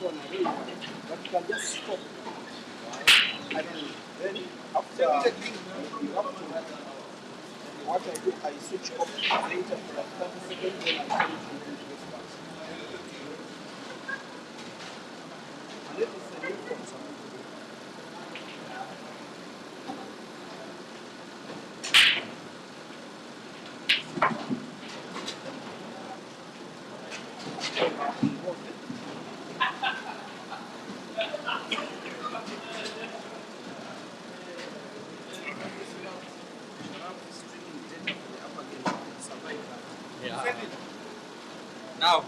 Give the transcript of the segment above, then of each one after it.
on a rail, but you can just stop. And then after you have to, what I do, I switch off later for like 30 seconds, then I turn it to this part. And then it's a new form something. Now.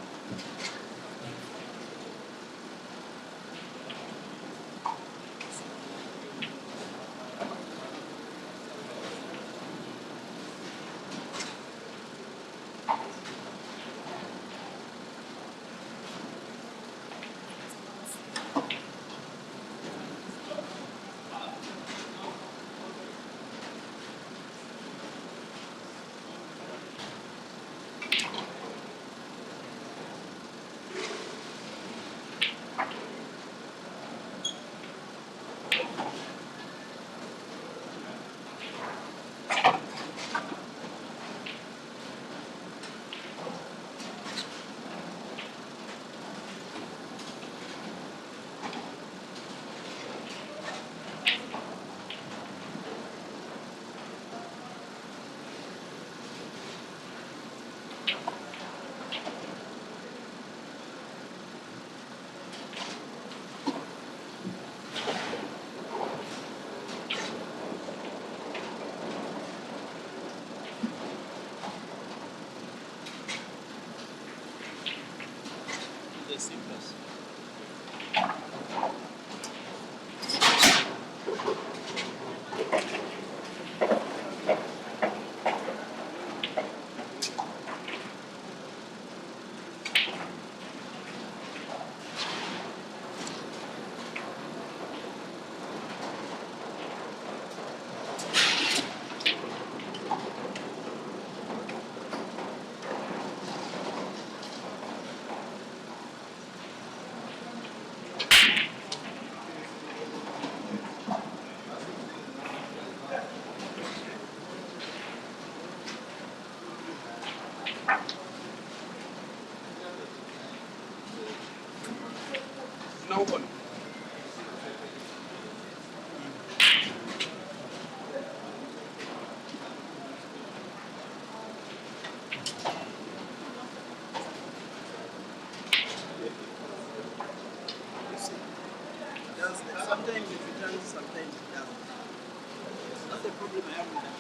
No one. Sometimes it returns, sometimes it doesn't. That's the problem I have with that.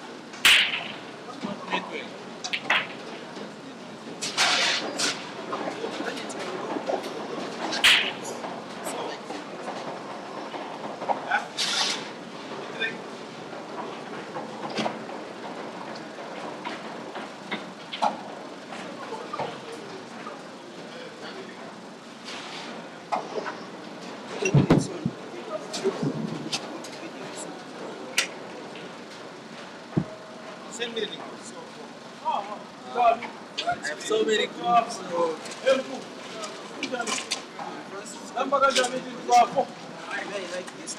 Network. When it's send me the link. I have so many groups. I like this.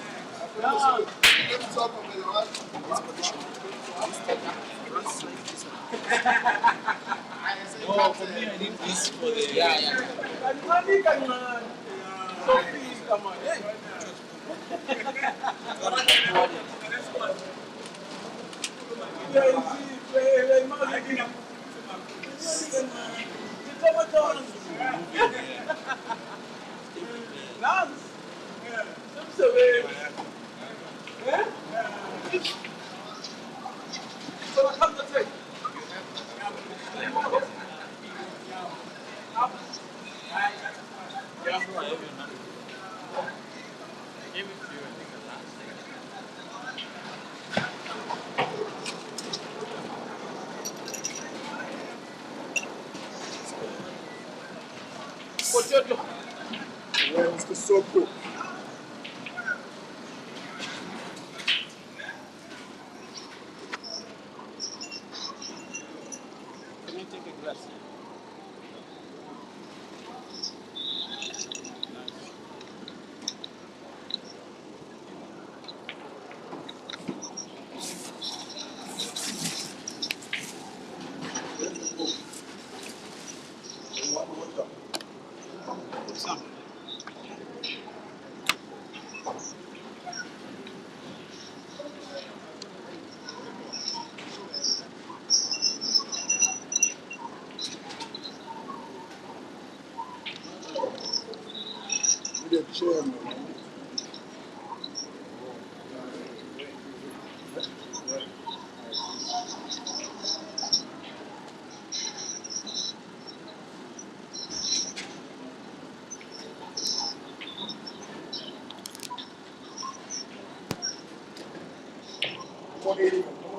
Oh, for me, I need this for the. Where's the soap? Can you take a glass? Nice.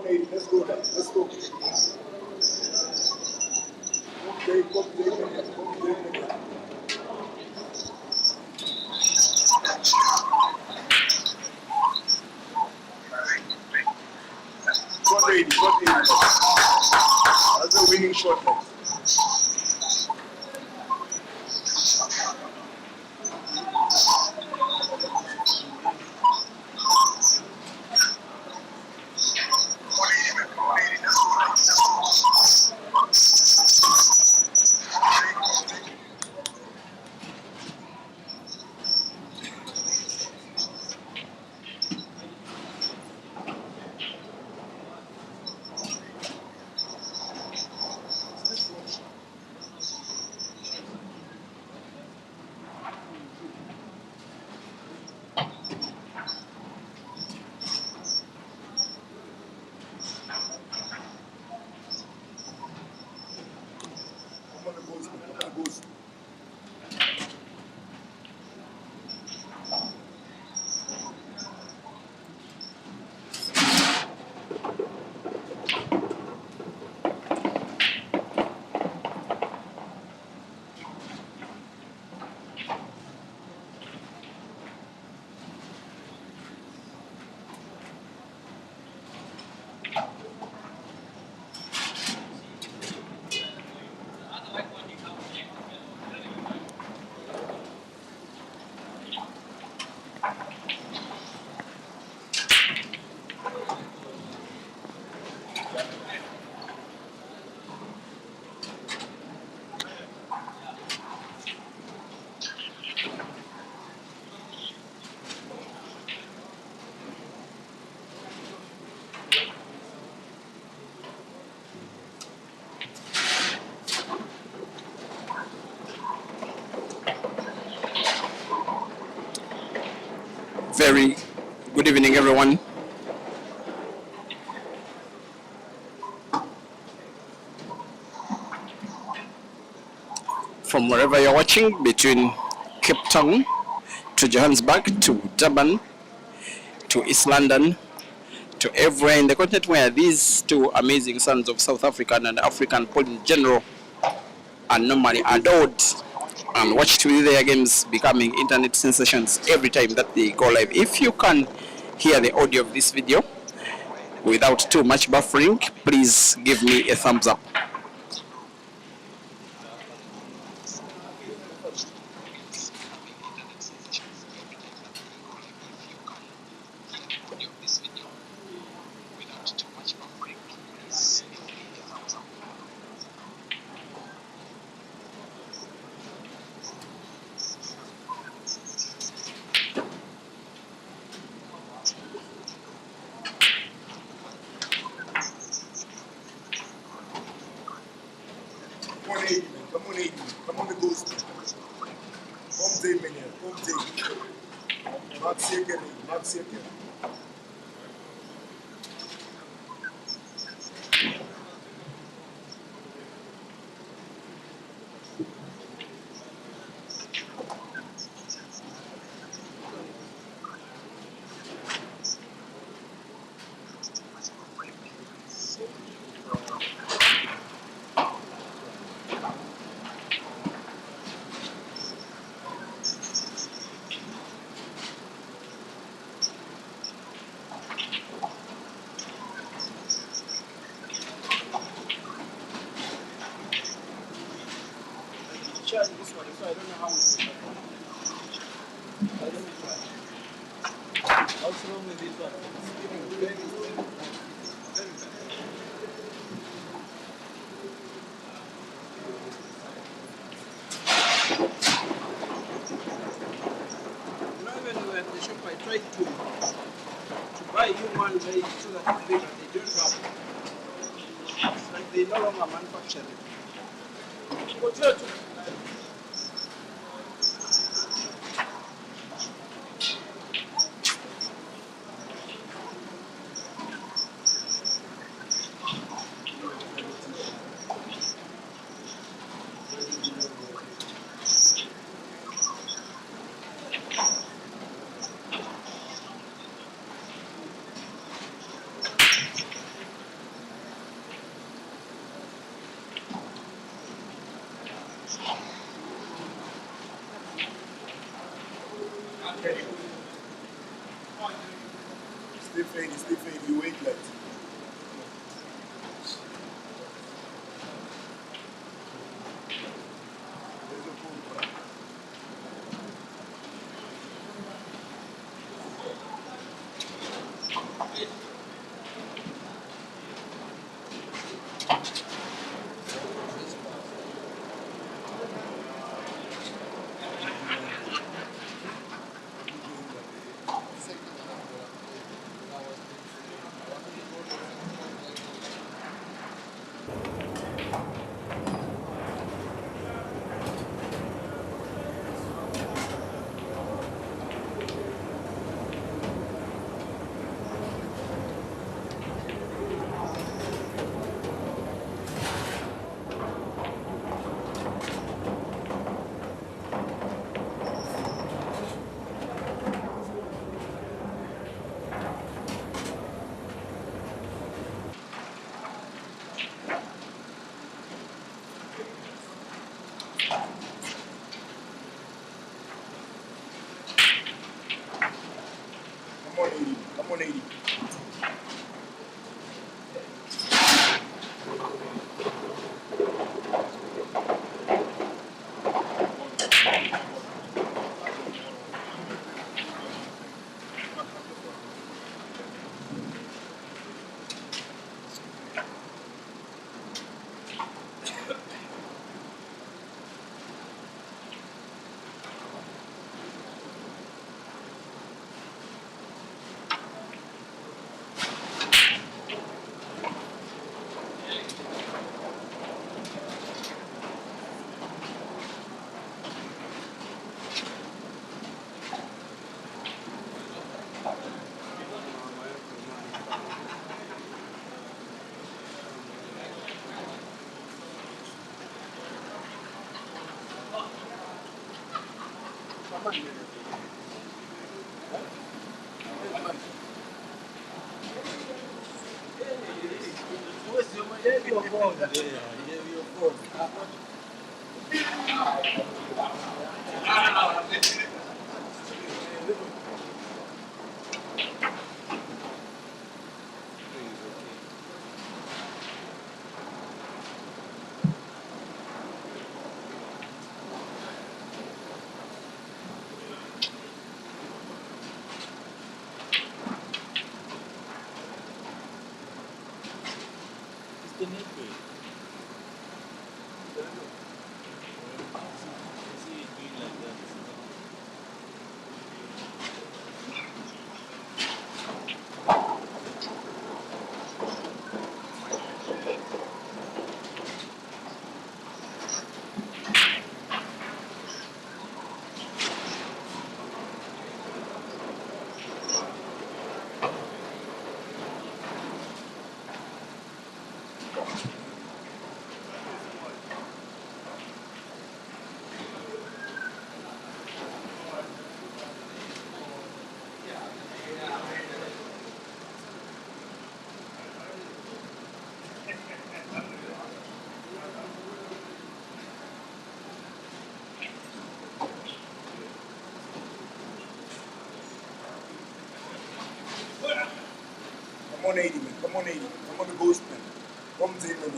Aiden, let's go now. Let's go. Okay, come Aiden. Shot Aiden, shot Aiden. That's a winning shot, guys. Come on the goals, come on the goals. Very good evening, everyone. From wherever you're watching, between Cape Town to Johannesburg to Durban to East London to everywhere in the continent where these two amazing sons of South African and African sport in general are normally adored and watched with their games becoming internet sensations every time that they go live. If you can hear the audio of this video without too much buffering, please give me a thumbs up. Come on Aiden, man. Come on Aiden. Come on the goals, man. Come Aiden, man. Come Aiden. Not second, Aiden. Not second. Charge this one, so I don't know how it will happen. Let me try. What's wrong with this one? It's spinning very, very bad. You know, when we were at the shop, I tried to buy human made so that it's bigger. They don't have it. It's like they no longer manufacture it. What's that? Come on, Aiden, man. Come on, Aiden. Come on, the ghost, man. Come to him, man.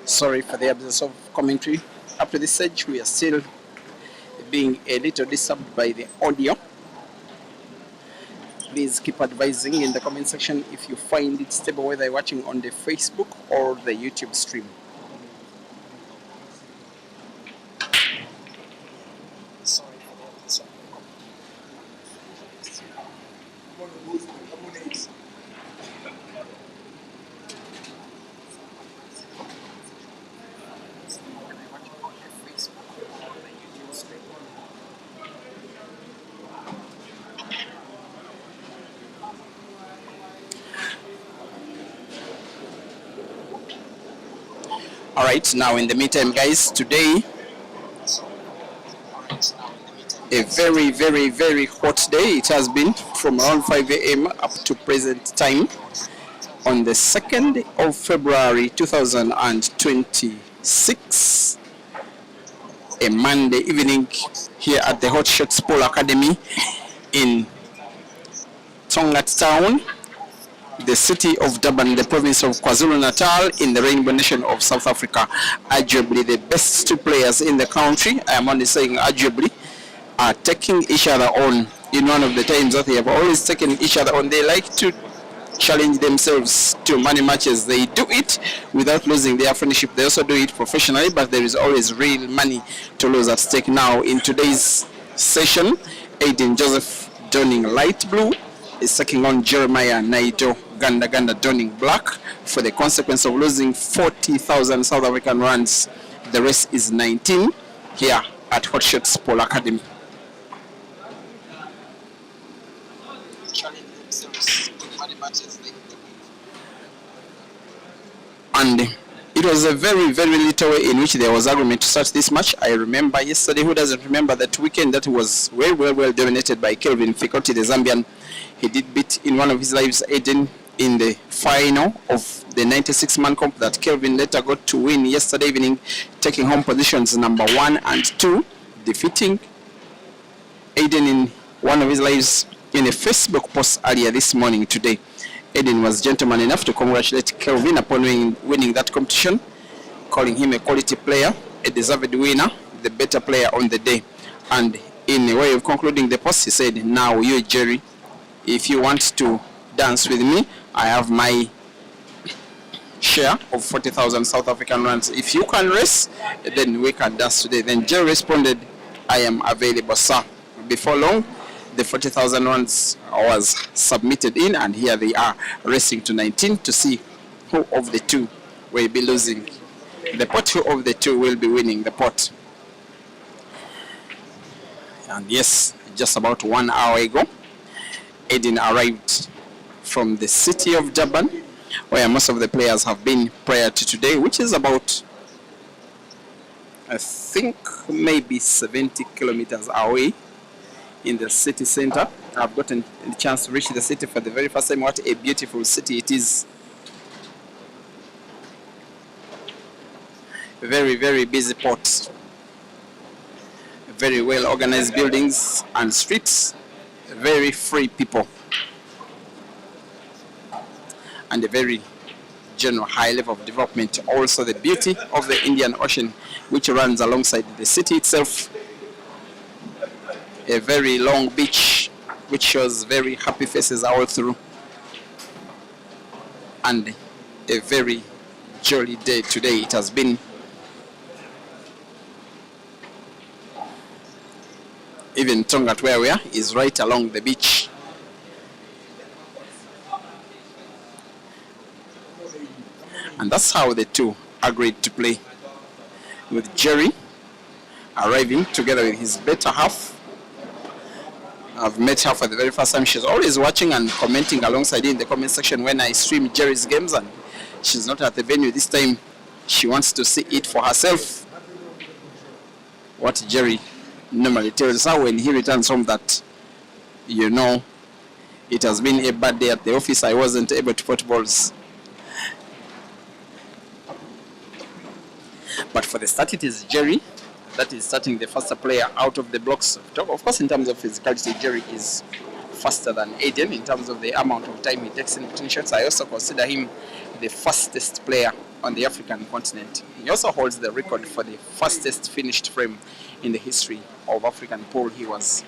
Sorry for the absence of commentary. Up to this stage, we are still being a little disturbed by the audio. Please keep advising in the comment section if you find it stable, whether you're watching on the Facebook or the YouTube stream. Sorry for the absence of Come on, the ghost, man. Come on, Aiden. All right, now in the meantime, guys, today a very, very, very hot day it has been from around 5 a.m. up to present time on the 2nd of February 2026, a Monday evening here at the Hot Shots Pole Academy in Tongat Town, the city of Durban, the province of KwaZulu-Natal, in the Rainbow Nation of South Africa. Arguably the best two players in the country, I am only saying arguably, are taking each other on in one of the times that they have always taken each other on. They like to challenge themselves to money matches. They do it without losing their friendship. They also do it professionally, but there is always real money to lose at stake. Now, in today's session, Aiden Joseph donning light blue is taking on Jeremiah Naito Ganda donning black for the consequence of losing 40,000 South African rands. The rest is 19 here at Hot Shots Pole Academy. And it was a very, very little way in which there was argument to start this match. I remember yesterday, who doesn't remember that weekend that was well dominated by Kelvin Fikoti, the Zambian. He did beat in one of his lives Aden in the final of the 96-man comp that Kelvin later got to win yesterday evening, taking home positions number 1 and 2, defeating Aden in one of his lives in a Facebook post earlier this morning today. Aiden was gentleman enough to congratulate Kelvin upon winning that competition, calling him a quality player, a deserved winner, the better player on the day. And in a way of concluding the post, he said, now you, Jerry, if you want to dance with me, I have my share of 40,000 South African rands. If you can race, then we can dance today. Then Jerry responded, I am available, sir. Before long, the 40,000 rands was submitted in, and here they are racing to 19 to see who of the two will be losing the pot, who of the two will be winning the pot. And yes, just about 1 hour ago, Aiden arrived from the city of Durban, where most of the players have been prior to today, which is about, I think, maybe 70 kilometers away in the city center. I've gotten the chance to reach the city for the very first time. What a beautiful city it is. Very, very busy port. Very well organized buildings and streets. Very free people. And a very general high level of development. Also the beauty of the Indian Ocean, which runs alongside the city itself. A very long beach, which shows very happy faces all through. And a very jolly day today it has been. Even Tongat, where we are, is right along the beach. And that's how the two agreed to play, with Jerry arriving together with his better half. I've met her for the very first time. She's always watching and commenting alongside in the comment section when I stream Jerry's games, and she's not at the venue this time. She wants to see it for herself. What Jerry normally tells her when he returns home, that, you know, it has been a bad day at the office. I wasn't able to put balls. But for the start, it is Jerry that is starting the faster player out of the blocks. Of course, in terms of physicality, Jerry is faster than Aiden. In terms of the amount of time he takes in between shots, I also consider him the fastest player on the African continent. He also holds the record for the fastest finished frame in the history of African pool. He was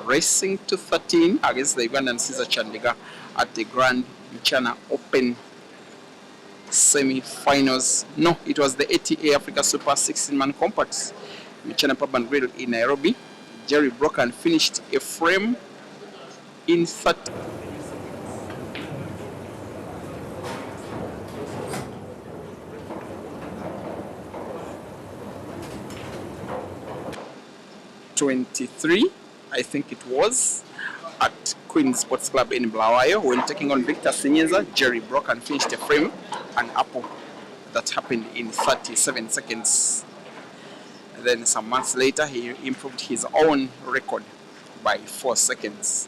racing to 13 against the Ugandan Caesar Chandiga at the Grand Mchana Open semi-finals. No, it was the ATA Africa Super 16-man compacts, Mchana Pub and Grill in Nairobi. Jerry broke and finished a frame in 30. I think it was, at Queen Sports Club in Bulawayo when taking on Victor Senyeza. Jerry broke and finished a frame, an apple that happened in 37 seconds. And then some months later, he improved his own record by 4 seconds.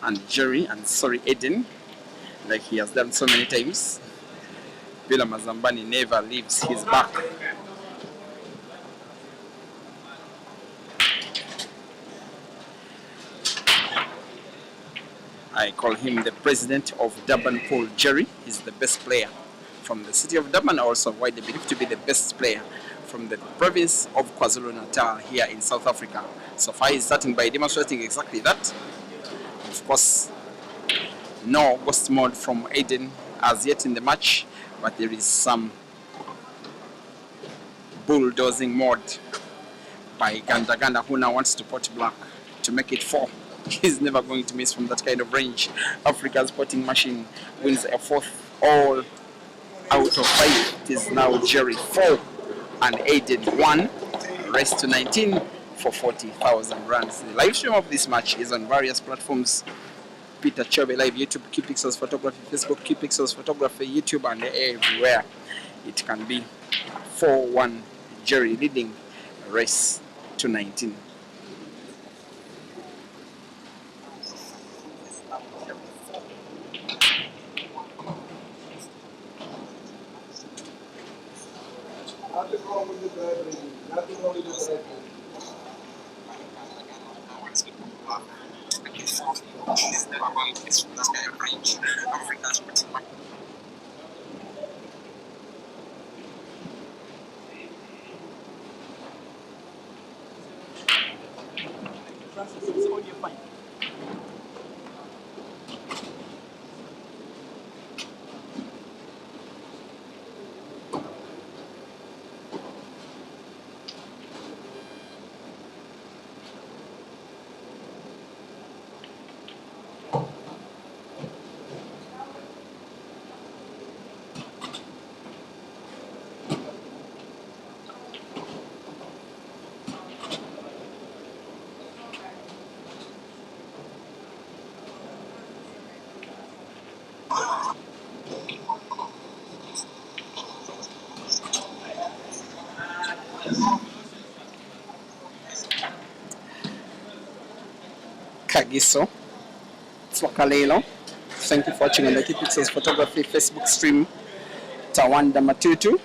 And Jerry, and sorry, Aden, like he has done so many times, Vila Mazambani never leaves his back. I call him the president of Durban Pool. Jerry is the best player from the city of Durban, also widely believed to be the best player from the province of KwaZulu-Natal here in South Africa. So far he's starting by demonstrating exactly that. Of course, no ghost mode from Aiden as yet in the match, but there is some bulldozing mode by Ganda, who now wants to pot black to make it 4. He's never going to miss from that kind of range. Africa's potting machine wins a 4th all out of 5. It is now Jerry 4 and Aiden 1. Race to 19 for 40,000 rands. The live stream of this match is on various platforms. Peter Chobe Live, YouTube, Q-Pixels Photography, Facebook, Q-Pixels Photography, YouTube, and everywhere. It can be 4-1 Jerry leading race to 19. Nothing wrong with the driving. Nothing wrong with the driving. Kagiso Twakalelo. Thank you for watching on the Key Pixels Photography Facebook stream. Tawanda Matutu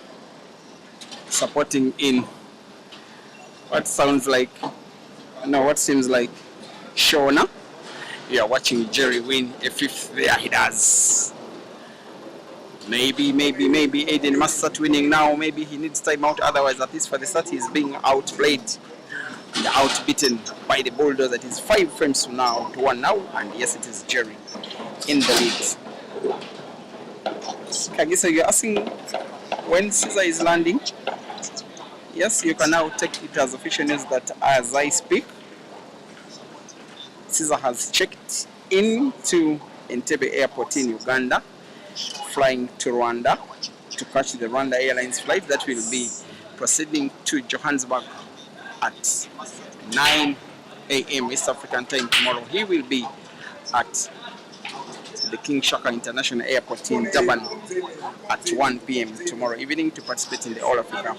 supporting in what seems like Shona. You are watching Jerry win a fifth. There he does. Maybe Aiden must start winning now. Maybe he needs timeout. Otherwise, at least for the start, he's being outplayed and outbeaten by the Bulldozer. It is 5 frames to 1 now. And yes, it is Jerry in the lead. Kagisa, you're asking when Caesar is landing? Yes, you can now take it as official news that as I speak, Caesar has checked into Entebbe Airport in Uganda, flying to Rwanda to catch the Rwanda Airlines flight that will be proceeding to Johannesburg at 9 a.m. East African time tomorrow. He will be at the King Shaka International Airport in Durban at 1 p.m. tomorrow evening to participate in the All Africa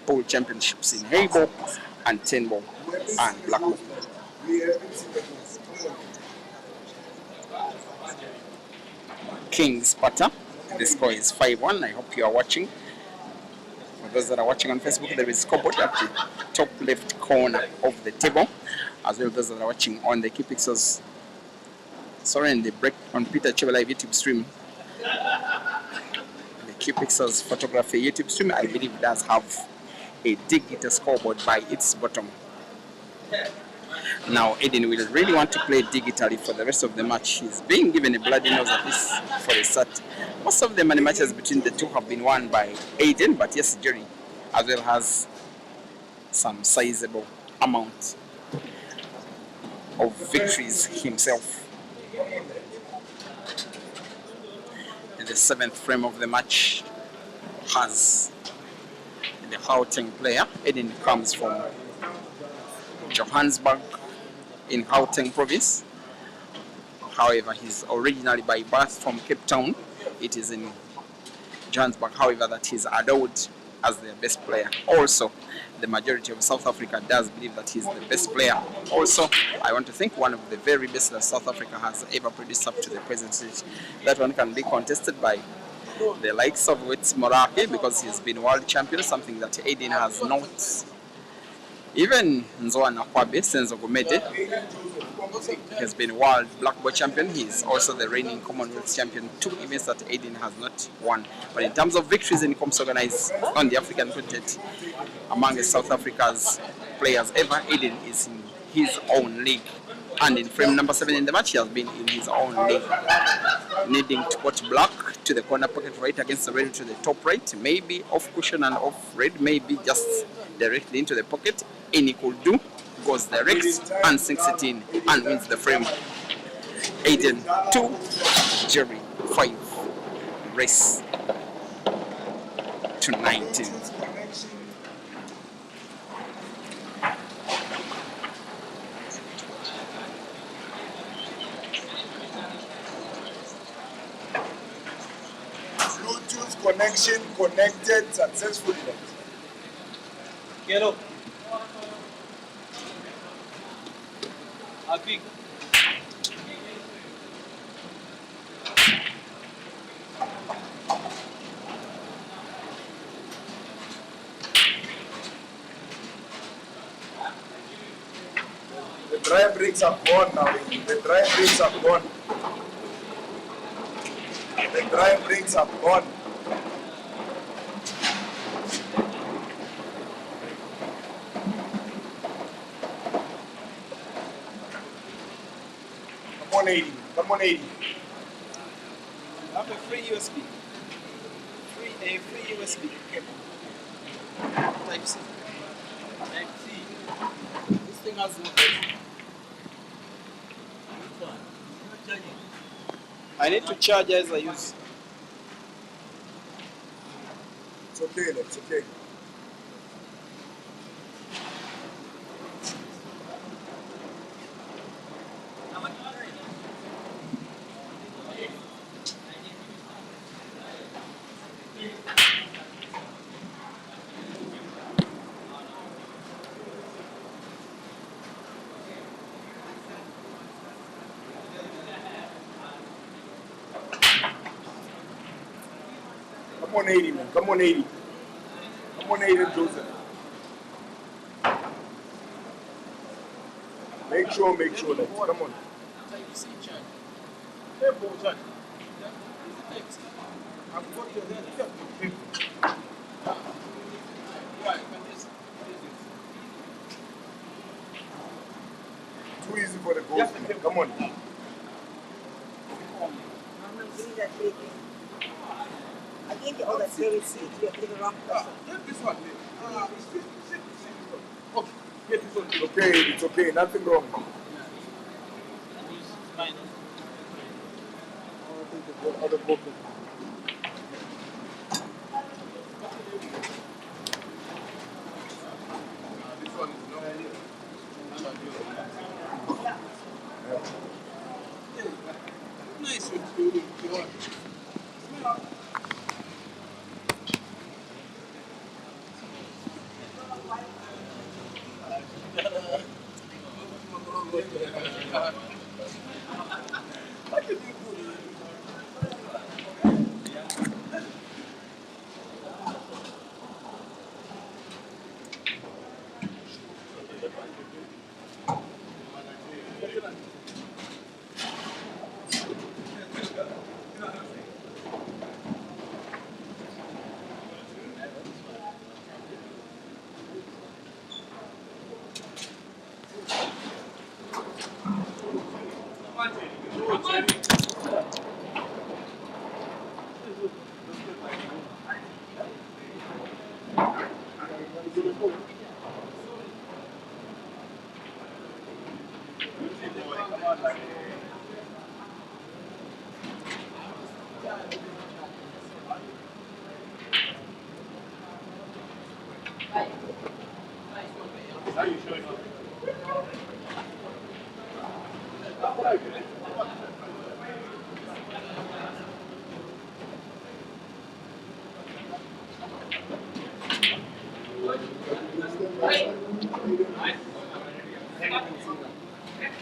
Pool Championships in Heibo and Tenbo and Blackpool. King Sparta. The score is 5-1. I hope you are watching. For those that are watching on Facebook, there is scoreboard at the top left corner of the table, as well as those that are watching on the Key Pixels. Sorry, in the break on Peter Chebe Live YouTube stream. The Key Pixels Photography YouTube stream, I believe, does have a digital scoreboard by its bottom. Now, Aiden will really want to play digitally for the rest of the match. He's being given a bloody nose at least for a start. Most of the money matches between the two have been won by Aiden, but yes, Jerry as well has some sizable amount of victories himself. In the 7th frame of the match has the Gauteng player. Aiden comes from Johannesburg in Gauteng province. However, he's originally by birth from Cape Town. It is in Johannesburg, however, that he's adored as their best player. Also, the majority of South Africa does believe that he's the best player. Also, I want to think one of the very best that South Africa has ever produced up to the present stage. That one can be contested by the likes of Wits Morake because he's been world champion, something that Aiden has not. Even Nzoana Kwabe, Senzo Gomede, has been world black ball champion. He's also the reigning Commonwealth champion, 2 events that Aiden has not won. But in terms of victories in comps organized on the African continent, among South Africa's players ever, Aiden is in his own league. And in frame number 7 in the match, he has been in his own league. Needing to put black to the corner pocket right against the red to the top right, maybe off cushion and off red, maybe just directly into the pocket. Any could do, goes direct and sinks it in and wins the frame. Aiden 2, Jerry 5. Race to 19. Bluetooth connection connected successfully. Yellow. Big. The dry bricks are gone now. The dry bricks are gone. The dry bricks are gone. Come on, 80. I have a free USB. Free USB cable. Type C. Type C. This thing has no battery. I need to charge as I use. It's okay, it's okay. on, Aiden, man. Come on, Aiden. Come on, Aiden, Joseph. Make sure that. Come on. I've got your head. Too easy for the ghost, man. Come on. I gave you all that very seed here to the wrong person. Get this one, man. It's 50. Okay, get this one. It's okay. Nothing wrong. Other book. This one is no. Nice one, you want.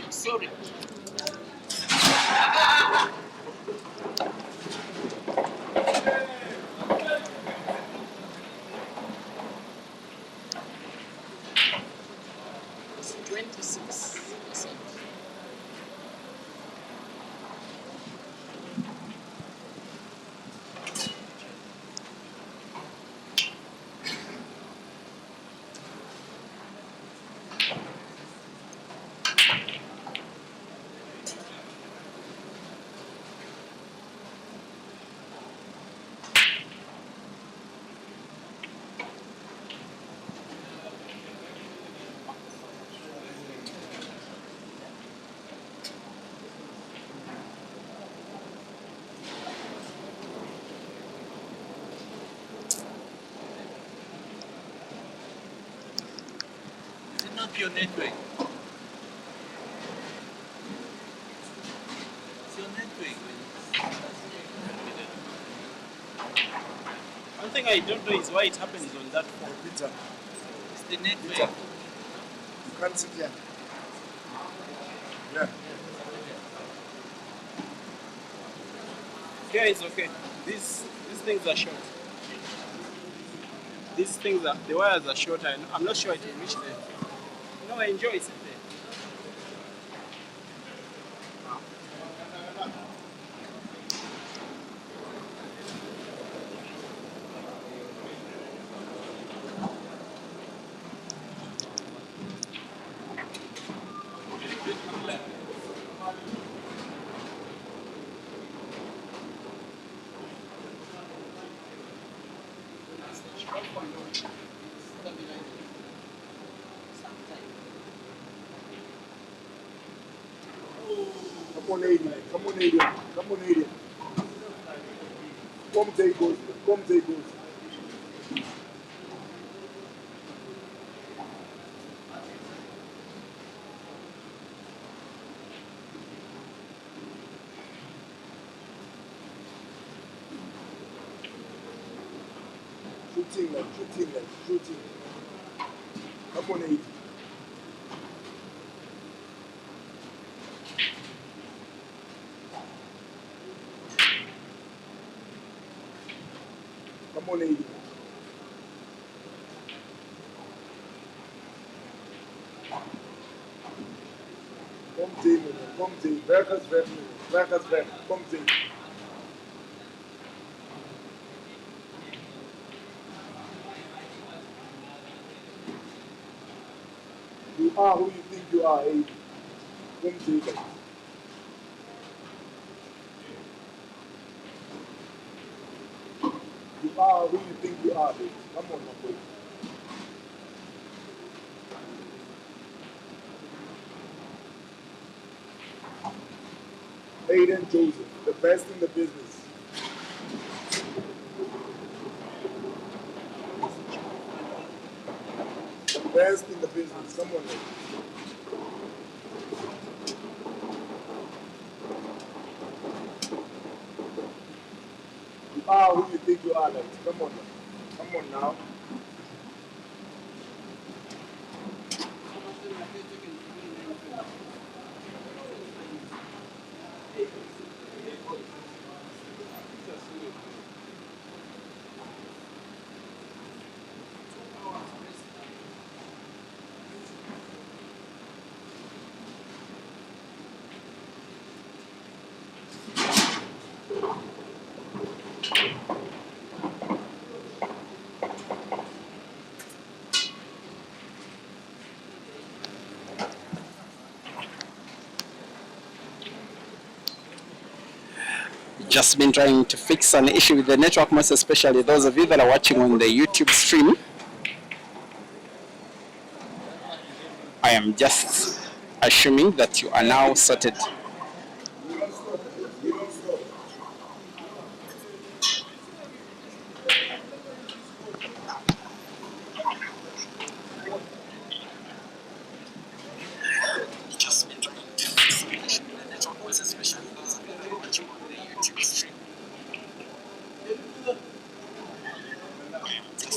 Sorry. It's 26%. Is it not your network? It's your network. One thing I don't know is why it happens on that phone. Peter, It's the network. you can't sit here. Yeah. Here is okay. These things are short. These things are, the wires are short, and I'm not sure it will reach there. No, I enjoy it there. Come on, Aiden. Come on, Aiden. Come on, Aiden. Come take goes. Come take goes. Shooting, man. Shooting, man. Shooting. Come on, Aiden. Come on, Aiden. Kom T, meneer. Kom T. Weg is weg, meneer. Weg is weg. Kom T. You are who you think you are, Aiden. Kom T, guys. You are who you think you are, Aiden. Come on, my boy. Aiden Joseph, the best in the business. The best in the business. Come on, Aiden. You are who you think you are, guys. Come on now. Come on now. Just been trying to fix an issue with the network, most especially those of you that are watching on the YouTube stream. I am just assuming that you are now sorted. Just been trying to fix an issue with the network, most especially those of you that are watching on the YouTube stream.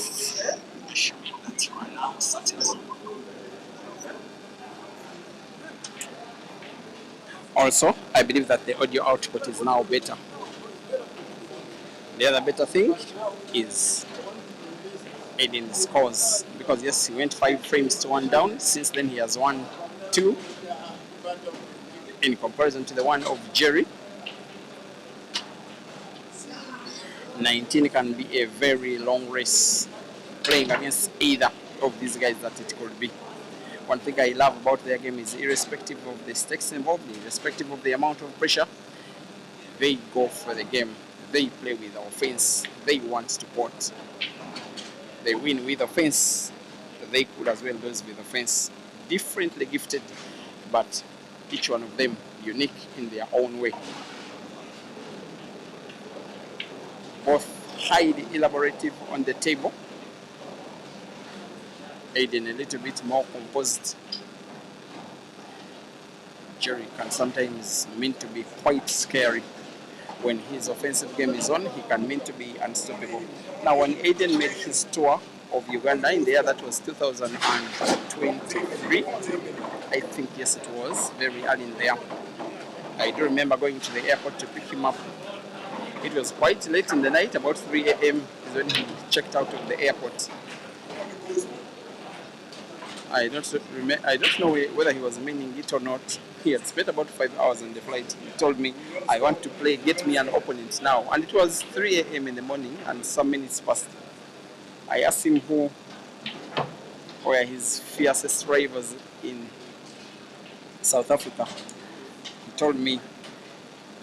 I am just assuming that you are now sorted. Also, I believe that the audio output is now better. The other better thing is Aiden scores, because yes, he went 5 frames to 1 down. Since then he has won 2 in comparison to the one of Jerry. 19 can be a very long race playing against either of these guys that it could be. One thing I love about their game is irrespective of the stakes involved, irrespective of the amount of pressure, they go for the game. They play with offense. They want to pot. They win with offense. They could as well lose with offense. Differently gifted, but each one of them unique in their own way. Both highly elaborative on the table. Aiden a little bit more composed. Jerry can sometimes mean to be quite scary. When his offensive game is on, he can mean to be unstoppable. Now, when Aiden made his tour of Uganda in the year that was 2023, I think, yes, it was very early in there. I do remember going to the airport to pick him up. It was quite late in the night, about 3 a.m. is when he checked out of the airport. I don't know whether he was meaning it or not. He had spent about 5 hours on the flight. He told me, I want to play, get me an opponent now. And it was 3 a.m. in the morning and some minutes passed. I asked him who were his fiercest rivals in South Africa. He told me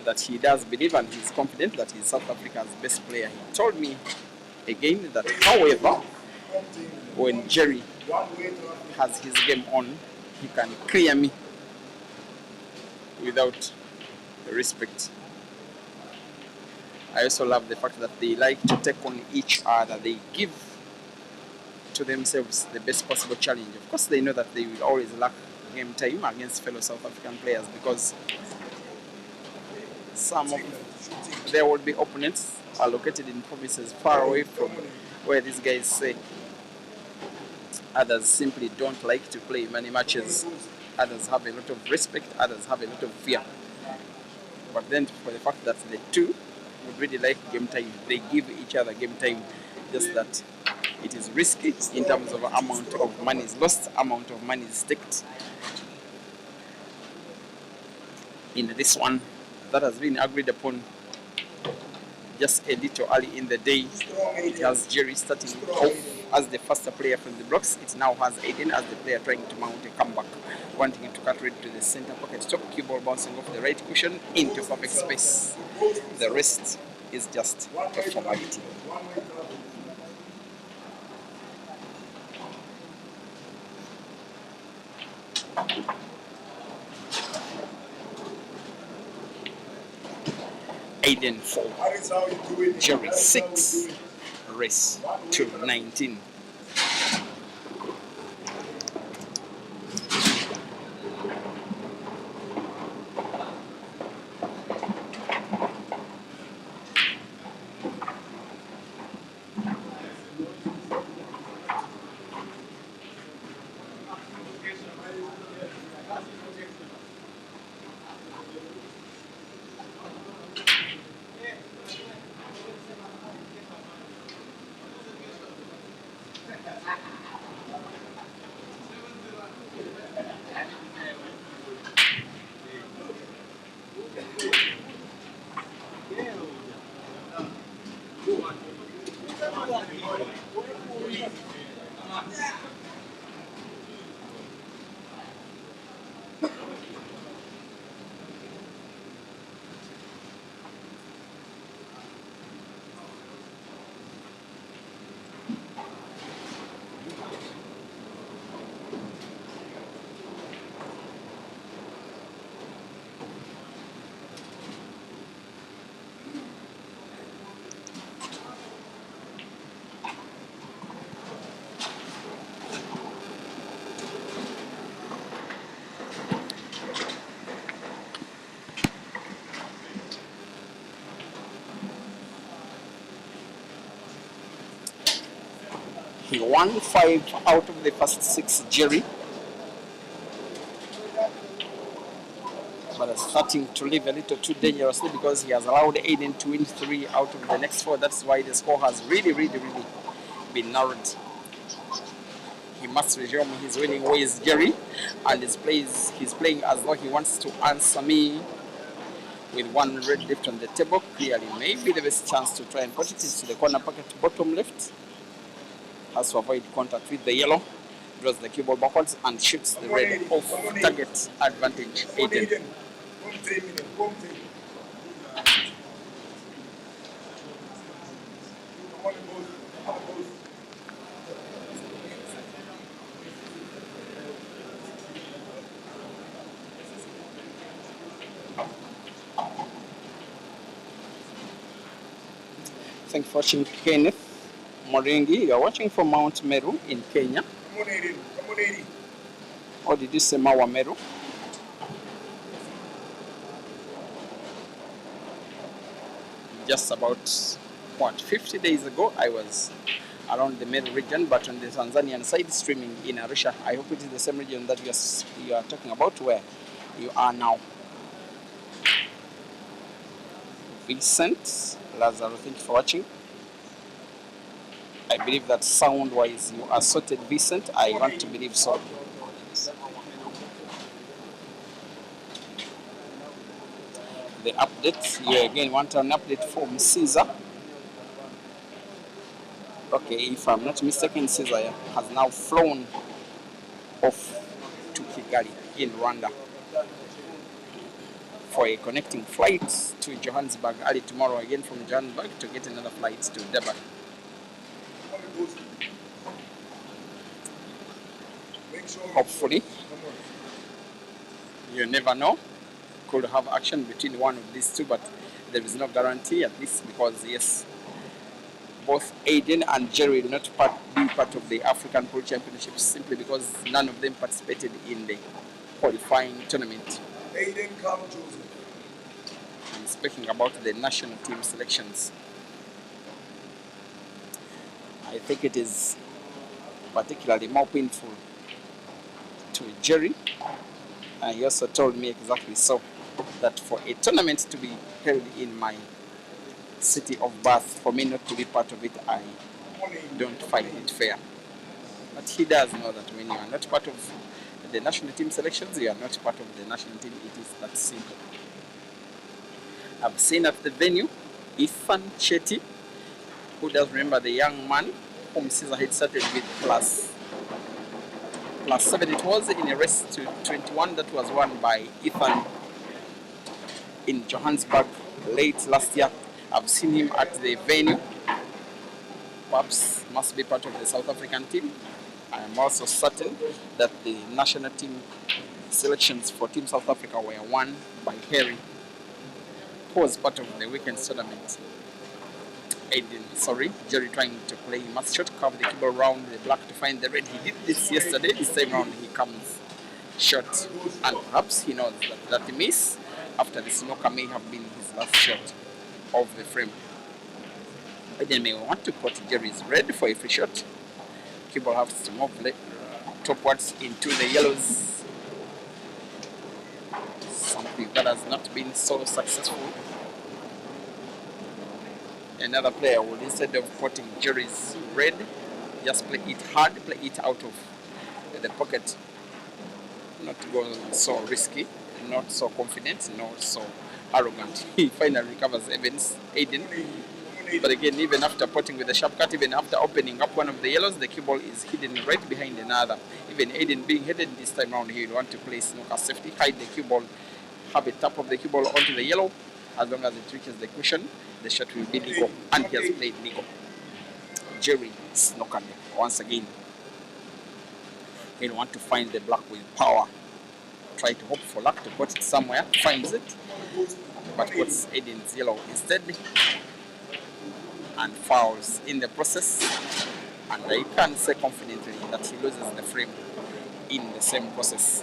that he does believe and he's confident that he's South Africa's best player. He told me again that, however, when Jerry has his game on, he can clear me without respect. I also love the fact that they like to take on each other. They give to themselves the best possible challenge. Of course, they know that they will always lack game time against fellow South African players because some of there will be opponents are located in provinces far away from where these guys say. Others simply don't like to play many matches. Others have a lot of respect. Others have a lot of fear. But then for the fact that the two would really like game time, they give each other game time. just that it is risky in terms of amount of money is lost, amount of money is staked. In this one, that has been agreed upon just a little early in the day. It has Jerry starting off as the first player from the blocks. It now has Aiden as the player trying to mount a comeback, wanting to cut red to the center pocket. Top cue ball bouncing off the right cushion into perfect space. The rest is just a formality. Aiden 4, Jerry 6, race to 19. He won 5 out of the first 6, Jerry. But it's starting to live a little too dangerously because he has allowed Aiden to win 3 out of the next 4. That's why the score has really been narrowed. He must resume his winning ways, Jerry, and he's playing as though he wants to answer me with 1 red left on the table. Clearly, maybe the best chance to try and put it is to the corner pocket bottom left. Has to avoid contact with the yellow, draws the cue ball backwards and shoots the red off target advantage. Aiden. Thanks for watching, Kenneth Moringi. You are watching from Mount Meru in Kenya. Come on, Aiden. Come on, Aiden. Or did you say Mawa Meru? Just about, 50 days ago, I was around the Meru region, but on the Tanzanian side, streaming in Arusha. I hope it is the same region that you are talking about, where you are now. Vincent Lazaro, thank you for watching. I believe that sound-wise you are sorted, Vincent. I want to believe so. The update, you again want an update from Caesar. Okay, if I'm not mistaken, Caesar has now flown off to Kigali in Rwanda for a connecting flight to Johannesburg early tomorrow, again from Johannesburg to get another flight to Durban. Hopefully, you never know, could have action between one of these two, but there is no guarantee at least, because yes, both Aiden and Jerry will not be part of the African Pool Championships simply because none of them participated in the qualifying tournament. Aiden, come, Joseph. I'm speaking about the national team selections. I think it is particularly more painful to Jerry, and he also told me exactly so, that for a tournament to be held in my city of birth, for me not to be part of it, I don't find it fair. But he does know that when you are not part of the national team selections, you are not part of the national team. It is that simple. I've seen at the venue Ifan Chetty, who does remember the young man whom Caesar had started with plus 7 it was in a race to 21 that was won by Ethan in Johannesburg late last year. I've seen him at the venue. Perhaps must be part of the South African team. I am also certain that the national team selections for Team South Africa were won by Harry, who was part of the weekend tournament. Jerry trying to play. He must short cover the cable round the black to find the red. He did this yesterday. This time round he comes short, and perhaps he knows that the miss after the snooker may have been his last shot of the frame. Aden may want to put Jerry's red for a free shot. Cable has to move topwards into the yellows. Something that has not been so successful. Another player would, instead of putting Jerry's red, just play it hard, play it out of the pocket. Not to go so risky, not so confident, not so arrogant. He finally recovers Aiden. But again, even after putting with the sharp cut, even after opening up one of the yellows, the cue ball is hidden right behind another. Even Aiden being headed this time round, he would want to play snooker safety, hide the cue ball, have a tap of the cue ball onto the yellow. As long as it reaches the cushion, the shot will be legal, and he has played legal. Jerry snookered once again. He'll want to find the black with power. Try to hope for luck to put it somewhere, finds it, but puts Aiden's yellow instead, and fouls in the process. And I can say confidently that he loses the frame in the same process.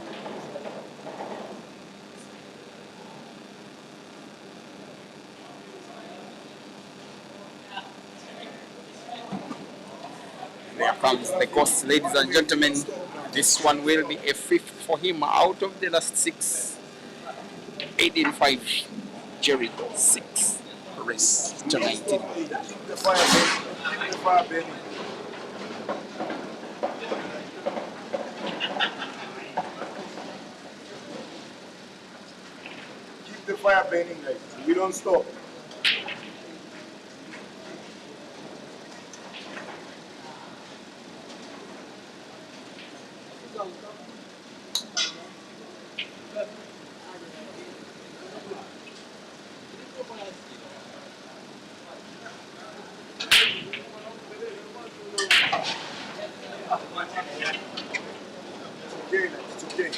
There comes the course, ladies and gentlemen. This one will be a fifth for him out of the last 6. Aiden 5, Jerry 6. Race to 19. Keep the fire burning. Keep the fire burning, guys. We don't stop. It's okay.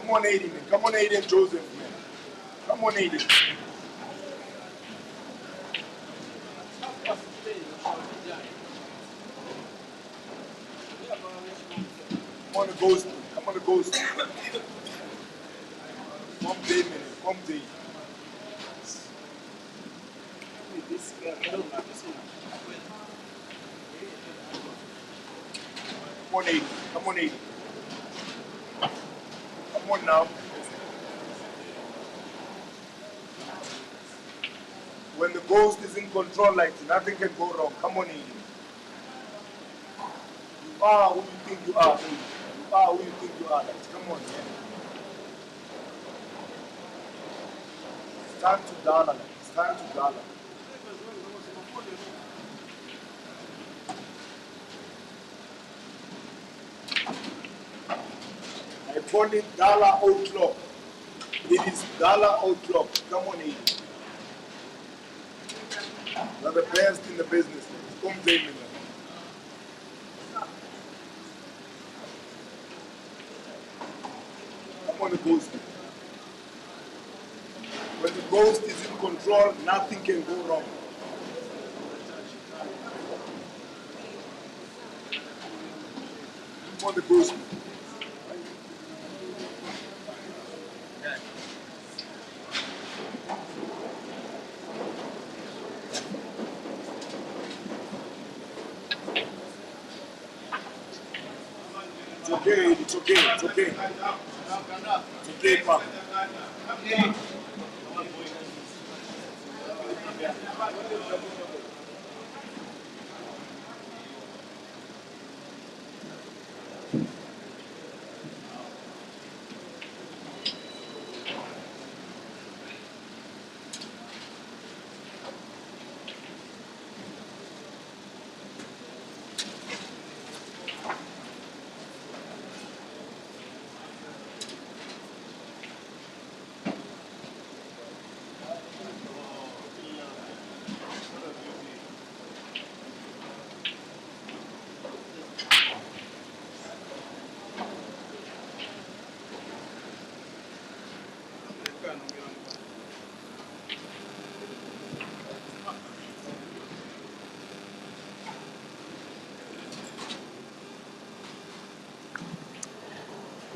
Come on, Aiden, man. Come on, Aiden Joseph, man. Come on, Aiden. Come on, the ghost. Come on, the ghost. Come day, man. Come day. Come on, Aiden. Come on, Aiden. Come on now. When the ghost is in control, like nothing can go wrong. Come on, Aiden. You are who you think you are, Aiden. You are who you think you are. Like, come on, man. It's time to dollar. Like, it's time to dollar. call it dollar outlook. It is dollar outlook. Come on in. They're the best in the business. Come blame me. Come on the ghost. When the ghost is in control, nothing can go wrong. Come on the ghost. It's okay, it's okay, it's okay. It's okay, ma.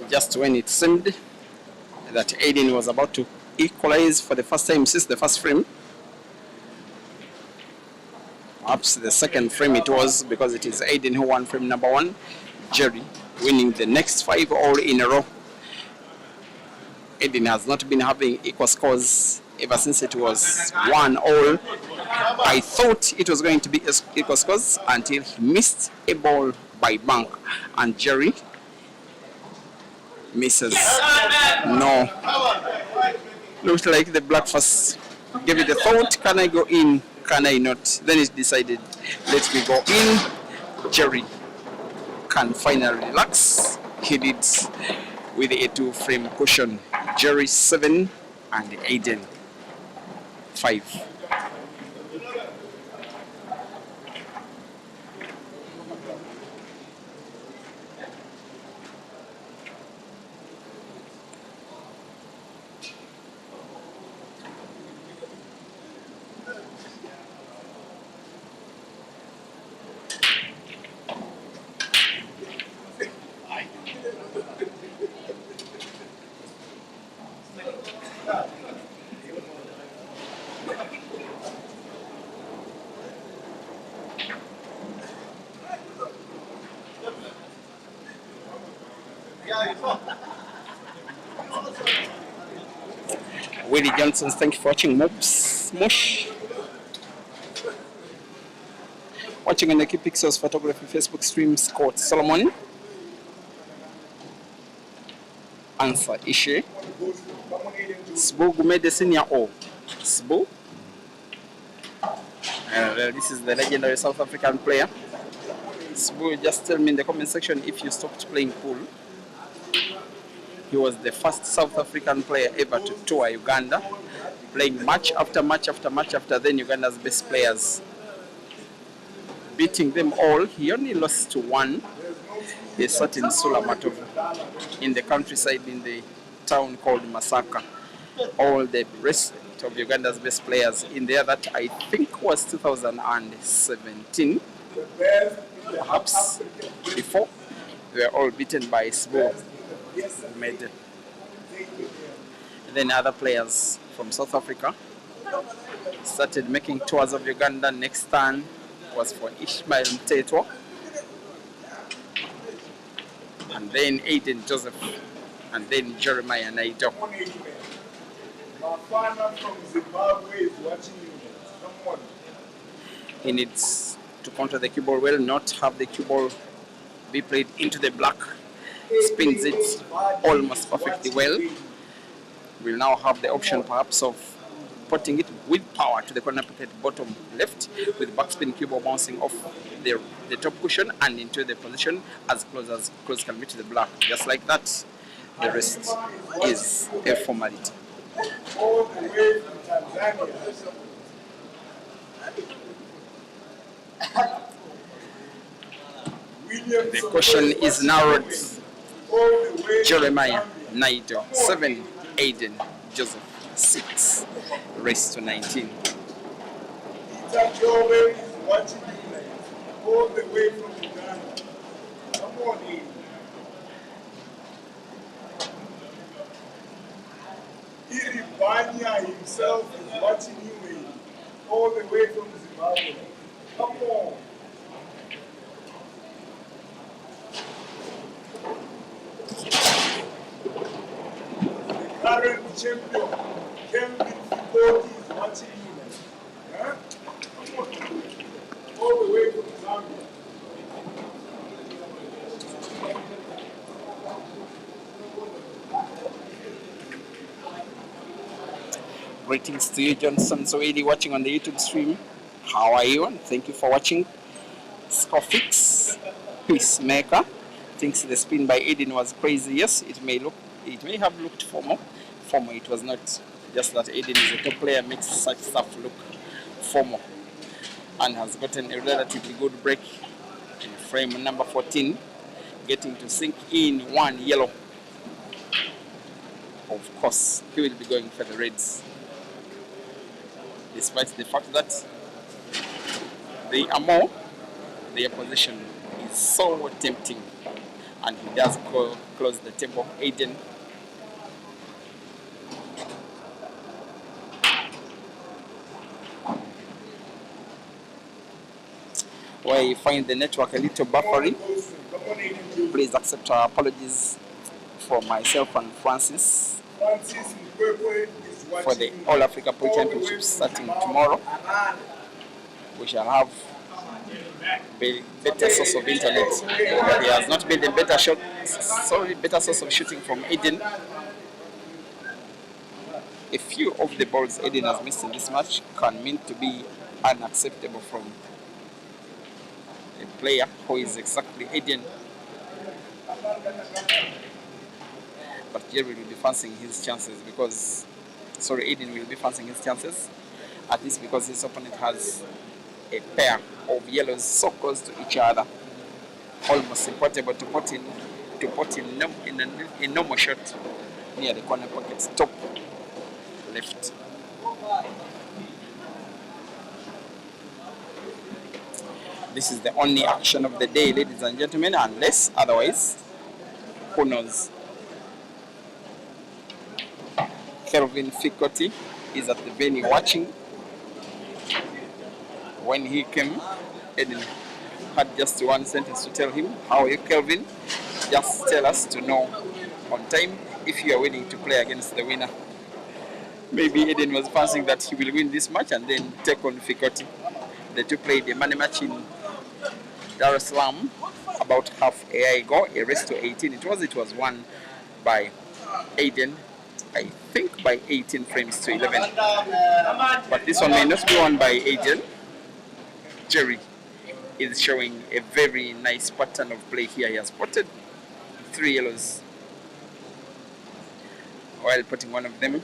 Just when it seemed that Aiden was about to equalize for the first time since the first frame, perhaps the second frame it was, because it is Aiden who won frame number 1, Jerry winning the next 5 all in a row. Aiden has not been having equal scores ever since it was 1 all. I thought it was going to be equal scores until he missed a ball by bank, and Jerry misses. No. Looks like the black first gave it a thought. Can I go in? Can I not? Then it decided, let me go in. Jerry can finally relax. He did with a 2-frame cushion. Jerry 7 and Aiden 5. Willie Johnson, thank you for watching. Mobs Mush. Watching on the Key Pixels Photography Facebook stream, Scott Solomon. Answer Ishe. Sbu Gumede Senior O. Sbu. This is the legendary South African player. Sbu, just tell me in the comment section if you stopped playing pool. He was the first South African player ever to tour Uganda, playing match after match after match after then Uganda's best players, beating them all. He only lost to one. He sat in Sulamatovu, in the countryside in the town called Masaka. All the rest of Uganda's best players in there, that I think was 2017, perhaps before, they were all beaten by Sbu. Made. And then other players from South Africa started making tours of Uganda. Next turn was for Ishmael Mtetwa, and then Aiden Joseph, and then Jeremiah Naido. He needs to counter the cue ball well, not have the cue ball be played into the black. Spins it almost perfectly well. We'll now have the option perhaps of putting it with power to the corner pocket bottom left, with backspin cue ball bouncing off the top cushion and into the position as close can be to the black. Just like that, The rest is a formality. All the way from Tanzania. The question is narrowed. All the way Jeremiah, Nigel, 7, Aden, Joseph, 6, race to 19. Peter Joel is watching you all the way from Uganda. Come on in. Iribanya himself is watching you in all the way from Zimbabwe. Come on. The current champion, Kelvin Fiboti, is watching you. Huh? Come on. All the way from Zambia. Greetings to you, Johnson Zoedi, watching on the YouTube stream. How are you? And thank you for watching. Scofix, Peacemaker, thinks the spin by Aiden was crazy. Yes, it may have looked formal. Formal, it was not. Just that Aiden is a top player, makes such stuff look formal, and has gotten a relatively good break in frame number 14, getting to sink in one yellow. Of course, he will be going for the reds, despite the fact that they are more, their position is so tempting, and he does close the table. Aiden, where you find the network a little buffering, please accept our apologies for myself and Francis for the All Africa Pool Championships starting tomorrow. We shall have a better source of internet. There has not been a better better source of shooting from Aiden. A few of the balls Aiden has missed in this match can mean to be unacceptable from a player who is exactly Aiden. But Jerry will be fancying his chances because, Aiden will be fancying his chances, at least because his opponent has a pair of yellows so close to each other, almost impossible to put in a normal shot near the corner pocket, top left. This is the only action of the day, ladies and gentlemen, unless otherwise, who knows. Kelvin Fikoti is at the venue watching. When he came, Aiden had just one sentence to tell him. How are you, Kelvin? Just tell us to know on time if you are willing to play against the winner. Maybe Aiden was fancying that he will win this match and then take on Fikoti. The two played a money match in Dar es Salaam about half a year ago, a race to 18. It was won by Aiden, I think by 18 frames to 11. But this one may not be won by Aiden. Jerry is showing a very nice pattern of play here. He has spotted 3 yellows while putting one of them,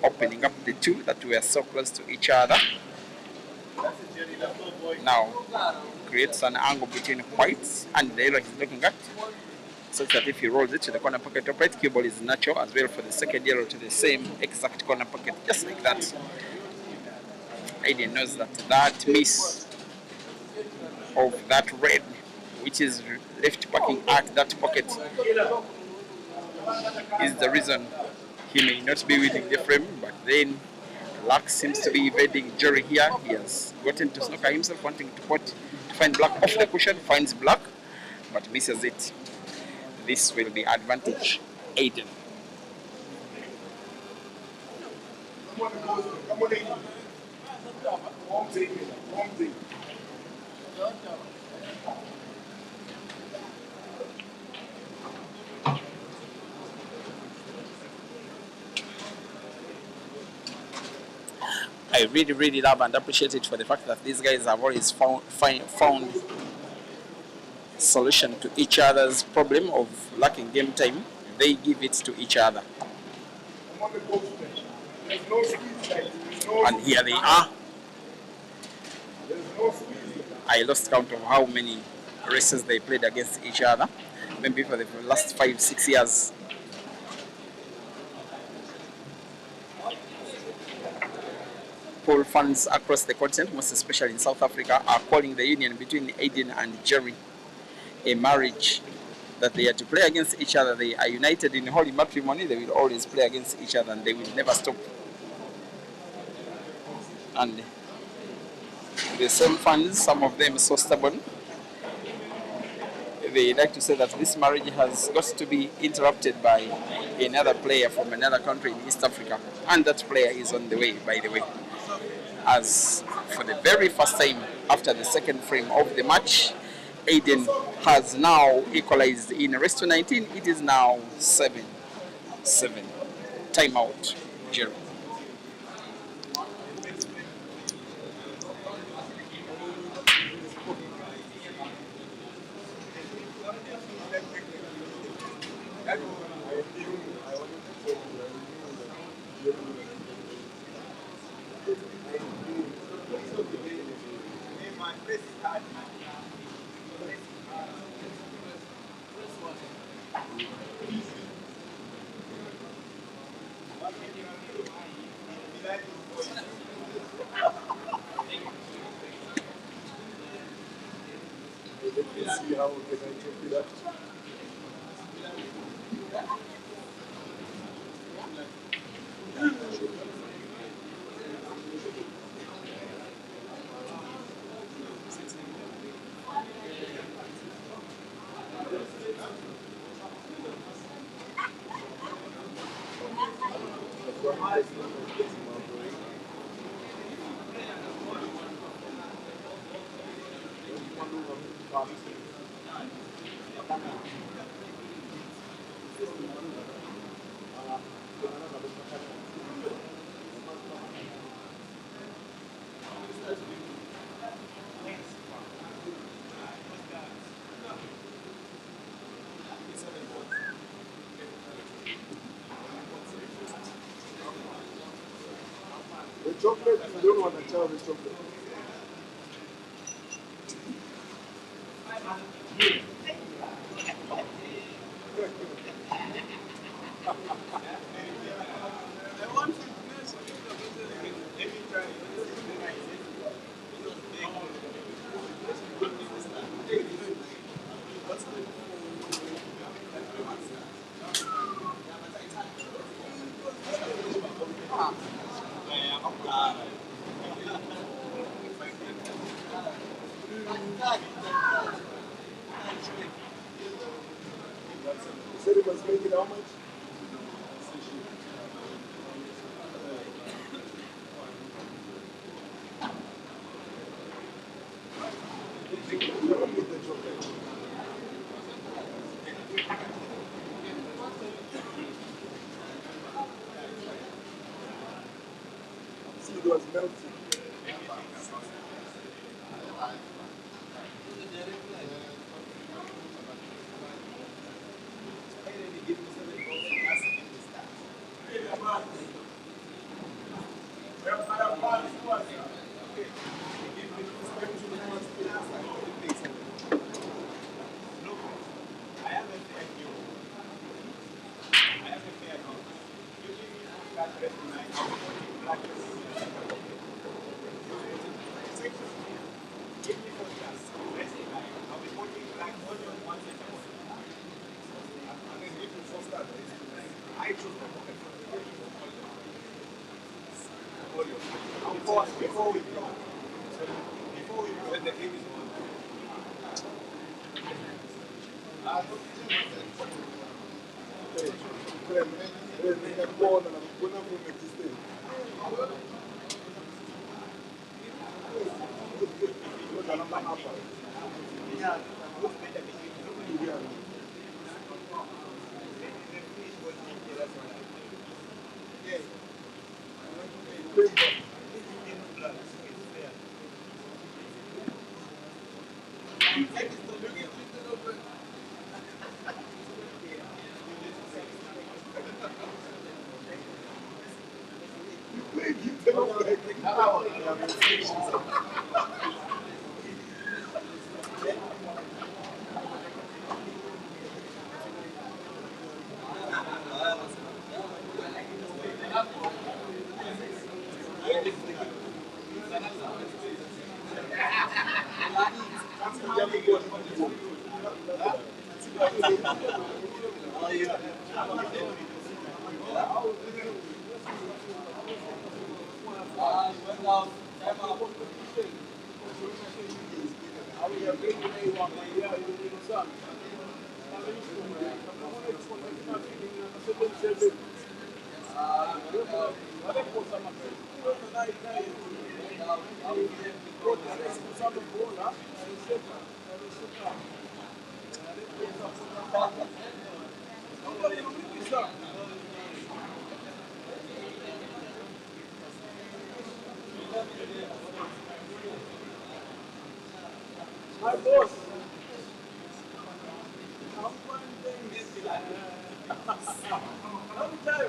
opening up the 2 that were so close to each other. Now creates an angle between whites and the yellow he's looking at, such that if he rolls it to the corner pocket of right, cue ball is natural as well for the second yellow to the same exact corner pocket, just like that. Aiden knows that that miss of that red, which is left backing at that pocket, is the reason he may not be winning the frame. But then luck seems to be evading Jerry here. He has gotten to snooker himself, wanting to find black off the cushion, finds black, but misses it. This will be advantage Aiden. I really, really love and appreciate it for the fact that these guys have always found solution to each other's problem of lacking game time. they give it to each other. I'm on the post bench. There's no squeeze, guys. There's no And here they are. There's no squeeze. I lost count of how many races they played against each other, maybe for the last 5-6 years. Pool fans across the continent, most especially in South Africa, are calling the union between Aiden and Jerry a marriage, that they are to play against each other. They are united in holy matrimony. They will always play against each other and they will never stop. And the same fans, some of them so stubborn, they like to say that this marriage has got to be interrupted by another player from another country in East Africa. And that player is on the way, by the way. As for the very first time after the second frame of the match, Aden has now equalized in rest to 19. It is now 7-7. Timeout, Jerry. See how we can interpret that. The chocolate, I don't want to tell the chocolate. You said it was making how much? See, it was melting. Before we go, when the game is on. My boss. Long time.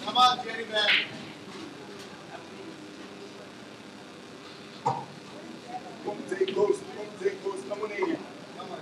Come on, Jerry man. Come take those, come on in here. Come on.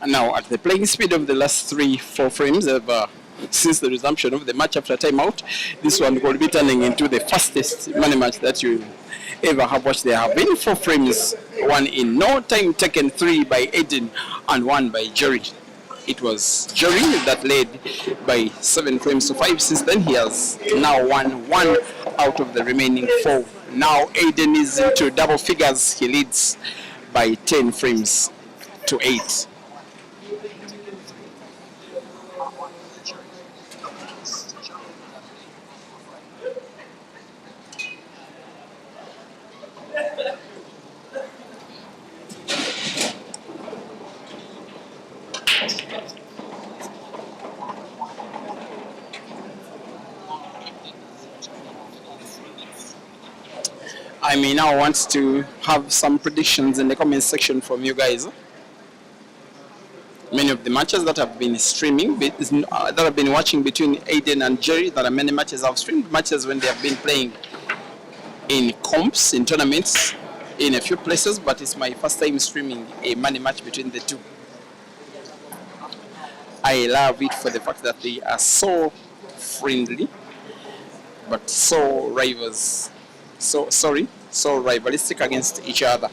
And now, at the playing speed of the last 3-4 frames since the resumption of the match after timeout, this one will be turning into the fastest money match that you ever have watched. There have been 4 frames, one in no time taken, 3 by Aden and 1 by Jerry. It was Jerry that led by 7 frames to 5. Since then, he has now won 1 out of the remaining 4. Now Aiden is into double figures. He leads by 10 frames to 8. I may now want to have some predictions in the comment section from you guys. Many of the matches that have been streaming, that I've been watching between Aiden and Jerry, there are many matches I've streamed, matches when they have been playing in comps, in tournaments, in a few places, but it's my first time streaming a money match between the two. I love it for the fact that they are so friendly, but so rivalistic against each other.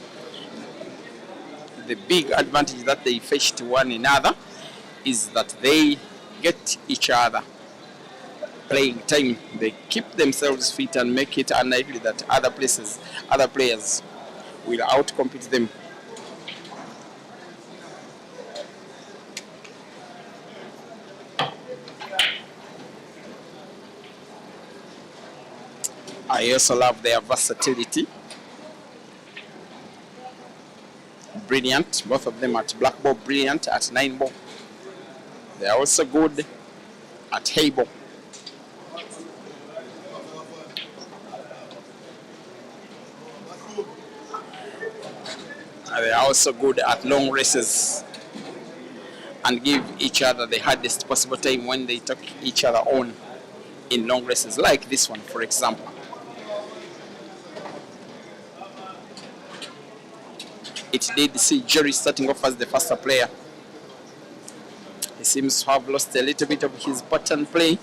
The big advantage that they fetch to one another is that they get each other playing time. They keep themselves fit and make it unlikely that other players will outcompete them. I also love their versatility. Brilliant, both of them at black ball, brilliant at 9 ball. They are also good at hay ball. They are also good at long races and give each other the hardest possible time when they take each other on in long races, like this one, for example. It did see Jerry starting off as the faster player. He seems to have lost a little bit of his pattern play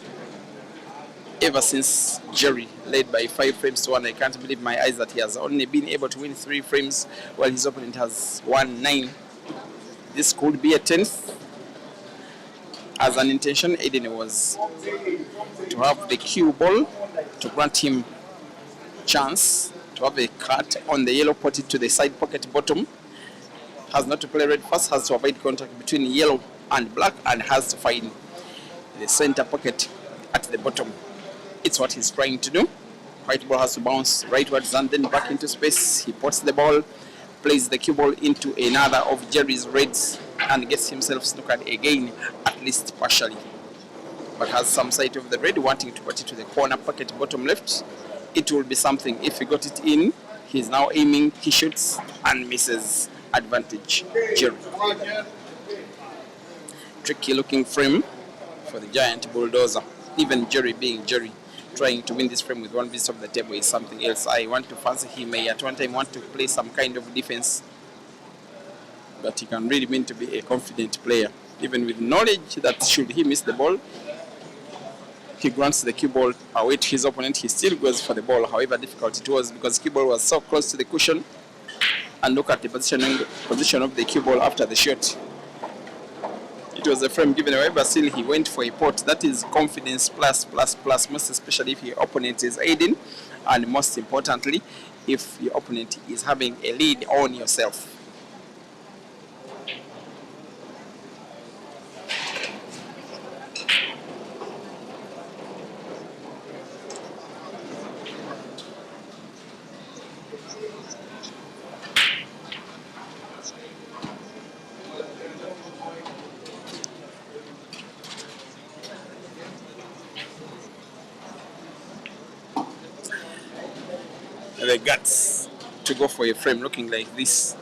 ever since Jerry led by 5 frames to 1. I can't believe my eyes that he has only been able to win 3 frames while his opponent has won 9. This could be a 10th. As an intention, Aiden was to have the cue ball to grant him chance to have a cut on the yellow, put it to the side pocket bottom. Has not to play red first, has to avoid contact between yellow and black, and has to find the center pocket at the bottom. It's what he's trying to do. White ball has to bounce rightwards and then back into space. He puts the ball, plays the cue ball into another of Jerry's reds, and gets himself snookered again, at least partially. But has some sight of the red, wanting to put it to the corner pocket bottom left. It will be something. If he got it in, he's now aiming, he shoots and misses. Advantage, Jerry. Tricky looking frame for the giant bulldozer. Even Jerry being Jerry, trying to win this frame with one piece of the table is something else. I want to fancy he may at one time want to play some kind of defense, but he can really mean to be a confident player. Even with knowledge that should he miss the ball, he grants the cue ball away to his opponent, he still goes for the ball, however difficult it was, because cue ball was so close to the cushion. And look at the position of the cue ball after the shot. It was a frame given away, but still he went for a pot. That is confidence plus, most especially if your opponent is Aiden, and most importantly, if your opponent is having a lead on yourself. The guts to go for a frame looking like this.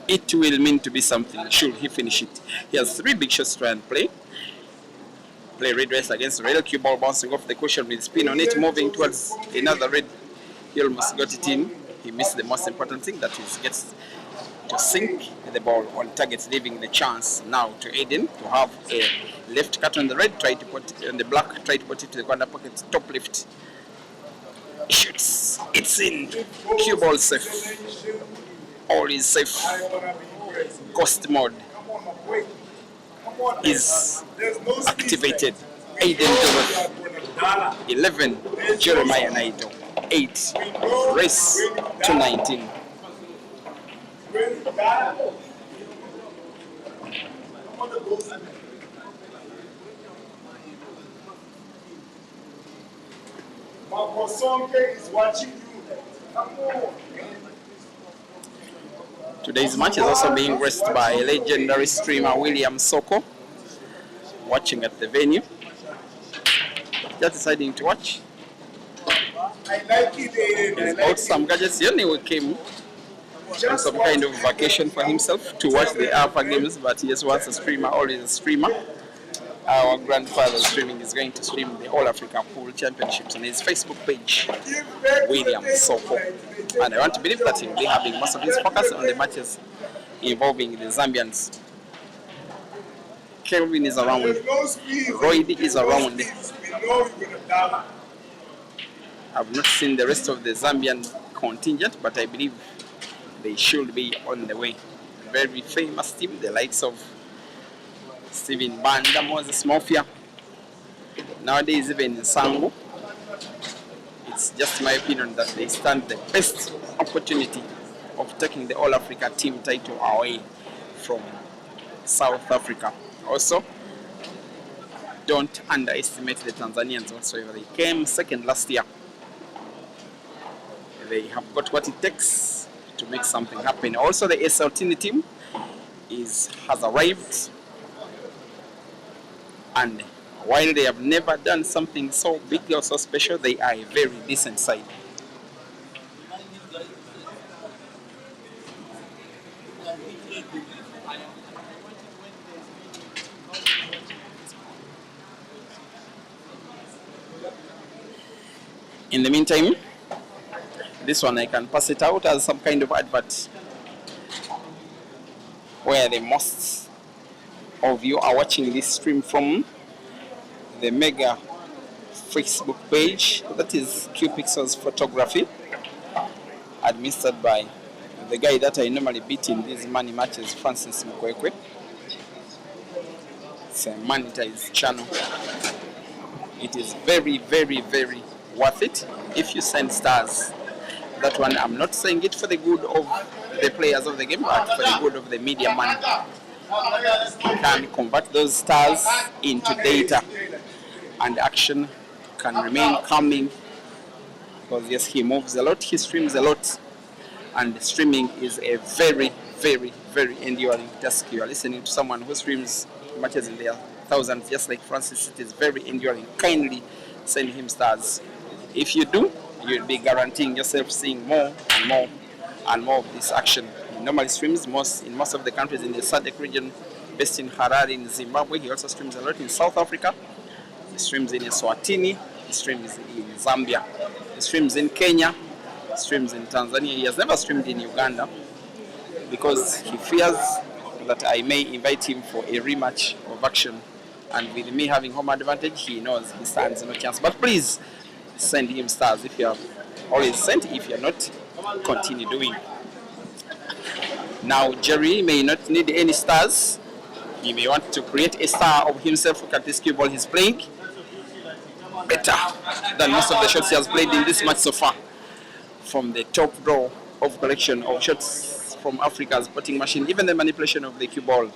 It will mean to be something should he finish it. He has 3 big shots to try and play. Play red race against the red, cue ball bouncing off the cushion with spin on it, moving towards another red. He almost got it in. He missed the most important thing, that is gets to sink the ball on target, leaving the chance now to Aden to have a left cut on the red, try to put it on the black, try to put it to the corner pocket, top left. Shoots, it's in. Cue ball safe. All is safe. Ghost mode is activated. Aiden Joseph 11, Jeremiah Naito 8, race to 19. Is watching you. Come on. Today's match is also being graced by legendary streamer William Soko, watching at the venue. Just deciding to watch. I like it, Aiden. He's bought some gadgets. He only came on some kind of vacation for himself to watch the Alpha games, but he just wants a streamer, always a streamer. Our grandfather's streaming is going to stream the All Africa Pool Championships on his Facebook page, William Soko. And I want to believe that he'll be having most of his focus on the matches involving the Zambians. Kelvin is around, Royd is around. I've not seen the rest of the Zambian contingent, but I believe they should be on the way. Very famous team, the likes of Steven Banda, Moses Mafia. Nowadays, even in Sango, it's just my opinion that they stand the best opportunity of taking the All Africa team title away from South Africa. Also, don't underestimate the Tanzanians whatsoever. They came second last year. They have got what it takes to make something happen. Also, the SLT team has arrived. And while they have never done something so big or so special, they are a very decent side. In the meantime, this one I can pass it out as some kind of advert where the most of you are watching this stream from the mega Facebook page, that is Q Pixels Photography, administered by the guy that I normally beat in these money matches, Francis Mukwekwe. It's a monetized channel. It is very, very, very worth it if you send stars. That one, I'm not saying it for the good of the players of the game, but for the good of the media man. Can convert those stars into data, and action can remain coming, because yes, he moves a lot, he streams a lot, and streaming is a very, very, very enduring task. You are listening to someone who streams matches in their thousands, just like Francis. It is very enduring. Kindly send him stars. If you do, you'll be guaranteeing yourself seeing more and more and more of this action. He normally streams in most of the countries in the SADC region, based in Harare in Zimbabwe. He also streams a lot in South Africa. He streams in Eswatini. He streams in Zambia. He streams in Kenya. He streams in Tanzania. He has never streamed in Uganda because he fears that I may invite him for a rematch of action. And with me having home advantage, he knows he stands no chance. But please send him stars. If you have always sent, if you're not, continue doing. Now, Jerry may not need any stars. He may want to create a star of himself. Look at this cue ball he's playing. Better than most of the shots he has played in this match so far. From the top row of collection of shots from Africa's potting machine, even the manipulation of the cue ball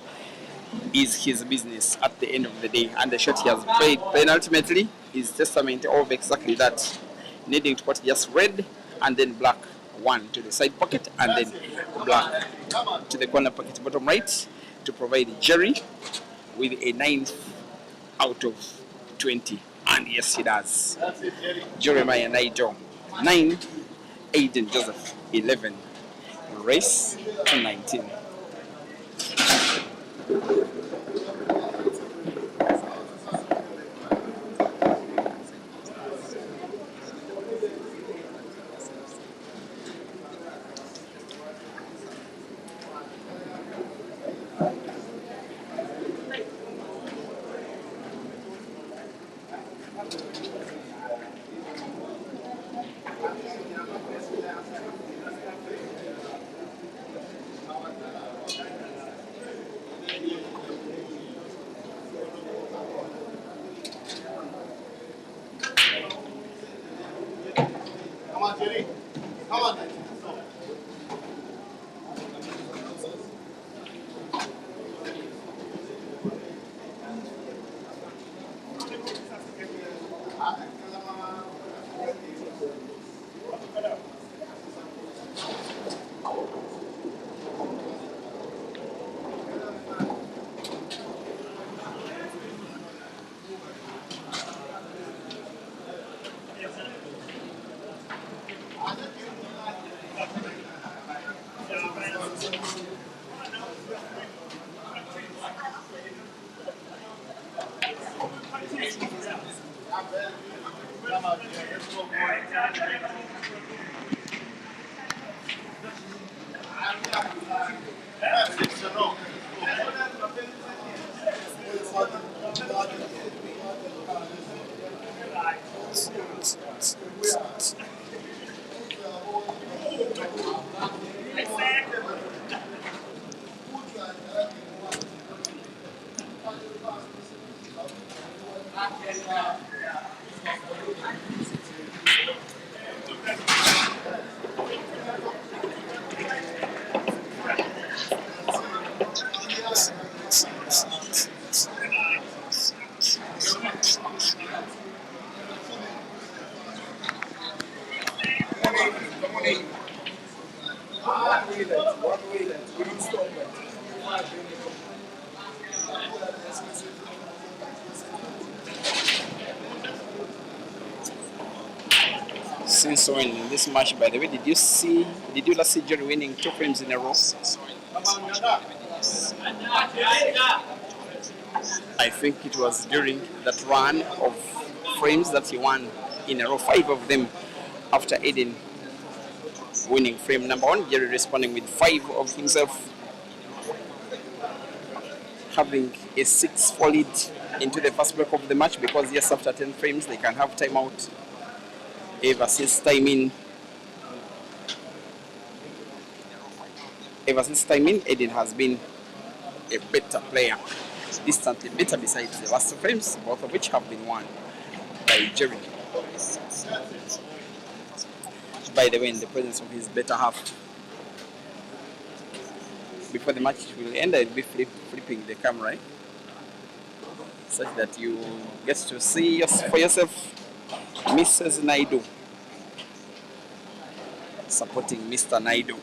is his business at the end of the day. And the shot he has played then ultimately is testament of exactly that. Needing to put just red and then black. One to the side pocket and then black to the corner pocket bottom right to provide Jerry with a 9 out of 20. And yes, he does. Jeremiah Naito 9, Aiden Joseph 11, race to 19. Since when in this match, by the way, did you last see Jerry winning 2 frames in a row? I think it was during that run of frames that he won in a row, 5 of them after Aden winning frame number 1, Jerry responding with 5 of himself, having a 6-4 lead into the first break of the match, because yes, after 10 frames they can have timeout. Ever since timing, Aiden has been a better player, distantly better besides the last 2 frames, both of which have been won by Jerry. By the way, in the presence of his better half. Before the match will end, I'll be flipping the camera, such that you get to see for yourself Mrs. Naidu supporting Mr. Naidu.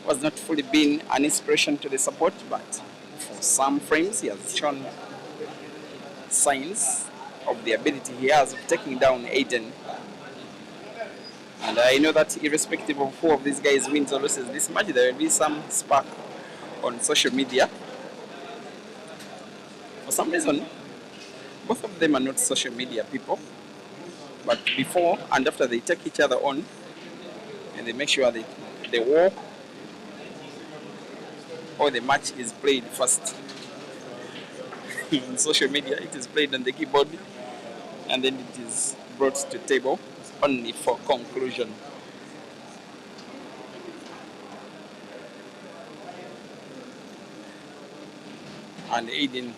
Was not fully been an inspiration to the support, but for some frames he has shown signs of the ability he has of taking down Aiden. And I know that irrespective of who of these guys wins or loses this match, there will be some spark on social media. For some reason, both of them are not social media people, but before and after they take each other on, and they make sure that the war or the match is played first. In social media, it is played on the keyboard, and then it is brought to table only for conclusion. And Aiden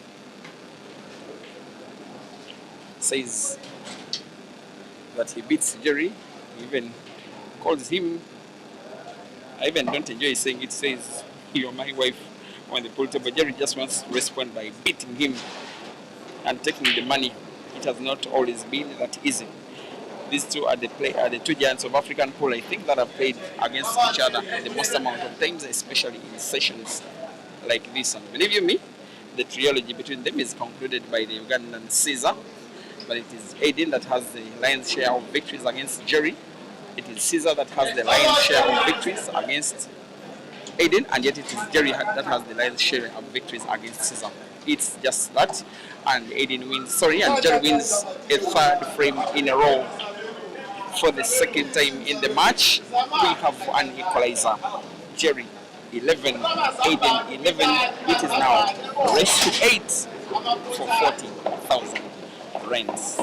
says that he beats Jerry. He even calls him, I even don't enjoy saying it, says, "You're my wife," on the pool table. Jerry just wants to respond by beating him and taking the money. It has not always been that easy. These two are the 2 giants of African pool, I think, that have played against each other the most amount of times, especially in sessions like this. And believe you me, the trilogy between them is concluded by the Ugandan Caesar, but it is Aiden that has the lion's share of victories against Jerry. It is Caesar that has the lion's share of victories against Aiden, and yet it is Jerry that has the lion's share of victories against Caesar. It's just that, and Aiden wins, and Jerry wins a 3rd frame in a row. For the 2nd time in the match, we have an equalizer. Jerry 11, Aiden 11. It is now race to 8 for 40,000 rands.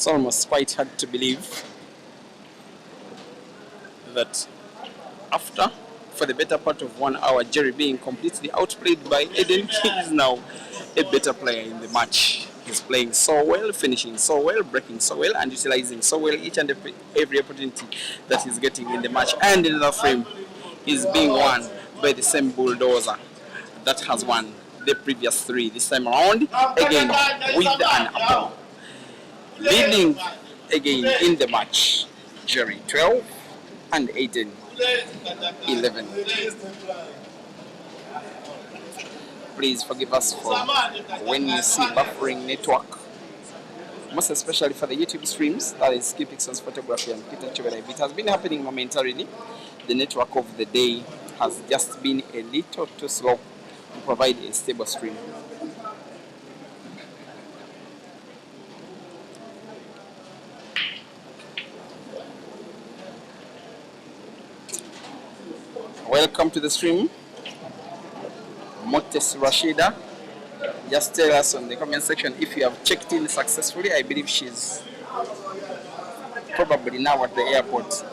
It's almost quite hard to believe that after, for the better part of 1 hour, Jerry being completely outplayed by Aden, he is now a better player in the match. He's playing so well, finishing so well, breaking so well, and utilizing so well each and every opportunity that he's getting in the match. And in the frame is being won by the same bulldozer that has won the previous 3 this time around, again with an apple. Leading again in the match, Jerry 12 and Aiden 11. Please forgive us for when you see buffering network, most especially for the YouTube streams, that is Kipixon's photography and Peter Chubera. If it has been happening momentarily, the network of the day has just been a little too slow to provide a stable stream. Welcome to the stream, Motes Rashida. Just tell us on the comment section if you have checked in successfully. I believe she's probably now at the airport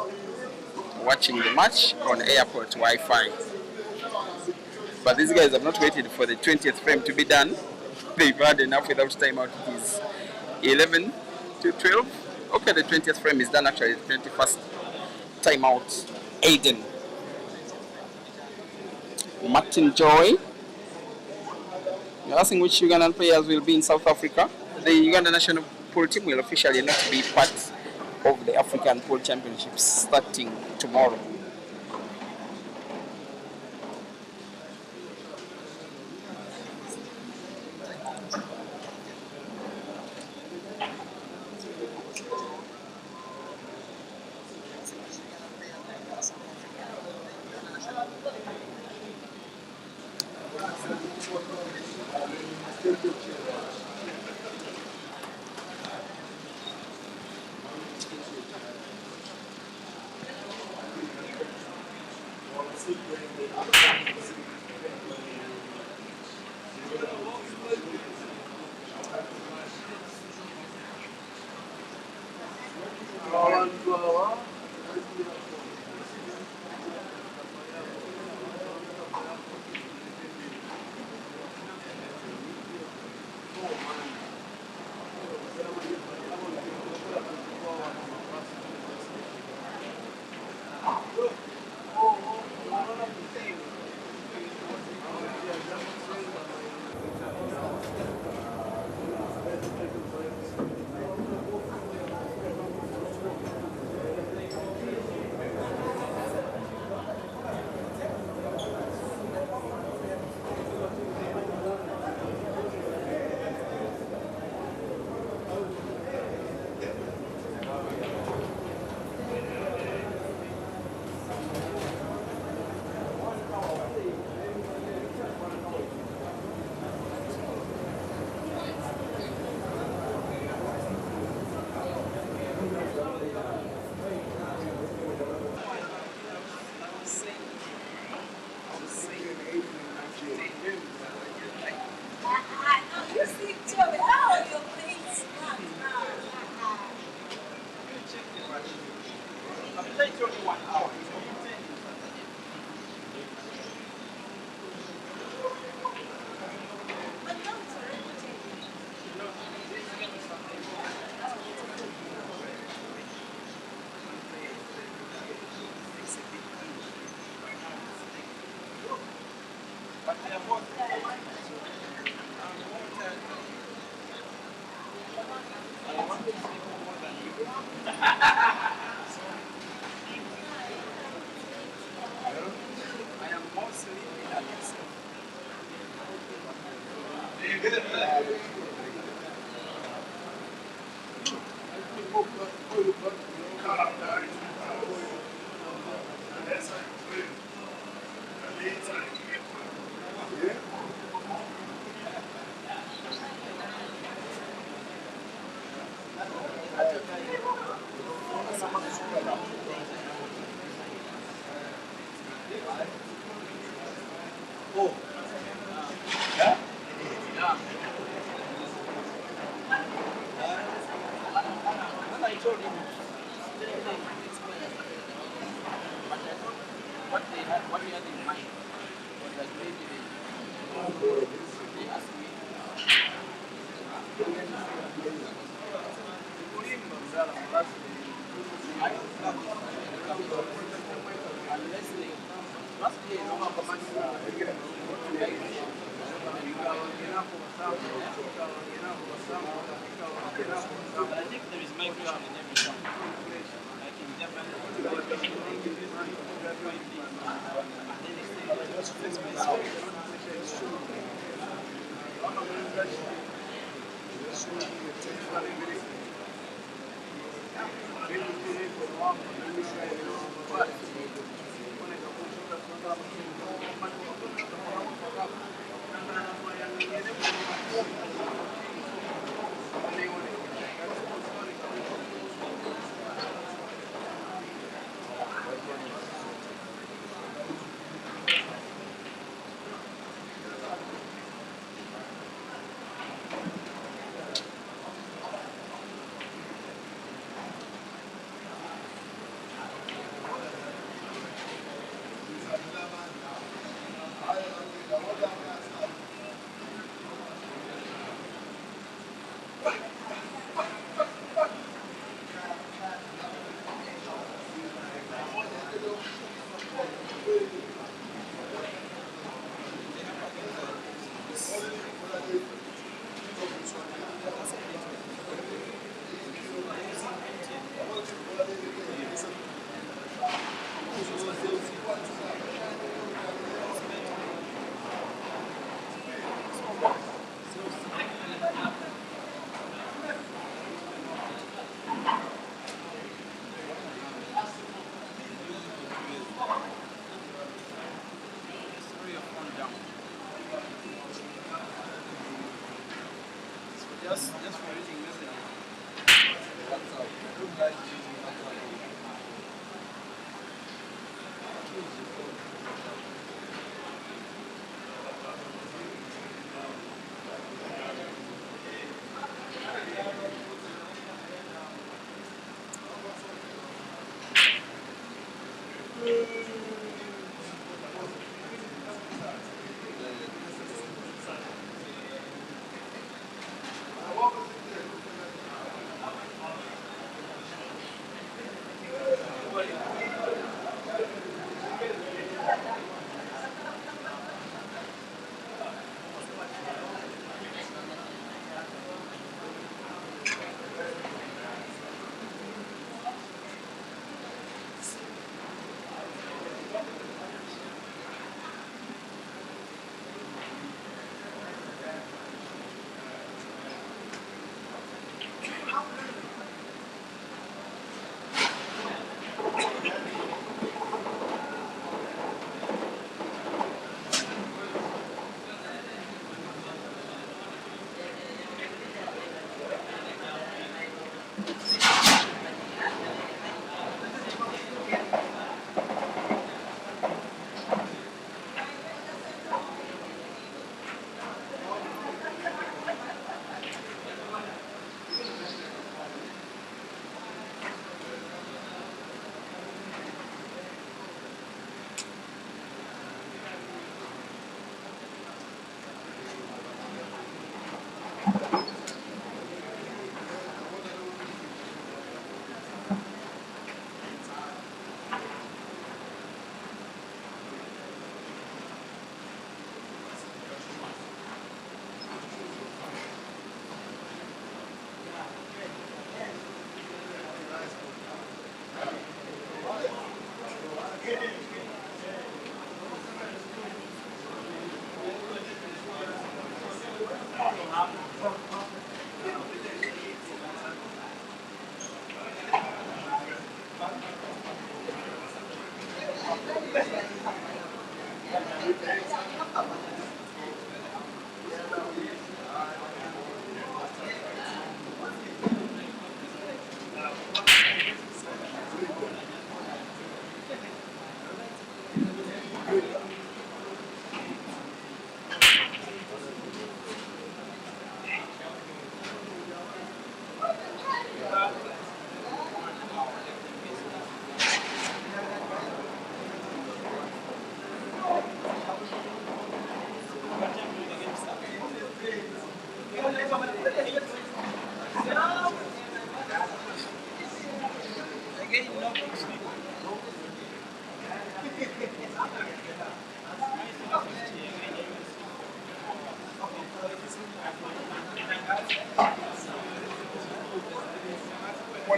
watching the match on airport Wi-Fi. But these guys have not waited for the 20th frame to be done. They've had enough without timeout. It is 11 to 12. Okay, the 20th frame is done actually. The 21st timeout. Aiden. Martin Joy. You're asking which Ugandan players will be in South Africa. The Uganda national pool team will officially not be part of the African Pool Championships starting tomorrow. But I think there is migration in every song. Like in Japan, they give you money for graduating, and then they say, just fix my song. Just for reading messages.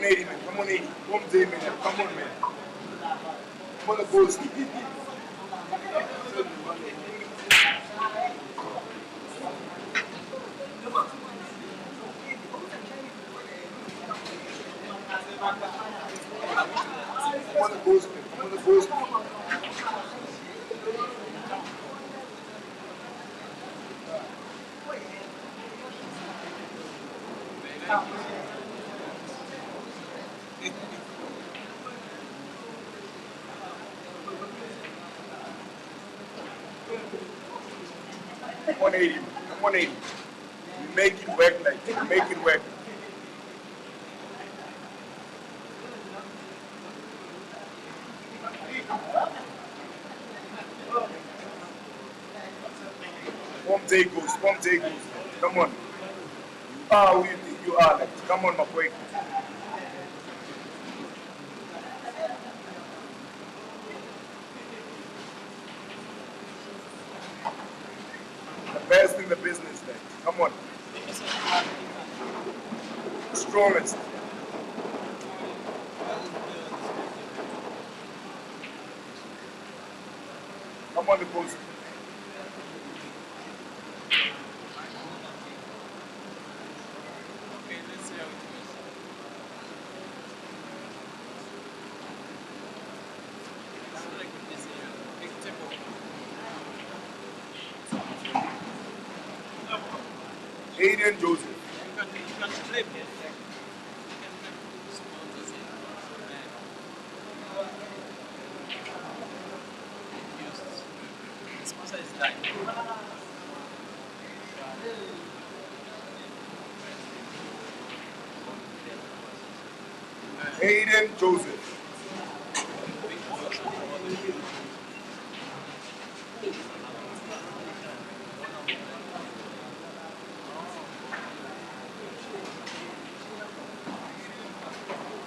on, Aiden, man. Come on, Aiden. Come on, man. Come on, man. Come on, the ghost. Come on, the ghost, man. Come on, the ghost, man. Come on, Aiden. Come on, Aiden. You make it work, like you make it work. Bomb day goes, bomb day goes. Come on. You are who you think you are, like come on, my boy. The best in the business, like come on. Strongest. Come on, the post. Aiden Joseph. Aiden Joseph.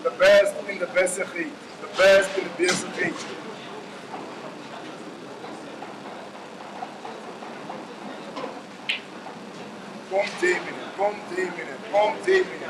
The best in the best of age. The best in the best of age. Come Damien, come Damien, come Damien.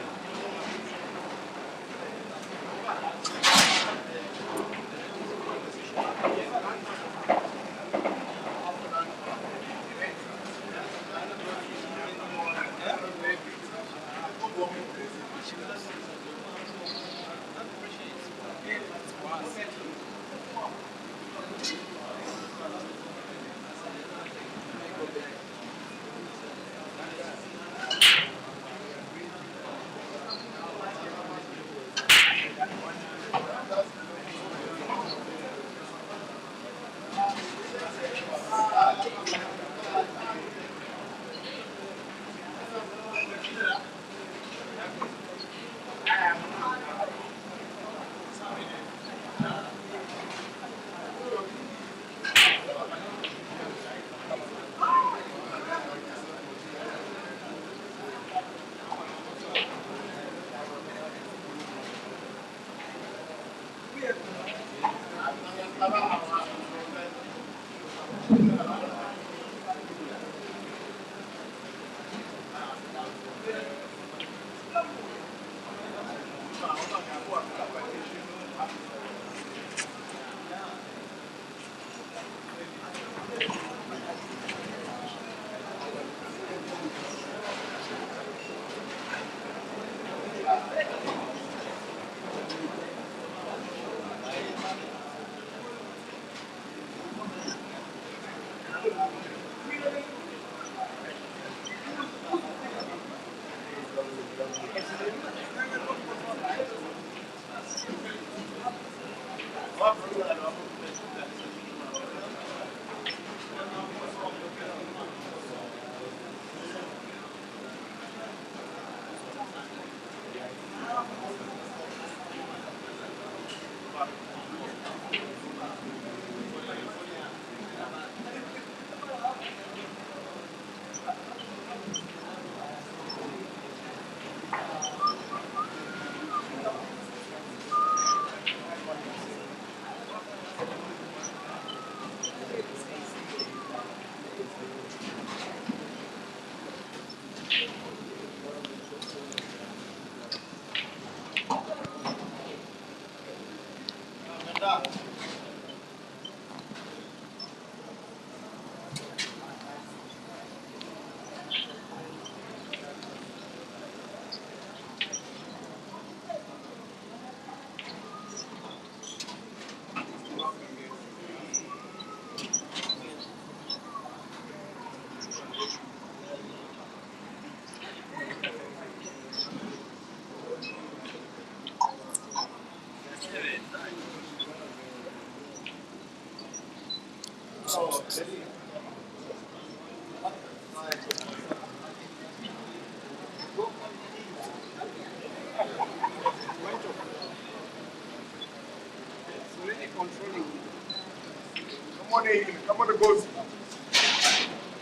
on, Aiden. Come on, the goals.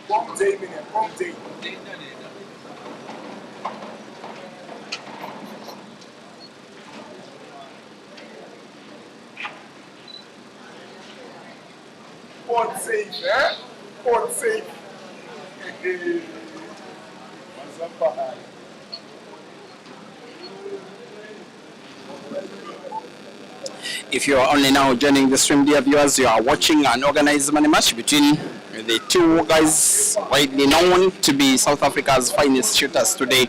Bomb Dame in here. Bomb Dame. Port safe, eh? Port safe. If you are only now joining the stream, dear viewers, you are watching an organized money match between the two guys widely known to be South Africa's finest shooters today.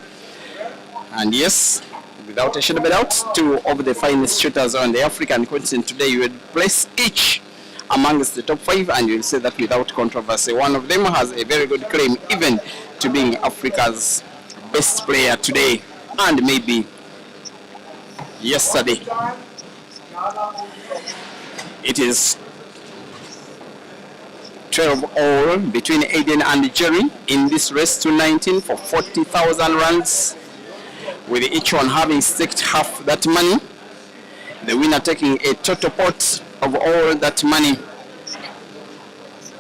And yes, without a shadow of a doubt, two of the finest shooters on the African continent today, you would place each amongst the top 5, and you'll say that without controversy. One of them has a very good claim even to being Africa's best player today, and maybe yesterday. It is 12 all between Aden and Jerry in this race to 19 for 40,000 rands, with each one having staked half that money. The winner taking a total pot of all that money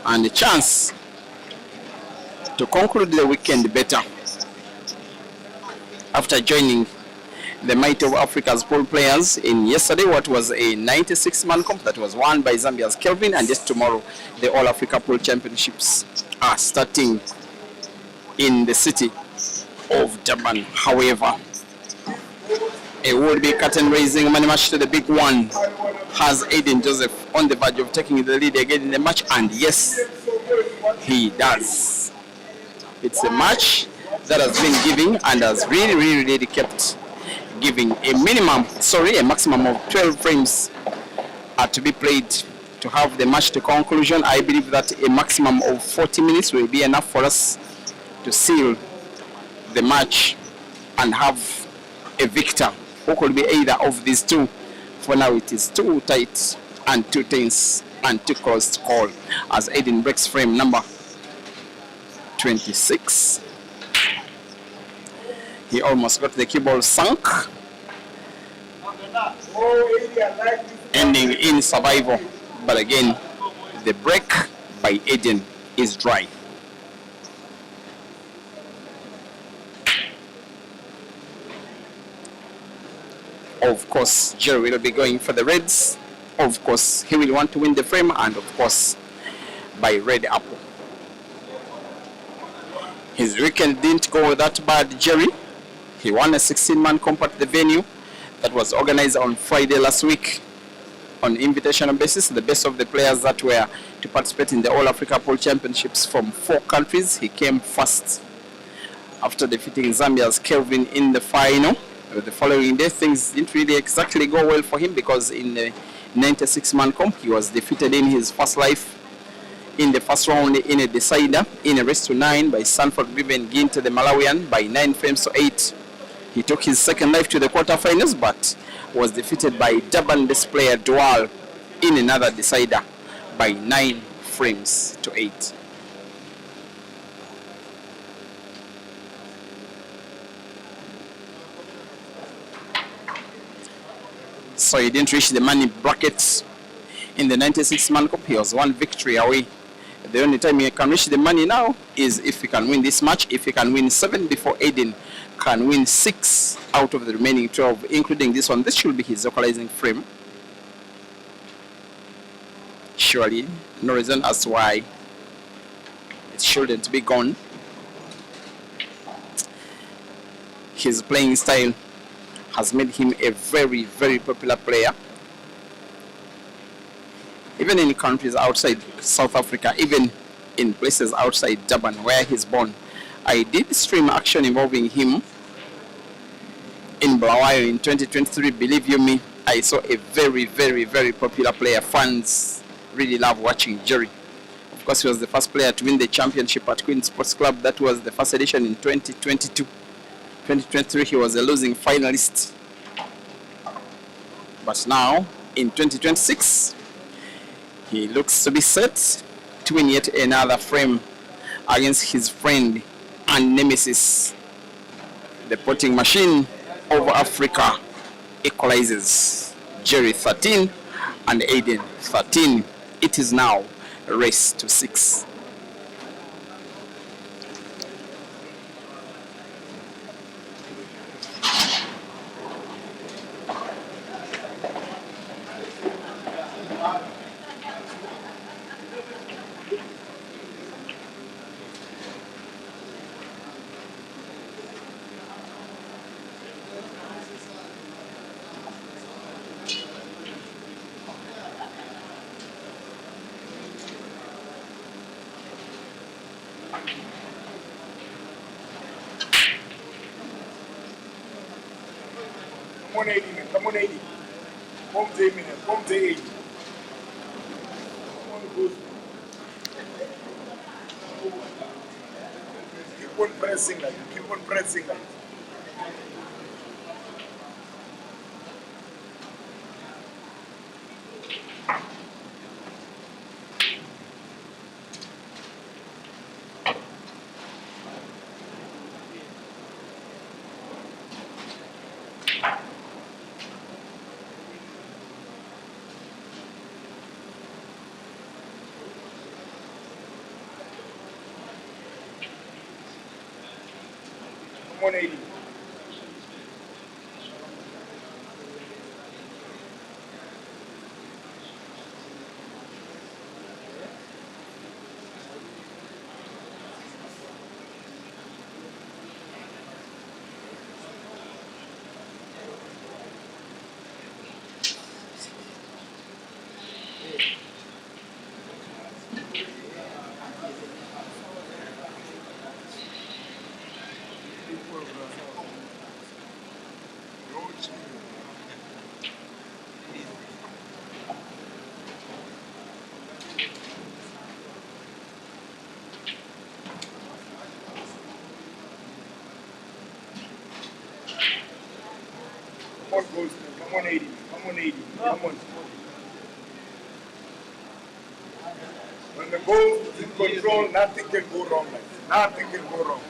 and a chance to conclude the weekend better after joining the might of Africa's pool players in yesterday, what was a 96-man comp that was won by Zambia's Kelvin, and just tomorrow the All Africa Pool Championships are starting in the city of Durban. However, a would-be curtain-raising money match to the big one has Aiden Joseph on the verge of taking the lead again in the match, and yes, he does. It's a match that has been giving and has really kept giving. A maximum of 12 frames are to be played to have the match to conclusion. I believe that a maximum of 40 minutes will be enough for us to seal the match and have a victor who could be either of these two. For now, it is too tight and too tense and too close to call as Aiden breaks frame number 26. He almost got the cue ball sunk, ending in survival. But again, the break by Aiden is dry. Of course, Jerry will be going for the reds. Of course, he will want to win the frame, and of course, by red apple. His weekend didn't go that bad, Jerry. He won a 16-man comp at the venue that was organized on Friday last week on invitational basis. The best of the players that were to participate in the All Africa Pool Championships from 4 countries, he came first after defeating Zambia's Kelvin in the final. The following day, things didn't really exactly go well for him, because in the 96-man comp, he was defeated in his first life in the first round in a decider in a race to 9 by Sanford Vivian Ginte, the Malawian, by 9 frames to 8. He took his second life to the quarterfinals, but was defeated by Durban-based player Dual in another decider by 9 frames to 8. So he didn't reach the money bracket in the 96-man cup. He was 1 victory away. The only time he can reach the money now is if he can win this match. If he can win 7 before Aiden can win 6 out of the remaining 12, including this one. This should be his equalizing frame. Surely, no reason as to why it shouldn't be gone. His playing style has made him a very popular player, even in countries outside South Africa, even in places outside Durban where he's born. I did stream action involving him in Bulawayo in 2023. Believe you me, I saw a very popular player. Fans really love watching Jerry. Of course, he was the first player to win the championship at Queen Sports Club. That was the first edition in 2022. 2023, he was a losing finalist. But now, in 2026, he looks to be set to win yet another frame against his friend and nemesis, the potting machine of Africa, equalizes. Jerry 13 and Aiden 13. It is now race to 6. Come on, 80, man. Come on, 80. Come to 80, man. Come to 80. Come on, Ghost. Keep on pressing like that. Keep on pressing like that. Come on, 80. Come on, Ghost. Come on, 80. Come on, 80. Come on. When the goal is in control, nothing can go wrong. Like that. Nothing can go wrong.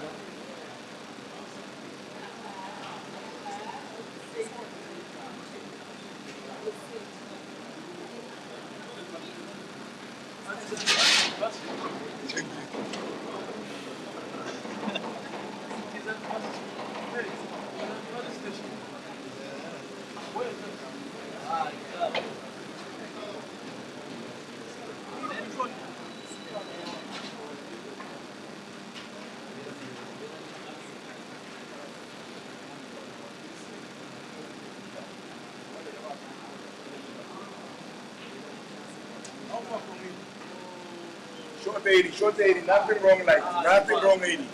Short 80, short 80, nothing wrong like that. Nothing wrong 80.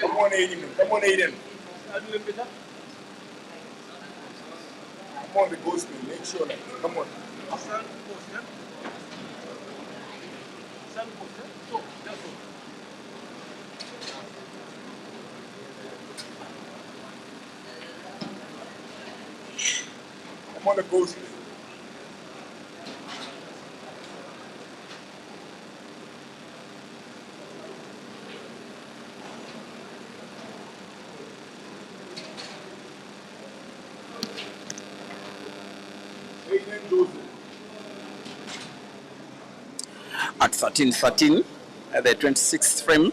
Come on, Aiden. Come on, Aiden. Come on, the ghost man. Make sure like that. Come on. Come on, the ghost man. At 13-13, the 26th frame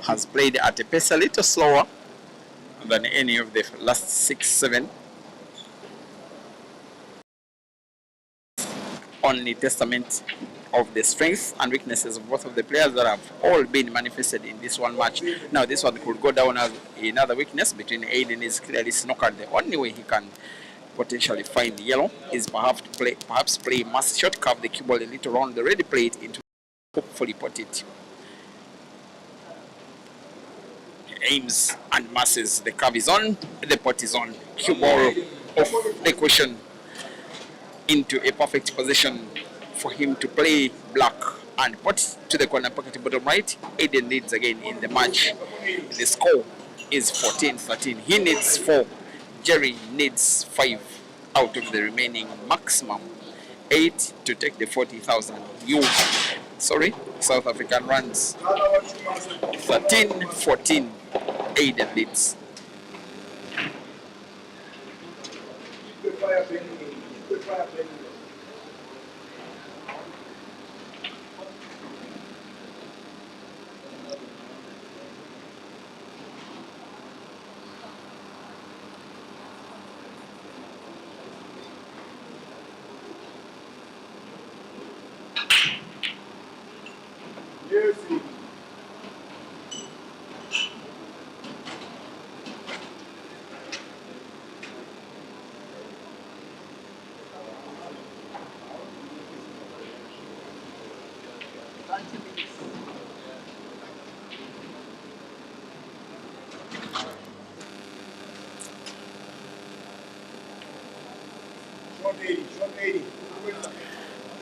has played at a pace a little slower than any of the last 6-7. Only testament of the strengths and weaknesses of both of the players that have all been manifested in this one match. Now this one could go down as another weakness between Aiden is clearly snookered. The only way he can potentially find yellow is perhaps play mass shot, curve the cue ball a little round the ready plate into hopefully pot it. aims and masses. The curve is on, the pot is on. Cue ball off the cushion into a perfect position for him to play black and pot to the corner pocket bottom right. Aiden leads again in the match. The score is 14-13. He needs 4. Jerry needs 5 out of the remaining maximum 8 to take the 40,000. South African runs 13-14. Aiden leads.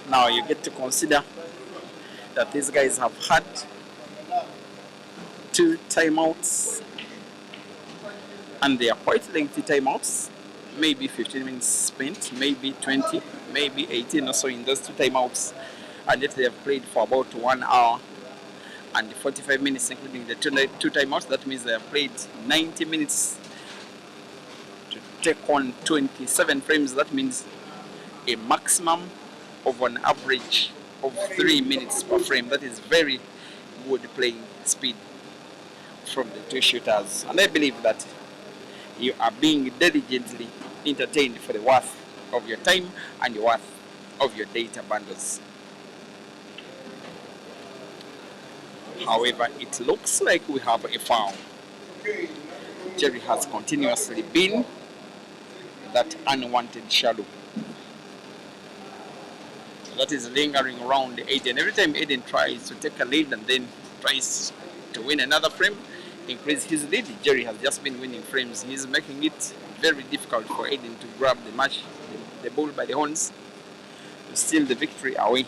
Now you get to consider that these guys have had 2 timeouts, and they are quite lengthy timeouts, maybe 15 minutes spent, maybe 20, maybe 18 or so in those 2 timeouts, and yet they have played for about 1 hour and 45 minutes including the 2 timeouts. That means they have played 90 minutes to take on 27 frames. That means a maximum of an average of 3 minutes per frame. That is very good playing speed from the 2 shooters, and I believe that you are being diligently entertained for the worth of your time and the worth of your data bundles. However, it looks like we have a foul. Jerry has continuously been that unwanted shadow that is lingering around Aden. Every time Aden tries to take a lead and then tries to win another frame, increase his lead, Jerry has just been winning frames. He's making it very difficult for Aden to grab the bull by the horns, to steal the victory away.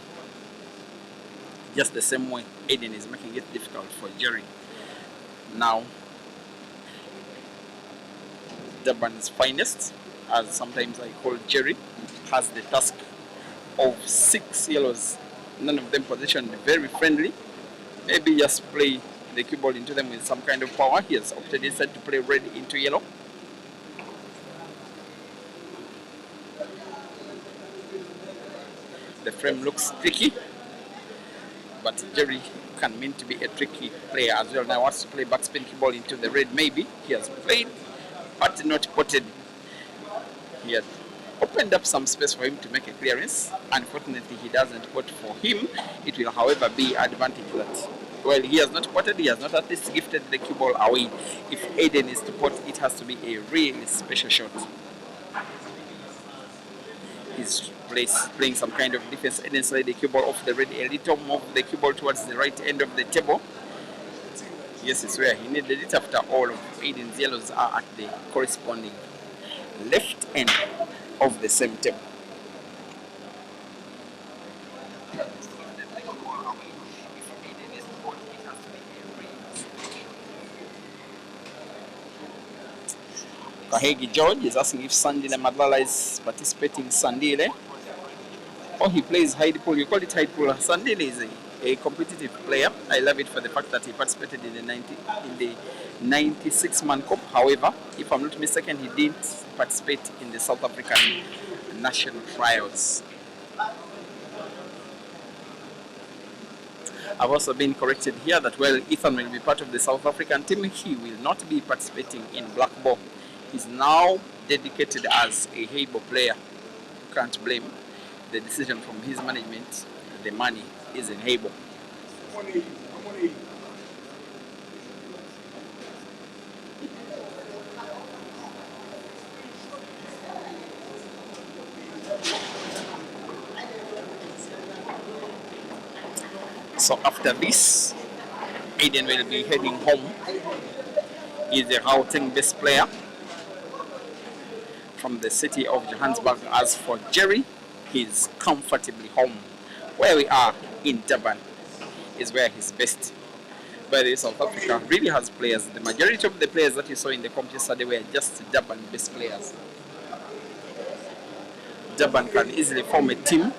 Just the same way Aden is making it difficult for Jerry. Now, Durban's finest, as sometimes I call Jerry, has the task of 6 yellows, none of them positioned very friendly. Maybe just play the cue ball into them with some kind of power. He has opted instead to play red into yellow. The frame looks tricky, but Jerry can mean to be a tricky player as well. Now wants to play backspin cue ball into the red. Maybe he has played but not potted. He had opened up some space for him to make a clearance. Unfortunately, he doesn't pot for him. It will, however, be advantage that, well, he has not potted, he has not at least gifted the cue ball away. If Aden is to pot, it has to be a really special shot. He's playing some kind of defense. Aden slide the cue ball off the red a little, move the cue ball towards the right end of the table. Yes, it's where he needed it. After all of Aden's yellows are at the corresponding left end of the same table. Kahegi George is asking if Sandile Madlala is participating. Sandile, or he plays hide pool. You call it hide pool. Sandile is a competitive player. I love it for the fact that he participated in the 96-man cup. However, if I'm not mistaken, he didn't participate in the South African national trials. I've also been corrected here that, well, Ethan will be part of the South African team. He will not be participating in black ball. He's now dedicated as a Heibo player. Can't blame the decision from his management. The money is in Heibo. So after this, Aiden will be heading home is a Gauteng best player from the city of Johannesburg. As for Jerry, he's comfortably home. Where we are in Durban is where he's best. But South Africa really has players. The majority of the players that you saw in the competition Saturday were just Durban best players. Durban can easily form a team,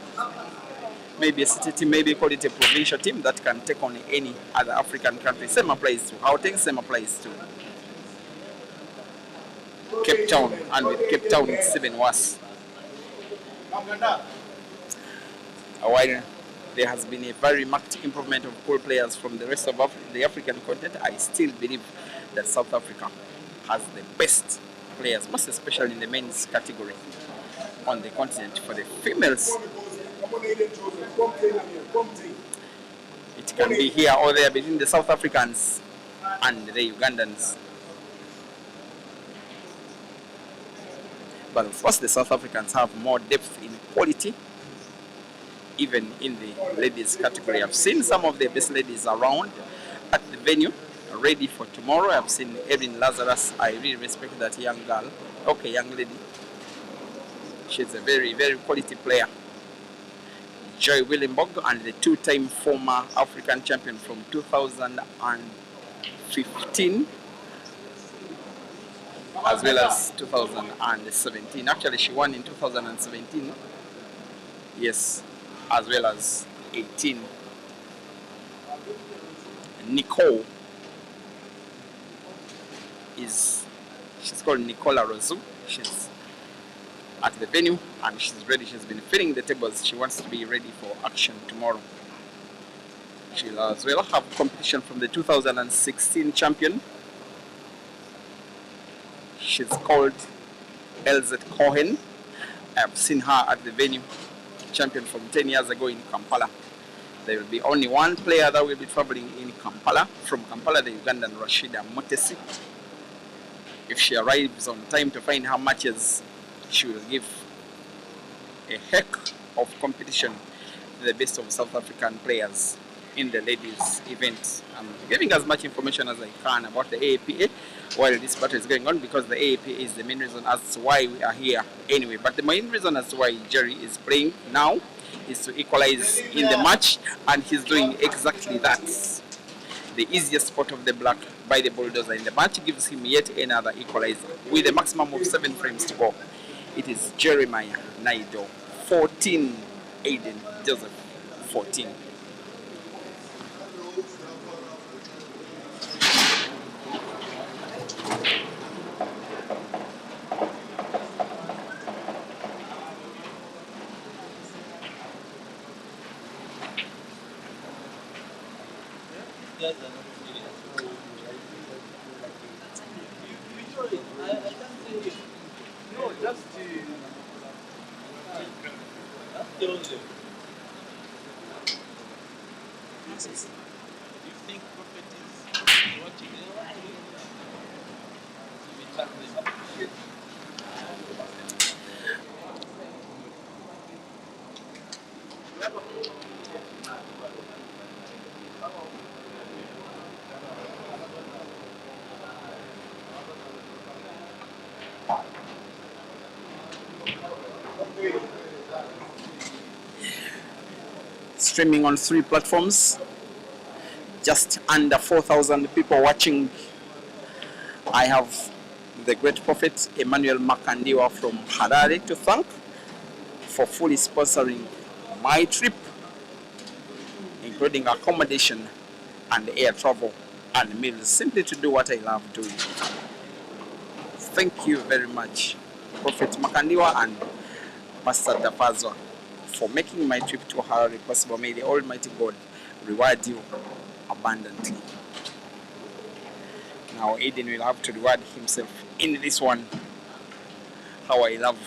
maybe a city team, maybe call it a provincial team that can take on any other African country. Same applies to Gauteng, same applies to Cape Town, and with Cape Town it's even worse. While there has been a very marked improvement of pool players from the rest of the African continent, I still believe that South Africa has the best players, most especially in the men's category on the continent. For the females, it can be here or there between the South Africans and the Ugandans. But of course, the South Africans have more depth in quality, even in the ladies category. I've seen some of the best ladies around at the venue, ready for tomorrow. I've seen Erin Lazarus. I really respect that young girl. Okay, young lady. She's a very, very quality player. Joy Willenborg, and the two-time former African champion from 2015 as well as 2017. Actually, she won in 2017. Yes, as well as 18. Nicole she's called Nicola Rosu. She's at the venue and she's ready. She's been filling the tables. She wants to be ready for action tomorrow. She'll as well have competition from the 2016 champion. She's called Elzette Cohen. I've seen her at the venue, champion from 10 years ago in Kampala. There will be only one player that will be traveling in Kampala. From Kampala, the Ugandan Rashida Motesi. If she arrives on time to find her matches, she will give a heck of competition to the best of South African players in the ladies event. I'm giving as much information as I can about the AAPA while this battle is going on, because the AAPA is the main reason as to why we are here anyway. But the main reason as to why Jerry is playing now is to equalize in the match, and he's doing exactly that. The easiest spot of the black by the bulldozer in the match gives him yet another equalizer with a maximum of 7 frames to go. It is Jeremiah Naido 14, Aiden Joseph 14. No, just to... You think Prophet is watching it? Streaming on 3 platforms, just under 4,000 people watching. I have the great prophet Emmanuel Makandiwa from Harare to thank for fully sponsoring my trip, including accommodation and air travel and meals, simply to do what I love doing. Thank you very much, Prophet Makandiwa and Pastor Dapazwa, for making my trip to Harare possible. May the Almighty God reward you abundantly. Now Aiden will have to reward himself in this one. How I love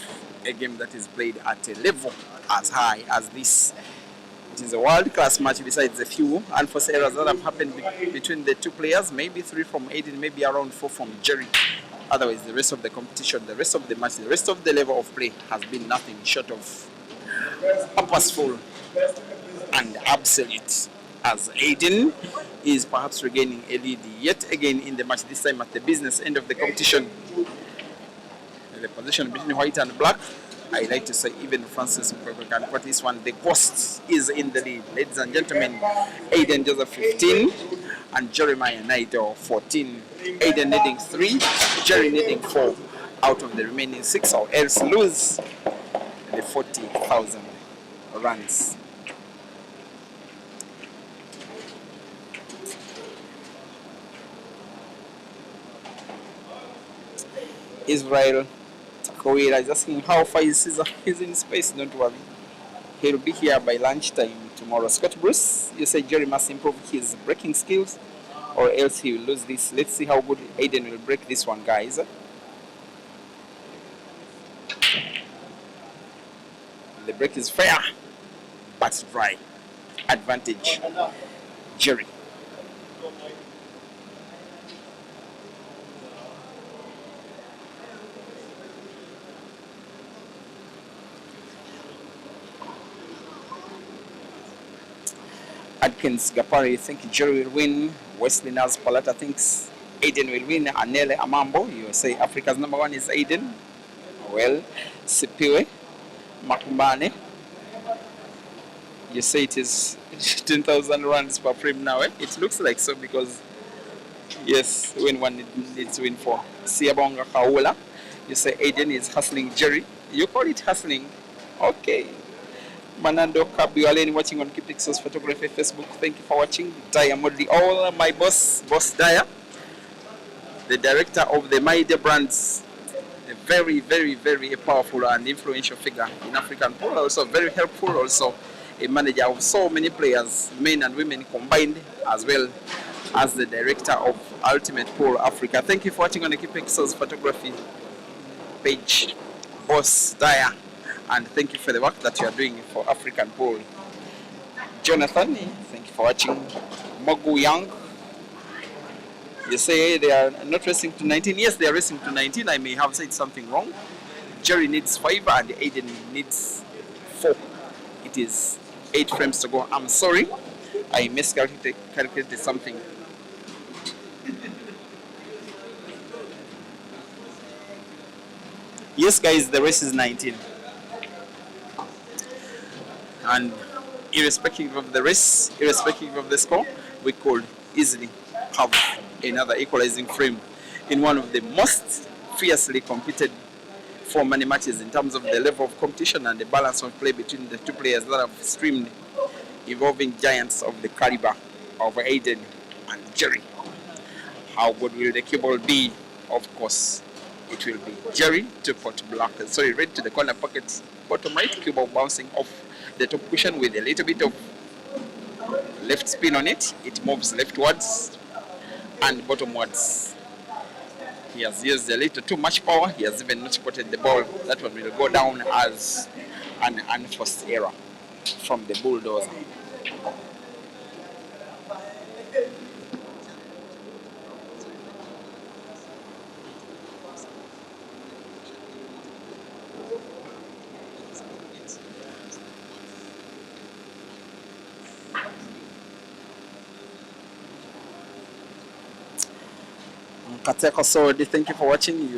a game that is played at a level as high as this. It is a world-class match, besides a few unforced errors that have happened between the two players. Maybe 3 from Aiden, maybe around 4 from Jerry. Otherwise, the rest of the competition, the rest of the match, the rest of the level of play has been nothing short of purposeful and absolute. as Aden is perhaps regaining a lead yet again in the match, this time at the business end of the competition. The position between white and black, I like to say even Francis Mkwekwe can put this one. The Ghost is in the lead. Ladies and gentlemen, Aiden Joseph 15 and Jeremiah Naito 14. Aiden needing 3, Jerry needing 4 out of the remaining 6, or else lose the 40,000 runs. Israel Takawira is asking how far is Caesar. He's in space, don't worry. He'll be here by lunchtime tomorrow. Scott Bruce, you say Jerry must improve his breaking skills or else he will lose this. Let's see how good Aiden will break this one, guys. The break is fair, but dry. Advantage, Jerry. Adkins Gapari think Jerry will win. Wesley Naz Palata thinks Aiden will win. Anele Amambo, you say Africa's number 1 is Aiden. Well, Sipiwe Makumbane, you say it is 10,000 runs per frame now. It looks like so because, yes, when one needs to win for Siabonga Kaola, you say Aiden is hustling Jerry. You call it hustling. Okay. Manando Kabiwalen watching on Keep Pixels Photography Facebook. Thank you for watching. Daya Modli, all my boss Daya, the director of the Maide Brands, a very, very, very powerful and influential figure in African pool. Also very helpful. Also a manager of so many players, men and women combined, as well as the director of Ultimate Pool Africa. Thank you for watching on the Keep Pixels Photography page, boss Daya. And thank you for the work that you are doing for African Pool. Jonathan, thank you for watching. Mogu Young, you say they are not racing to 19. Yes, they are racing to 19. I may have said something wrong. Jerry needs 5 and Aiden needs 4. It is 8 frames to go. I'm sorry, I miscalculated something. Yes, guys, the race is 19. And irrespective of the race, irrespective of the score, we could easily have another equalizing frame in one of the most fiercely competed for many matches in terms of the level of competition and the balance of play between the two players that have streamed, involving giants of the caliber of Aiden and Jerry. How good will the cue ball be? Of course, it will be Jerry to pot black. Sorry, red to the corner pocket, bottom right, cue ball bouncing off the top cushion with a little bit of left spin on it. It moves leftwards and bottomwards. He has used a little too much power. He has even not spotted the ball. That one will go down as an unforced error from the bulldozer. Kateko Sodi, thank you for watching.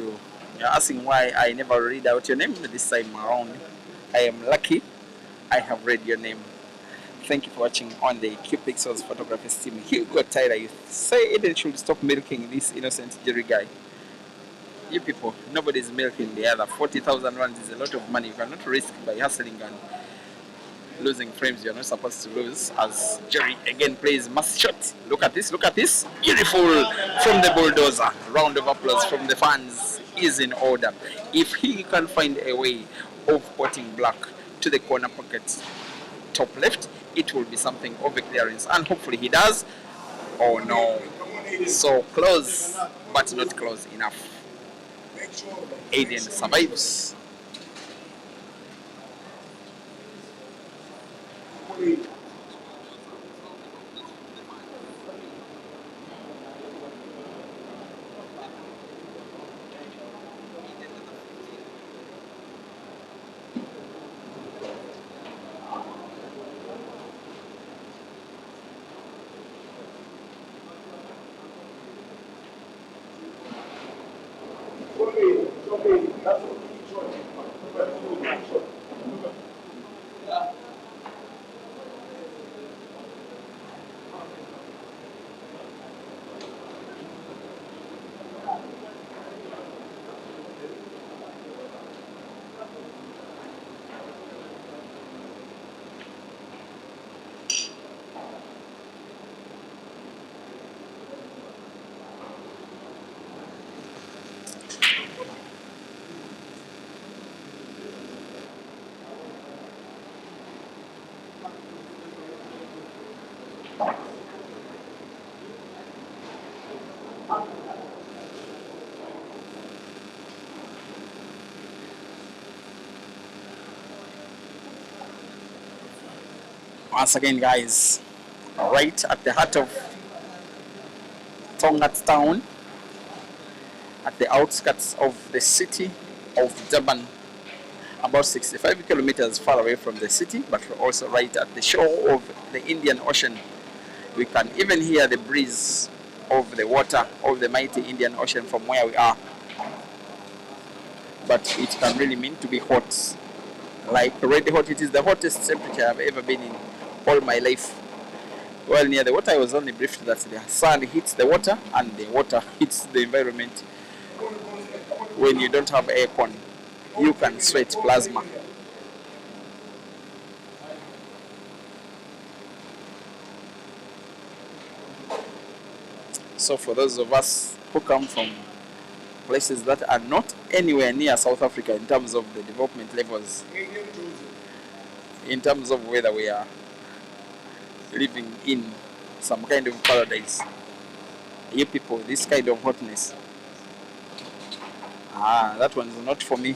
You're asking why I never read out your name this time around. I am lucky I have read your name. Thank you for watching on the Q Pixels Photography team. Hugo Tyler, you say Aiden should stop milking this innocent Jerry guy. You people, nobody's milking the other. 40,000 runs is a lot of money. You cannot risk by hustling and losing frames you're not supposed to lose, as Jerry again plays mass shot. Look at this, look at this. Beautiful from the bulldozer. Round of applause from the fans is in order. If he can find a way of potting black to the corner pocket top left, it will be something of a clearance, and hopefully he does. Oh no, so close but not close enough. Aiden survives. Once again, guys, right at the heart of Tongat town, at the outskirts of the city of Durban, about 65 kilometers far away from the city, but we're also right at the shore of the Indian Ocean. We can even hear the breeze of the water of the mighty Indian Ocean from where we are. But it can really mean to be hot. Like really hot. It is the hottest temperature I've ever been in all my life. While near the water, I was only briefed that the sun hits the water and the water hits the environment. When you don't have aircon, you can sweat plasma. So for those of us who come from places that are not anywhere near South Africa in terms of the development levels, in terms of whether we are living in some kind of paradise, you people, this kind of hotness, that one's not for me.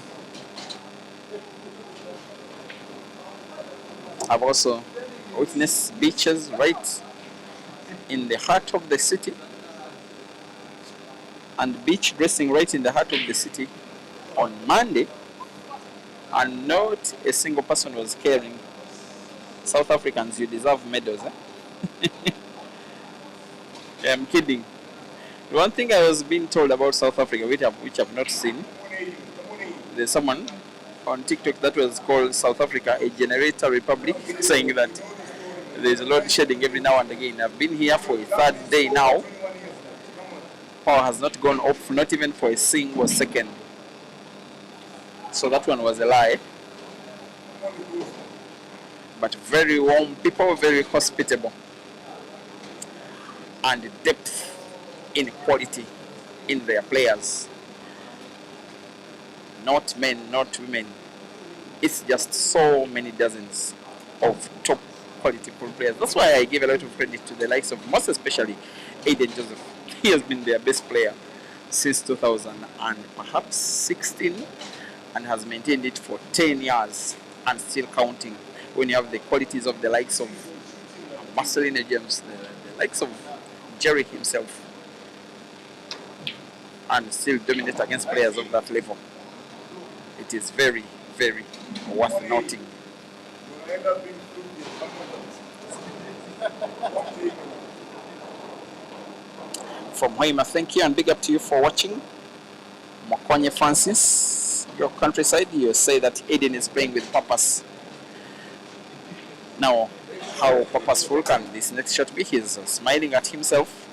I've also witnessed beaches right in the heart of the city, and beach dressing right in the heart of the city on Monday, and not a single person was caring. South Africans, you deserve medals. I'm kidding. One thing I was being told about South Africa, which I've not seen, there's someone on TikTok that was called South Africa a generator republic, saying that there's a load shedding every now and again. I've been here for a third day now. Power has not gone off, not even for a single second. So that one was a lie. But very warm people, very hospitable, and depth in quality in their players. Not men, not women. It's just so many dozens of top quality pool players. That's why I give a lot of credit to the likes of, most especially, Aiden Joseph. He has been their best player since 2000 and perhaps 16, and has maintained it for 10 years and still counting. When you have the qualities of the likes of Marcelino James, the likes of Jerry himself, and still dominate against players of that level, it is very, very worth noting. From Hoima, thank you and big up to you for watching. Mokonye Francis, your countryside, you say that Aiden is playing with purpose. Now, how purposeful can this next shot be? He's smiling at himself,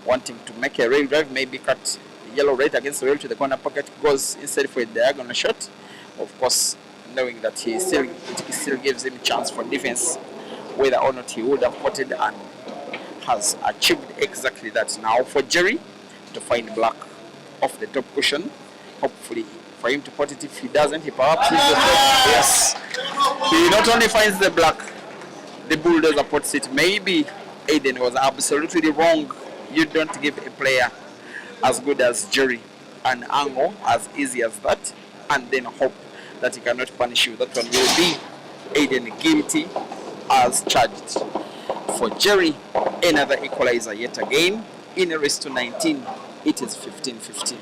wanting to make a rail drive, maybe cut the yellow right against the rail to the corner pocket, goes instead for a diagonal shot. Of course, knowing that it still gives him a chance for defense, whether or not he would have potted, and has achieved exactly that. Now for Jerry to find black off the top cushion, hopefully for him to pot it. If he doesn't, he perhaps hits the top. Yes, he not only finds the black, the bulldozer pots it. Maybe Aiden was absolutely wrong. You don't give a player as good as Jerry an angle as easy as that and then hope that he cannot punish you. That one will be Aiden guilty as charged. For Jerry, another equalizer yet again. In a race to 19, it is 15-15.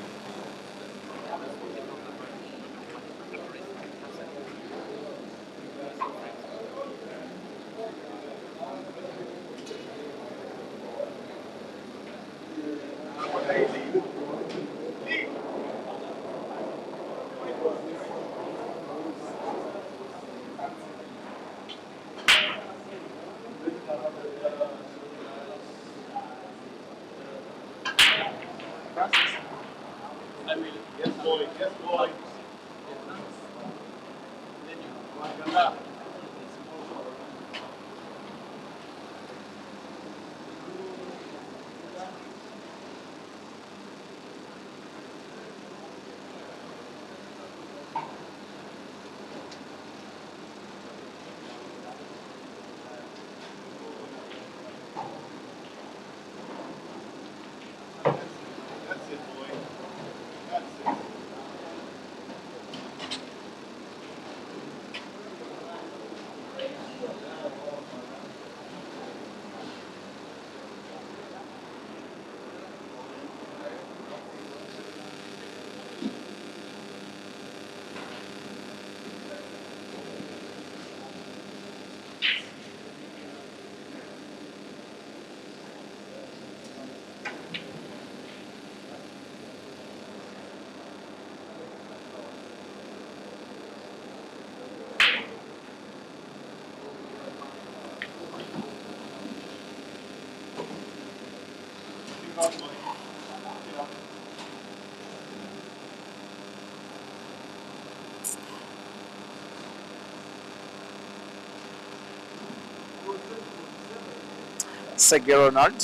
Sergey Ronald,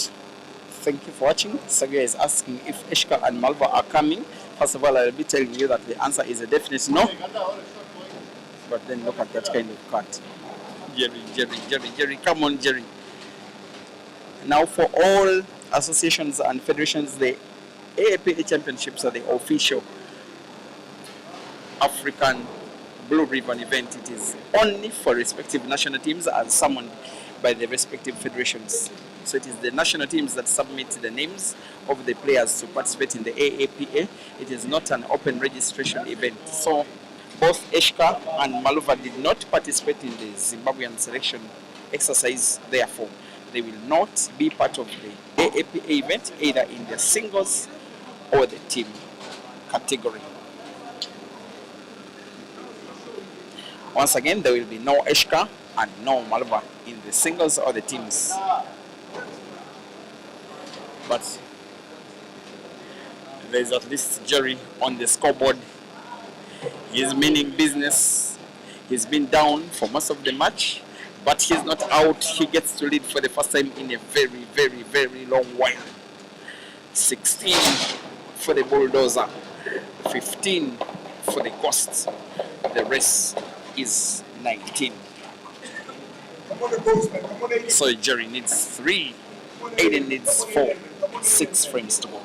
thank you for watching. Sergey is asking if Eshka and Malva are coming. First of all, I'll be telling you that the answer is a definite no. But then look at that kind of cut. Jerry, come on, Jerry. Now, for all associations and federations, the AAPA Championships are the official African Blue Ribbon event. It is only for respective national teams as summoned by the respective federations. So it is the national teams that submit the names of the players to participate in the AAPA. It is not an open registration event. So both Eshka and Maluva did not participate in the Zimbabwean selection exercise. Therefore, they will not be part of the AAPA event either in the singles or the team category. Once again, there will be no Eshka and no Malva in the singles or the teams. But there's at least Jerry on the scoreboard. He's meaning business. He's been down for most of the match, but he's not out. He gets to lead for the first time in a very, very, very long while. 16 for the Bulldozer, 15 for the Coast. The rest is 19. So Jerry needs 3, Aiden needs 4, 6 frames to go.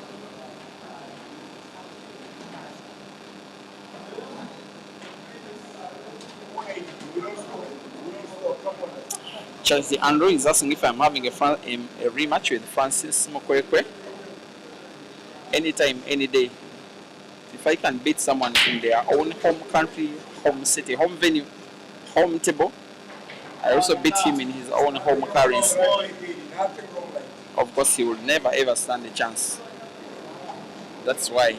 Chelsea Andrew is asking if I'm having a rematch with Francis Mokwekwe. Anytime, any day. If I can beat someone in their own home country, home city, home venue, home table, I also beat him in his own home currency. Of course, he will never ever stand a chance. That's why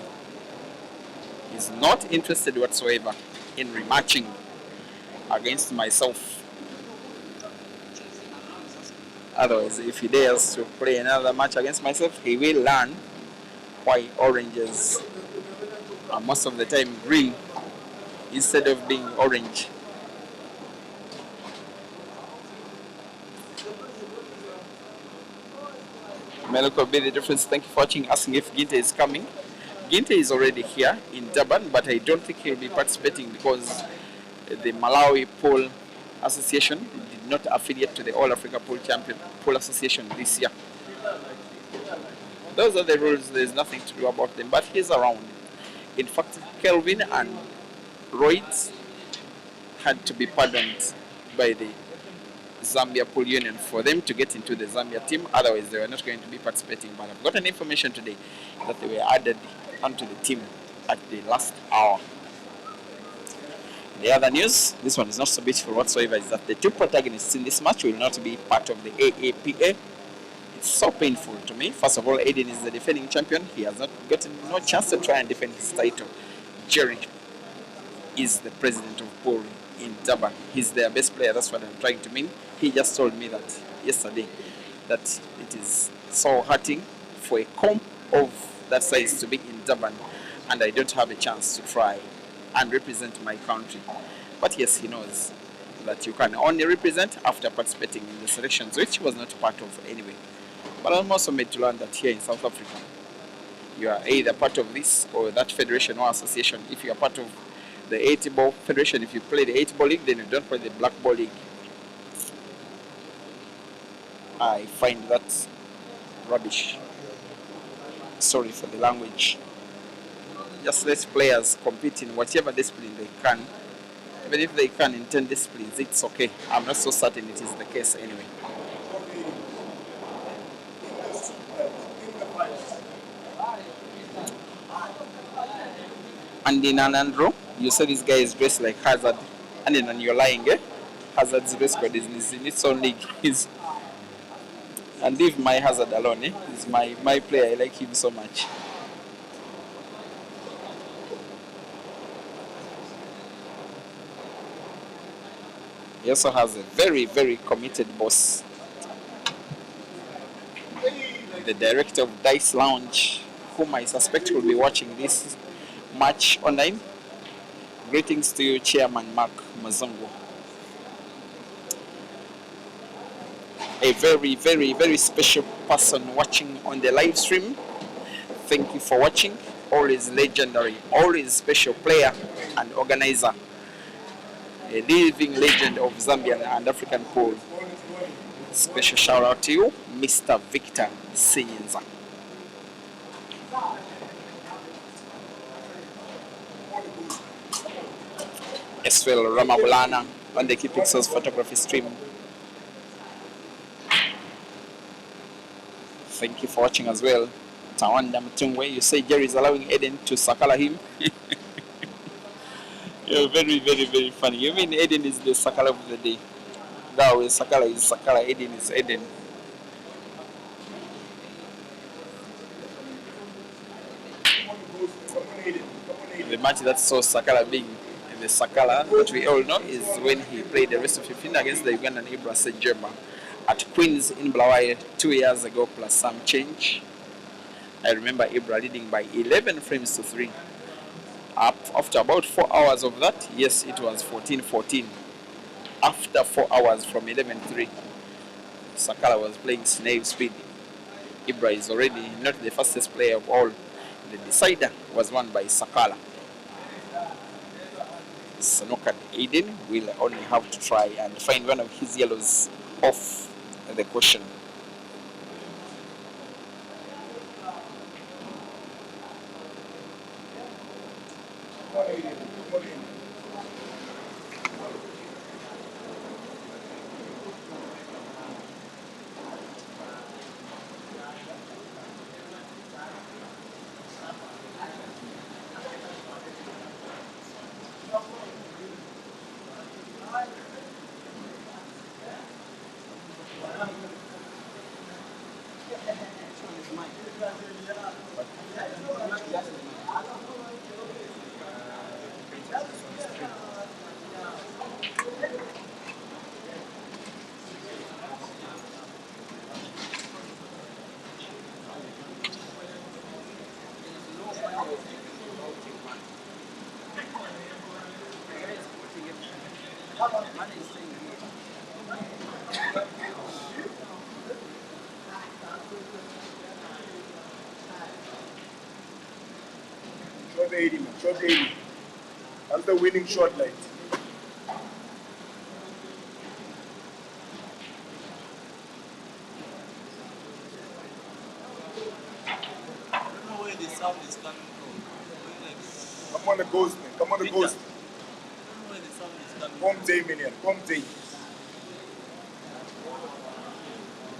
he's not interested whatsoever in rematching against myself. Otherwise, if he dares to play another match against myself, he will learn why oranges are most of the time green instead of being orange. Meloko be the difference. Thank you for watching. Asking if Ginte is coming. Ginte is already here in Durban, but I don't think he'll be participating because the Malawi Pool Association did not affiliate to the All Africa Pool Association this year. Those are the rules. There's nothing to do about them, but he's around. In fact, Kelvin and Royds had to be pardoned by the Zambia Pool Union for them to get into the Zambia team. Otherwise, they were not going to be participating. But I've gotten information today that they were added onto the team at the last hour. The other news, this one is not so beautiful whatsoever, is that the two protagonists in this match will not be part of the AAPA. It's so painful to me. First of all, Aden is the defending champion. He has not gotten no chance to try and defend his title. Jerry is the president of Pool in Durban. He's their best player. That's what I'm trying to mean. He just told me that yesterday that it is so hurting for a comp of that size to be in Durban, and I don't have a chance to try and represent my country. But yes, he knows that you can only represent after participating in the selections, which he was not part of anyway. But I'm also made to learn that here in South Africa, you are either part of this or that federation or association. If you are part of the 80-ball federation, if you play the 80-ball league, then you don't play the black ball league. I find that rubbish. Sorry for the language. Just let players compete in whatever discipline they can. Even if they can in 10 disciplines, it's okay. I'm not so certain it is the case anyway. And in Anandro, you say this guy is dressed like Hazard. And then you're lying, eh? Hazard's dress code is in its own league. And leave my Hazard alone, eh? He's my player. I like him so much. He also has a very, very committed boss. The director of Dice Lounge, whom I suspect will be watching this match online. Greetings to you, Chairman Mark Mazungu. a very, very, very special person watching on the live stream. Thank you for watching. Always legendary, always special player and organizer. A living legend of Zambian and African pool. Special shout out to you, Mr. Victor Siyinza. As well, Ramabulana on the Key Pixels photography stream. Thank you for watching as well. Tawanda Mtungwe, you say Jerry is allowing Aden to sakala him. You're very, very, very funny. You mean Aden is the sakala of the day? That way, sakala is sakala, Aden is Aden. The match that saw Sakala being the Sakala that we all know is when he played the rest of 15 against the Ugandan Ibra Sejema at Queens in Blawaye 2 years ago plus some change. I remember Ibra leading by 11 frames to 3. After about 4 hours of that, yes, it was 14-14. After 4 hours from 11-3, Sakala was playing snail speed. Ibra is already not the fastest player of all. The decider was won by Sakala. Sanokan Aiden will only have to try and find one of his yellows off the cushion. Shot 80. That's the winning shot light. I don't know where the sound is coming from. Come on the ghost, man. Come on the ghost. I don't know where the sound is coming from. Come day, Minion. Come day.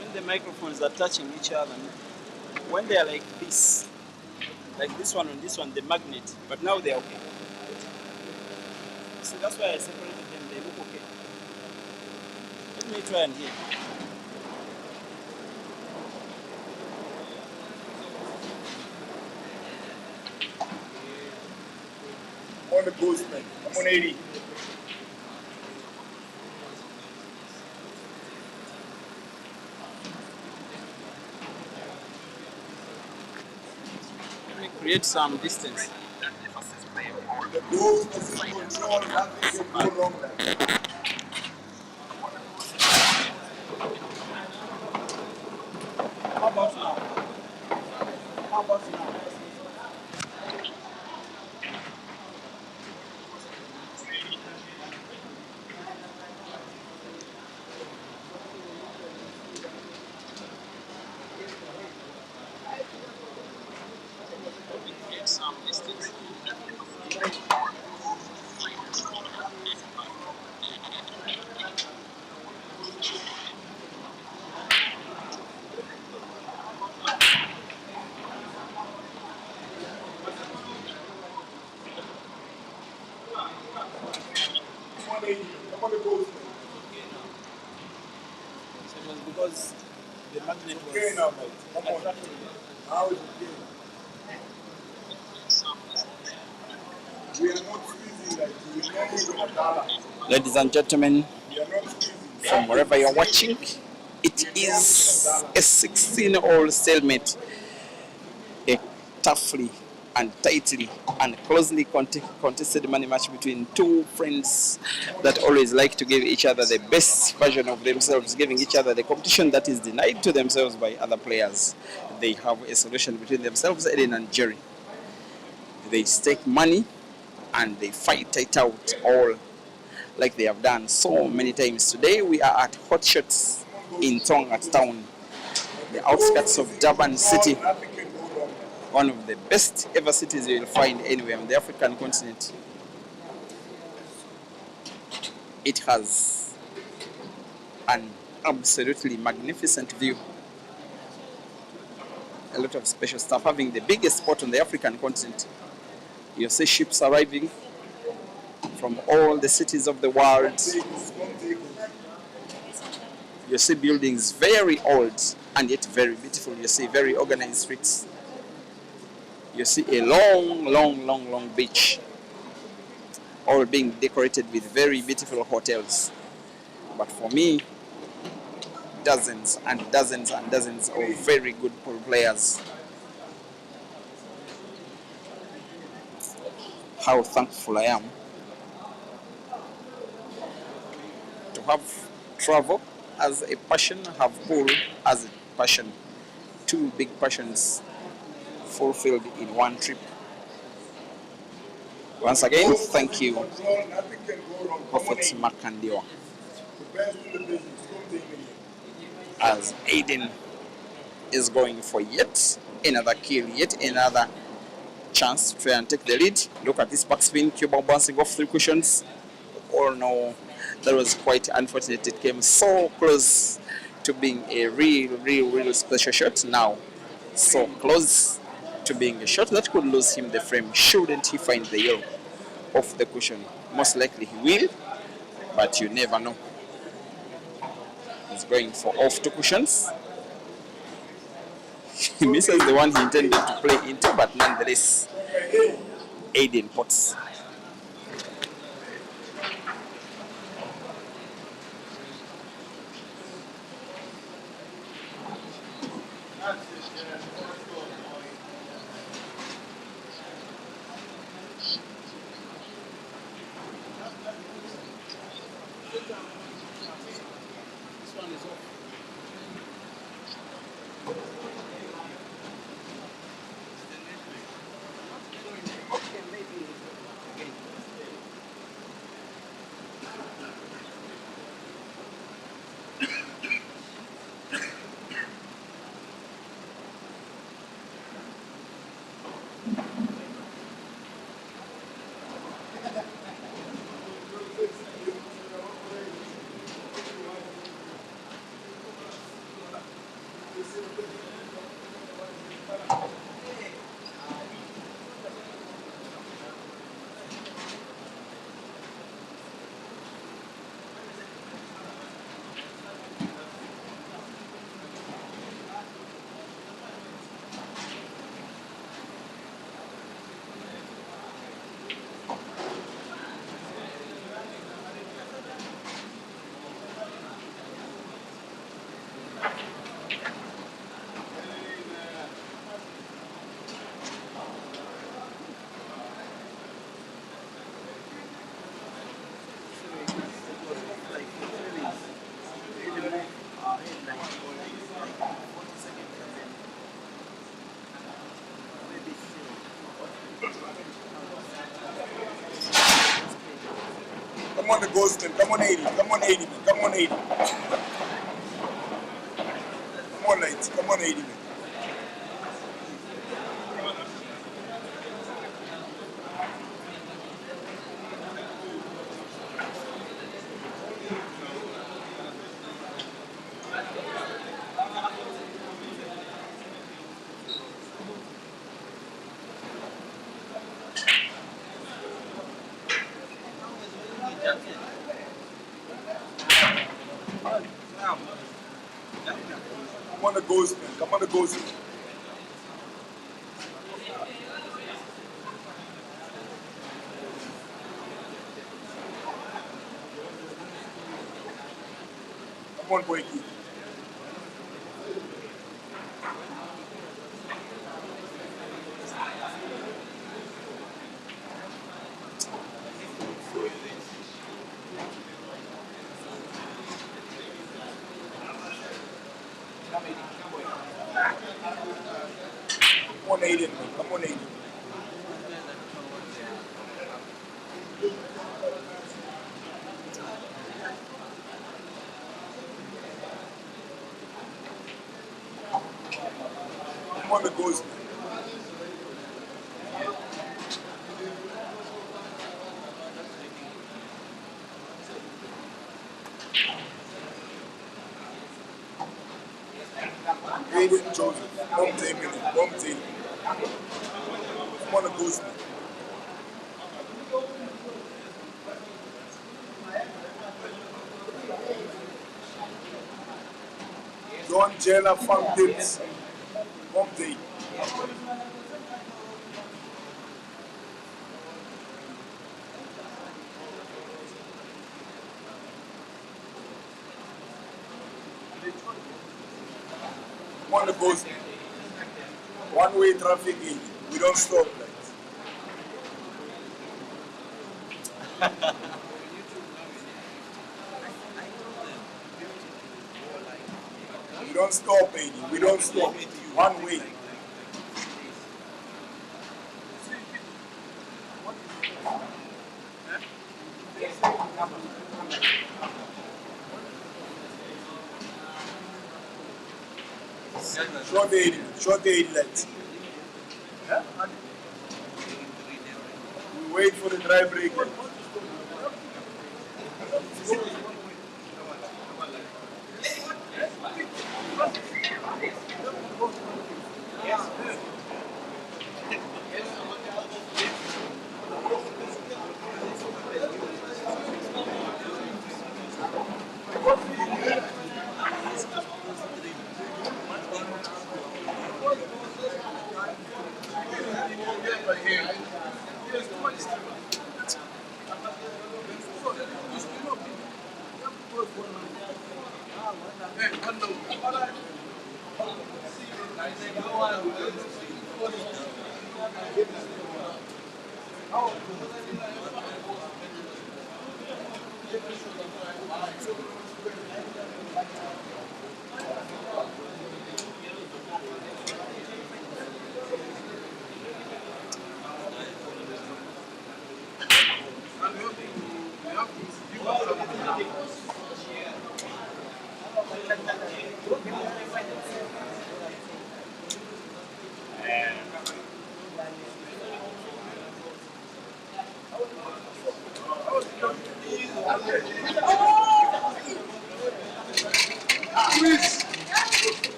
When the microphones are touching each other, when they are like this one and this one, the magnet, but now they are okay. See, that's why I separated them, they look okay. Let me try and hear. Come on the ghost, man. Come on 80. Create some distance. The ghost is in control. Nothing can go wrong there. How about now? How about now? Some distance. Come on the ghost, man. So it was because the magnet was Okay now, mate. Come on. attracting. Now it's okay. We are not squeezing like we are not even a dollar. Ladies and gentlemen, We are not squeezing. from wherever you're watching, it is a 16-all stalemate. A toughly and tightly and closely contested money match between two friends that always like to give each other the best version of themselves, giving each other the competition that is denied to themselves by other players. They have a solution between themselves, Aden and Jerry. They stake money and they fight it out all like they have done so many times. Today we are at Hot Shots in Tonga Town, the outskirts of Durban City, one of the best ever cities you will find anywhere on the African continent. It has an absolutely magnificent view. A lot of special stuff, having the biggest port on the African continent. You see ships arriving from all the cities of the world. You see buildings very old and yet very beautiful. You see very organized streets. You see a long beach, all being decorated with very beautiful hotels. But for me, dozens and dozens and dozens of very good pool players. How thankful I am to have travel as a passion, have pool as a passion. Two big passions fulfilled in one trip. Once again, thank you, Prophet Makandiwa, as Aiden is going for yet another kill, yet another chance to try and take the lead. Look at this backspin, Cuba bouncing off 3 cushions. Oh no, that was quite unfortunate. It came so close to being a real special shot. Now, so close to being a shot that could lose him the frame. Shouldn't he find the yellow off the cushion? Most likely he will, but you never know. He's going for off 2 cushions. He misses the one he intended to play into, but nonetheless, Aiden pots. Come on, the ghost, come on, 80, come on, 80, come on, 80. Come on, lights, come on, 80. Come on, the ghost, man. Come on, the ghost. Come on, boy. Come on, Aiden, man. Come on, Aiden. Come on, the ghost, man. Aiden Joseph. Bomb team, man. Bomb team. Come on, the ghost, man. John Jenna Fountains. Bomb team. Come on, the ghost, man. One-way traffic in. We don't stop, like. We don't stop, Aiden. We don't stop. One way. Short Aiden. Short Aiden, let's. We wait for the dry break.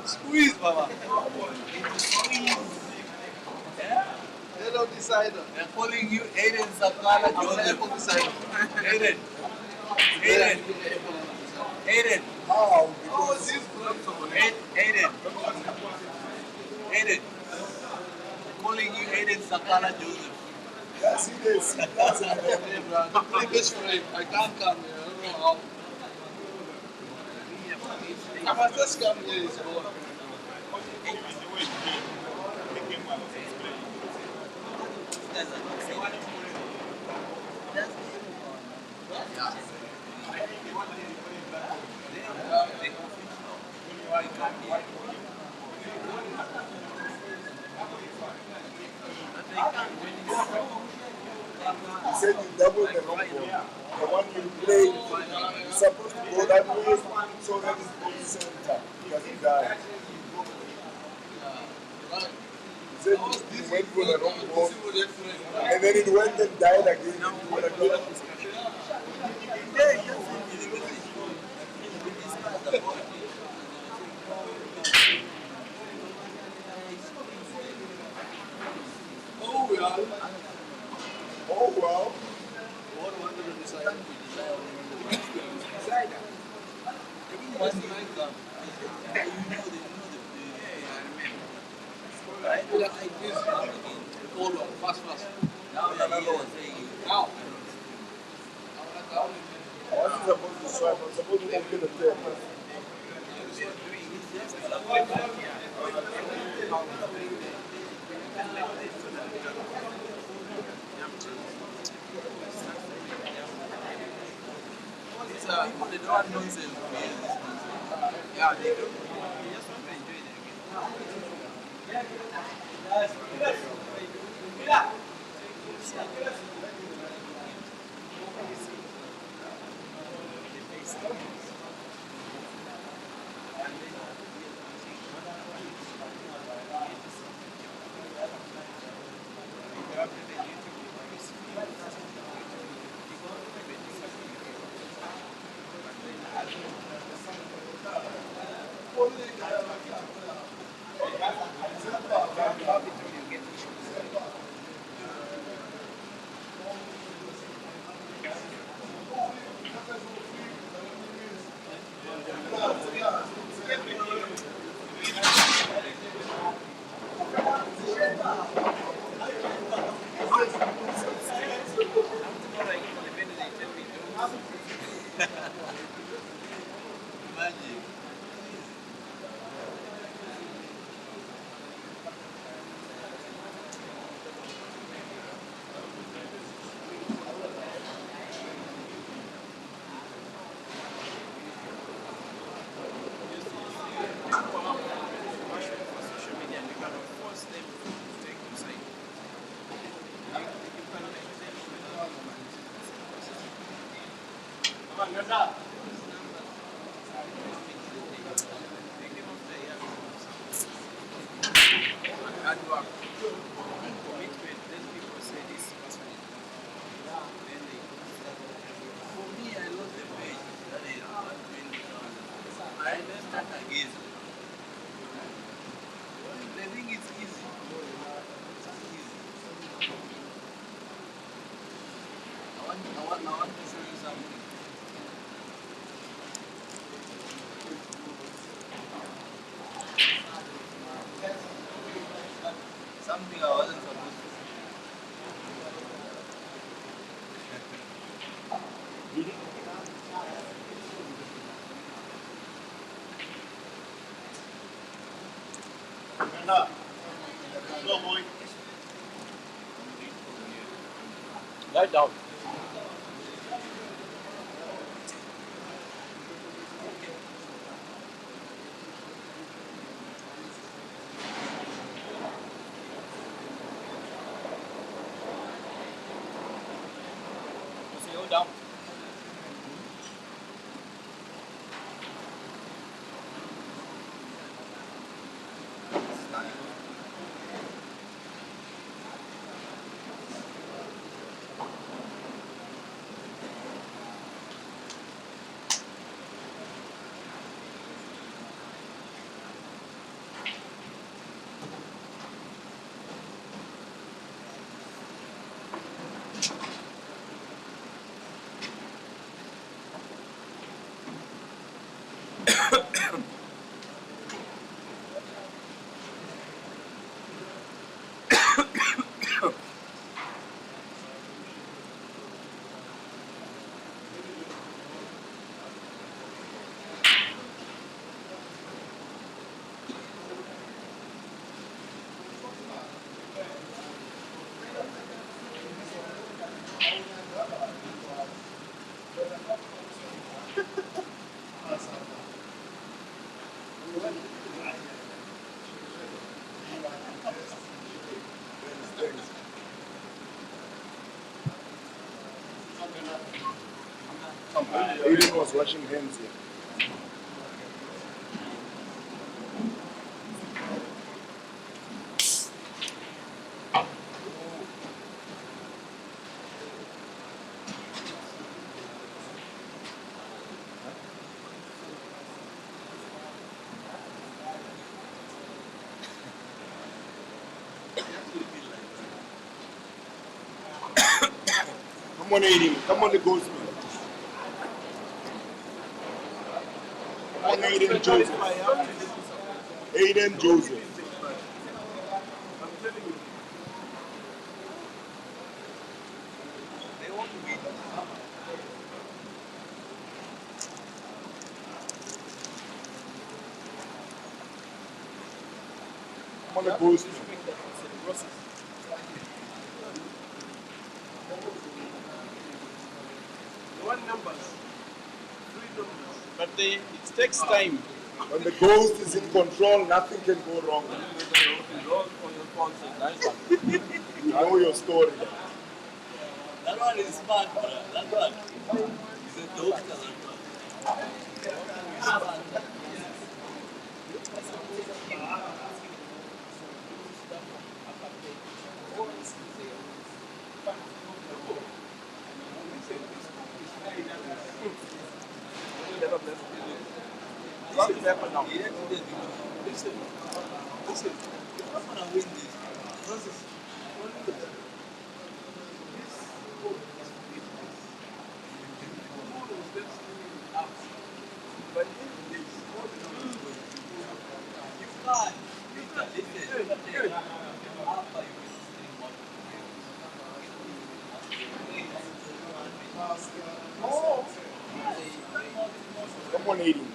Squeeze, Baba. Hello, decider. They're calling you Aiden Sakala Joseph. Aiden. Aiden. Aiden. How? Oh, this Aiden. Aiden. They're calling you Aiden Sakala Joseph. Yes, it is. That's it. my best friend. I can't come here. I don't know how. I must just come here. It's all. He said you double the wrong ball. The one you play, you're supposed to go that way so that it's in the center. Because he died. He said you went for the wrong ball. And then it went and died again. Oh, well. Oh, wow. What do I do to decide? Fast. Now you're Now. I wasn't supposed to swipe. I was supposed to open the tail. They don't nonsense. Yeah, they do. Something I wasn't supposed to. Lie down. Slow down. Aiden was washing hands here. Come on, Aiden. Come on, the ghostman. Come on, Aiden Joseph. Aiden Joseph. They want to win. Come on, the ghostman. They want numbers, 3 numbers, but it takes time. When the ghost is in control, nothing can go wrong. You know your story. That one is smart, bro. That one. He's a doctor, that one. What will happen now? Listen, you're not gonna win this. Francis, But if this, you can't. Listen. After you win this thing, what? Come on, Aiden.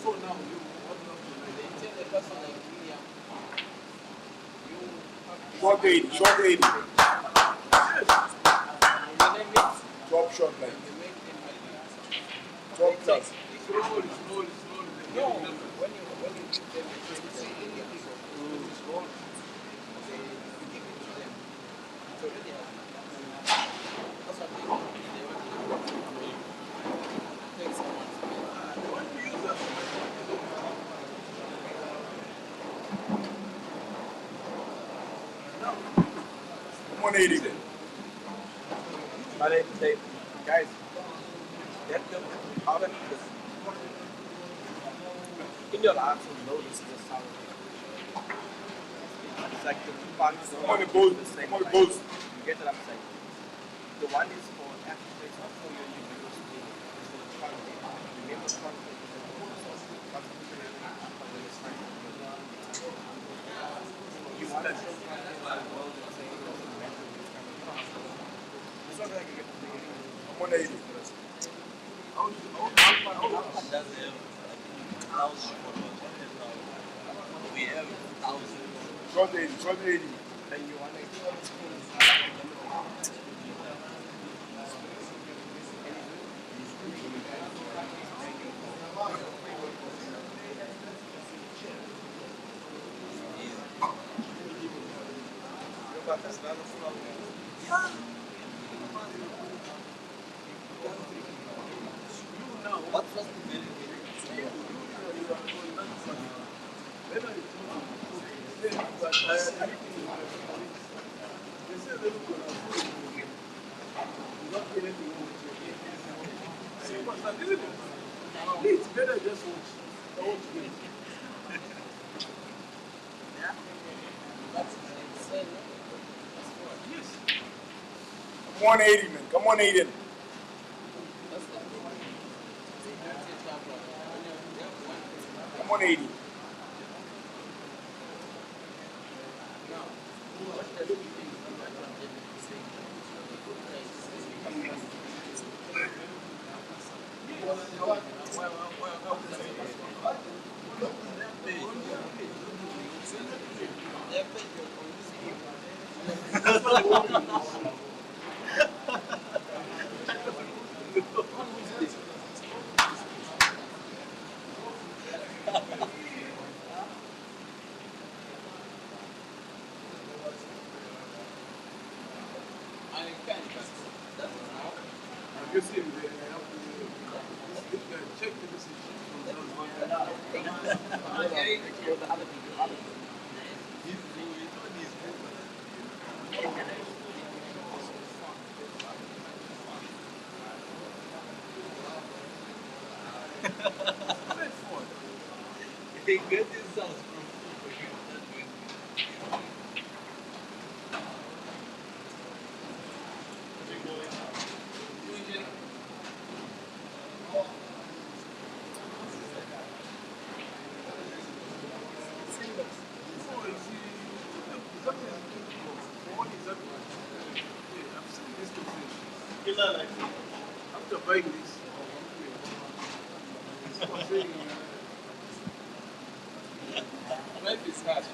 So now you tell the person like William, Short 80, short 80. when they mix, Top shot, man. they make them like Top class. slowly. No, when you give them a drink, it's roll. Okay, you give it to them. It's already happening. That's what they want. They want to take someone. They want to use that. Come on, Aiden. but they, guys, get them out of this. In your life, you know this is a sound. It's like the two parts. Come on, the ghost. Come on, the ghost. You get what I'm saying? The one is for athletes, not for your individual skill. It's for the content. Remember, content is the focus of you want to show content to the world and say it doesn't matter. It's not like you get to do it. Come on, Aiden. Does have 1,000 followers. We have 1,000. Short 80, short 80. Then you want to What was the very It's better just watch. Come on, Aiden, man. Come on, Aiden. Come on, Aiden. You see him there, I have to check the message They get this sounds from you. After buying this, it's for saying, Life is hard.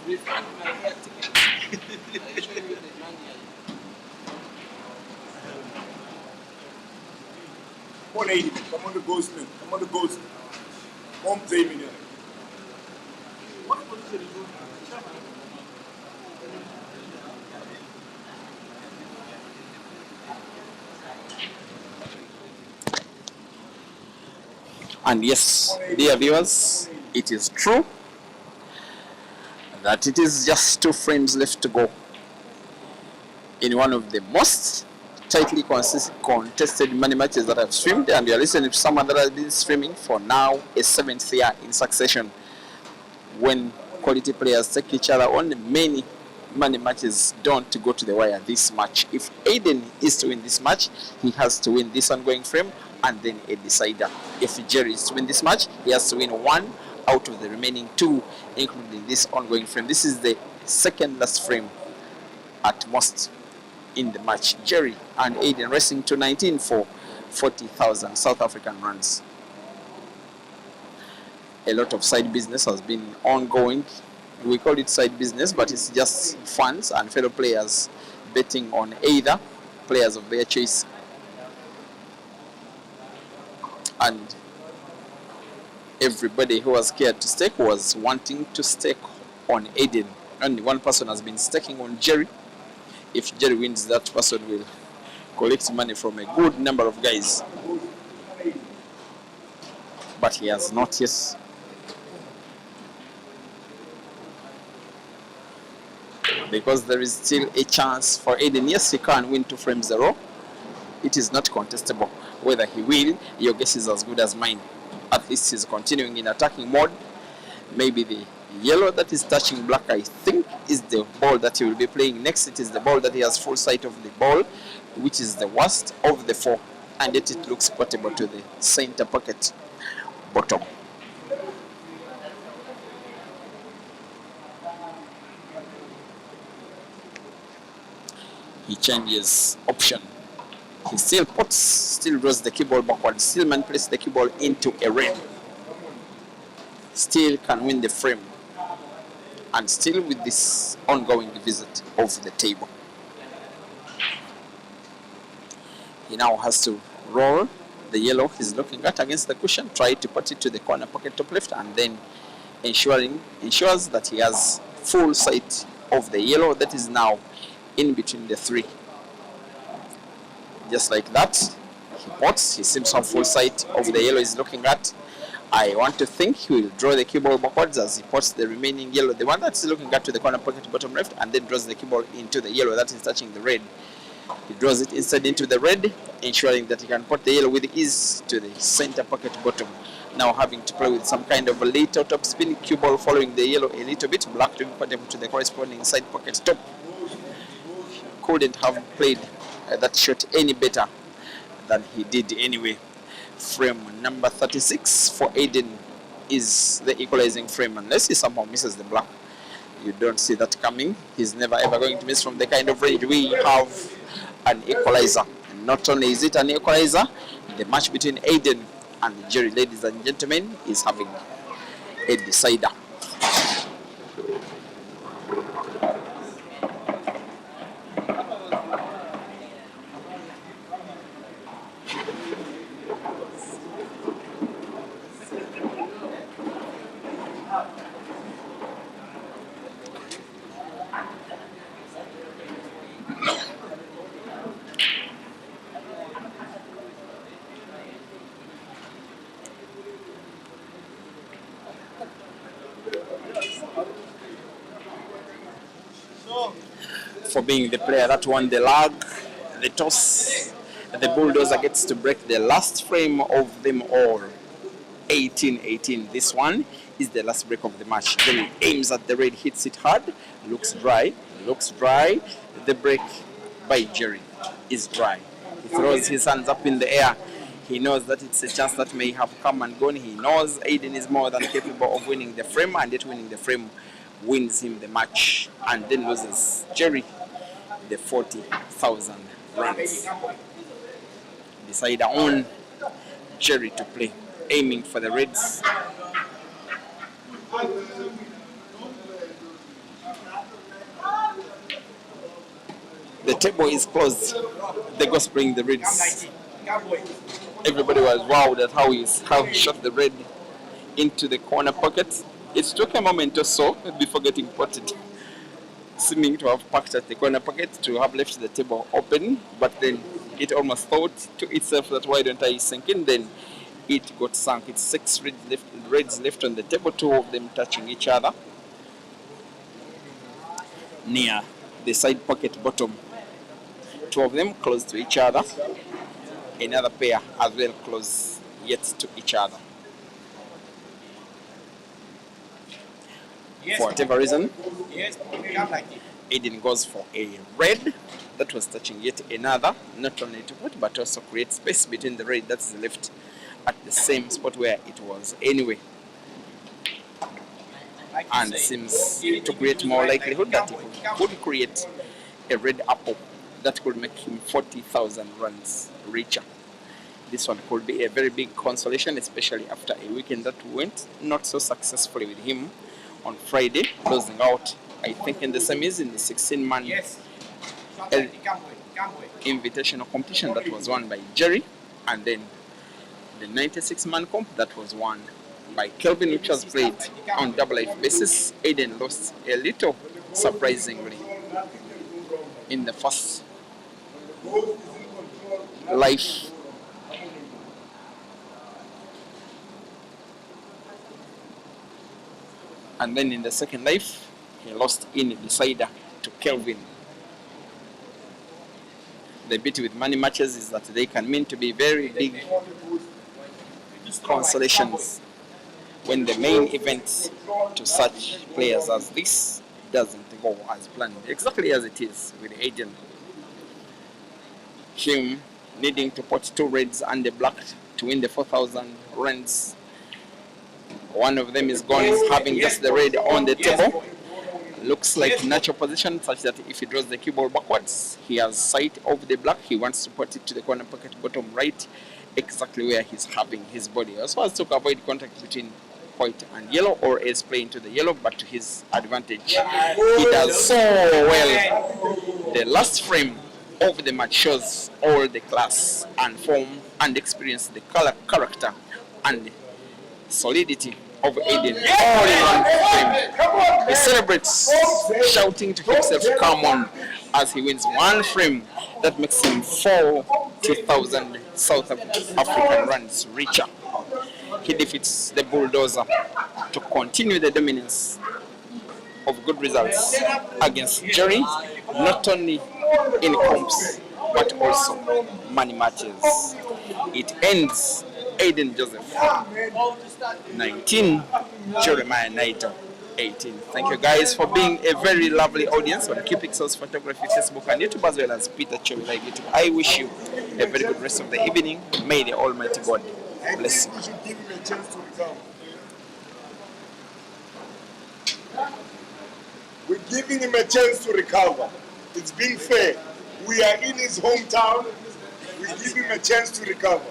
Refund my air ticket. I show you the money. Come on, Aiden. Come on the ghost, man. Come on the ghost. Home Jamie there. What position is you? And yes, dear viewers, it is true that it is just 2 frames left to go in one of the most tightly contested money matches that I've streamed, and you're listening to someone that has been streaming for now a 7th year in succession. When quality players take each other on, many money matches don't go to the wire this match. If Aiden is to win this match, he has to win this ongoing frame and then a decider. If Jerry is to win this match, he has to win 1 out of the remaining 2, including this ongoing frame. This is the second last frame at most in the match. Jerry and Aiden racing to 19 for 40,000 South African rands. A lot of side business has been ongoing. We call it side business, but it's just fans and fellow players betting on either players of their choice. And everybody who was scared to stake was wanting to stake on Aiden. Only one person has been staking on Jerry. If Jerry wins, that person will collect money from a good number of guys. But he has not yet. Because there is still a chance for Aiden. Yes, he can win 2 frames 0. It is not contestable. Whether he will, your guess is as good as mine. At least he's continuing in attacking mode. Maybe the yellow that is touching black, I think, is the ball that he will be playing next. It is the ball that he has full sight of the ball, which is the worst of the 4. And yet it looks portable to the center pocket bottom. He changes option. He still puts, still draws the cue ball backward, still manipulates the cue ball into a red. Still can win the frame. And still with this ongoing visit of the table. He now has to roll the yellow he's looking at against the cushion, try to put it to the corner pocket top left, and then ensures that he has full sight of the yellow that is now in between the 3. Just like that, he pots, he seems to have full sight of the yellow he's looking at. I want to think he will draw the cue ball backwards as he pots the remaining yellow, the one that's looking at to the corner pocket bottom left, and then draws the cue ball into the yellow that is touching the red. He draws it instead into the red, ensuring that he can put the yellow with ease to the center pocket bottom. Now having to play with some kind of a little top spin cue ball following the yellow a little bit, black to be put to the corresponding side pocket top. Couldn't have played that shot any better than he did anyway. Frame number 36 for Aiden is the equalizing frame, unless he somehow misses the black. You don't see that coming. He's never ever going to miss from the kind of range. We have an equalizer. And not only is it an equalizer, the match between Aiden and Jerry, ladies and gentlemen, is having a decider. For being the player that won the lag, the toss, the bulldozer gets to break the last frame of them all. 18-18. This one is the last break of the match. Then he aims at the red, hits it hard, looks dry. The break by Jerry is dry. He throws his hands up in the air. He knows that it's a chance that may have come and gone. He knows Aiden is more than capable of winning the frame, and yet winning the frame wins him the match and then loses Jerry the 40,000 runs. Decider on Jerry to play, aiming for the reds. The table is closed. They go spring the reds. Everybody was wowed at how he shot the red into the corner pocket. It took a moment or so before getting potted, seeming to have packed at the corner pocket, to have left the table open, but then it almost thought to itself that why don't I sink in? Then it got sunk. It's 6 reds left on the table, 2 of them touching each other near the side pocket bottom. 2 of them close to each other, another pair as well close yet to each other. For whatever reason, Aiden goes for a red that was touching yet another, not only to put but also create space between the red that is left at the same spot where it was anyway, and seems to create more likelihood that he could create a red apple that could make him 40,000 runs richer. This one could be a very big consolation, especially after a weekend that went not so successfully with him on Friday, closing out, I think, in the semis in the 16-man invitational competition that was won by Jerry, and then the 96-man comp that was won by Kelvin, which was played on double life basis. Aiden lost a little surprisingly in the first life. And then in the second life, he lost in the decider to Kelvin. The beauty with money matches is that they can mean to be very big consolations when the main event to such players as this doesn't go as planned, exactly as it is with Aiden. Him needing to put 2 reds and a black to win the 4,000 runs. One of them is gone, having just the red on the table. Looks like natural position such that if he draws the cue ball backwards, he has sight of the black. He wants to put it to the corner pocket bottom right, exactly where he's having his body. Also has to avoid contact between white and yellow, or is playing to the yellow, but to his advantage. He does so well. The last frame of the match shows all the class and form and experience, the character and solidity of Aiden. All in one frame. He celebrates, shouting to himself, come on, as he wins one frame that makes him 40,000 South African runs richer. He defeats the bulldozer to continue the dominance of good results against Jerry, not only in comps but also money matches. It ends Aiden Joseph 19, Jeremiah Naito 18. Thank you guys for being a very lovely audience on Q Pixels Photography Facebook and YouTube, as well as Peter Chewy Live YouTube. I wish you a very good rest of the evening. May the Almighty God bless you. giving him a chance to recover. It's being fair. We are in his hometown. We give him a chance to recover.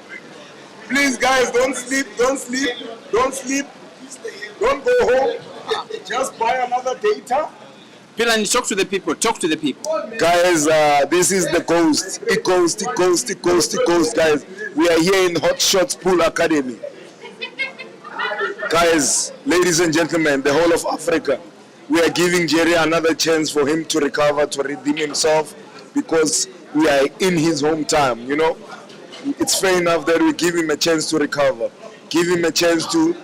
Please, guys, don't sleep, don't sleep, don't sleep. Don't go home. Just buy another data. Pilani, talk to the people. Talk to the people. Guys, this is the coast. Coast, guys. We are here in Hot Shots Pool Academy. Guys, ladies and gentlemen, the whole of Africa, we are giving Jerry another chance for him to recover, to redeem himself, because we are in his hometown, you know. It's fair enough that we give him a chance to recover. Give him a chance to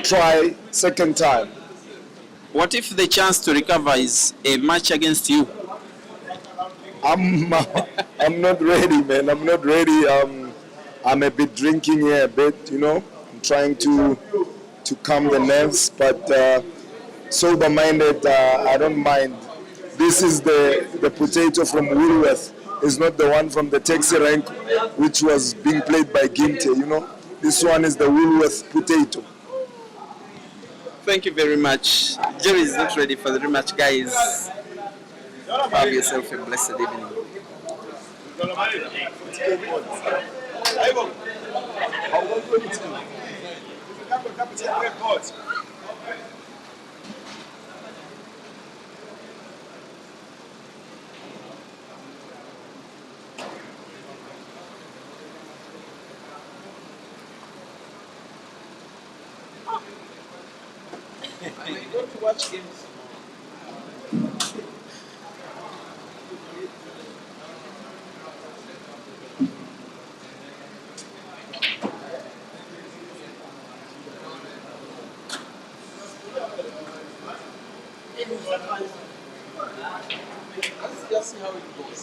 try second time. What if the chance to recover is a match against you? I'm not ready, man. I'm not ready. I'm a bit drinking here, a bit, you know. I'm trying to calm the nerves, but sober-minded, I don't mind. This is the potato from Woolworth. It's not the one from the taxi rank, which was being played by Ginte, you know. This one is the Woolworth potato. Thank you very much. Jerry is not ready for the rematch, guys. Have yourself a blessed evening. I go to watch games. Let's just see how it goes.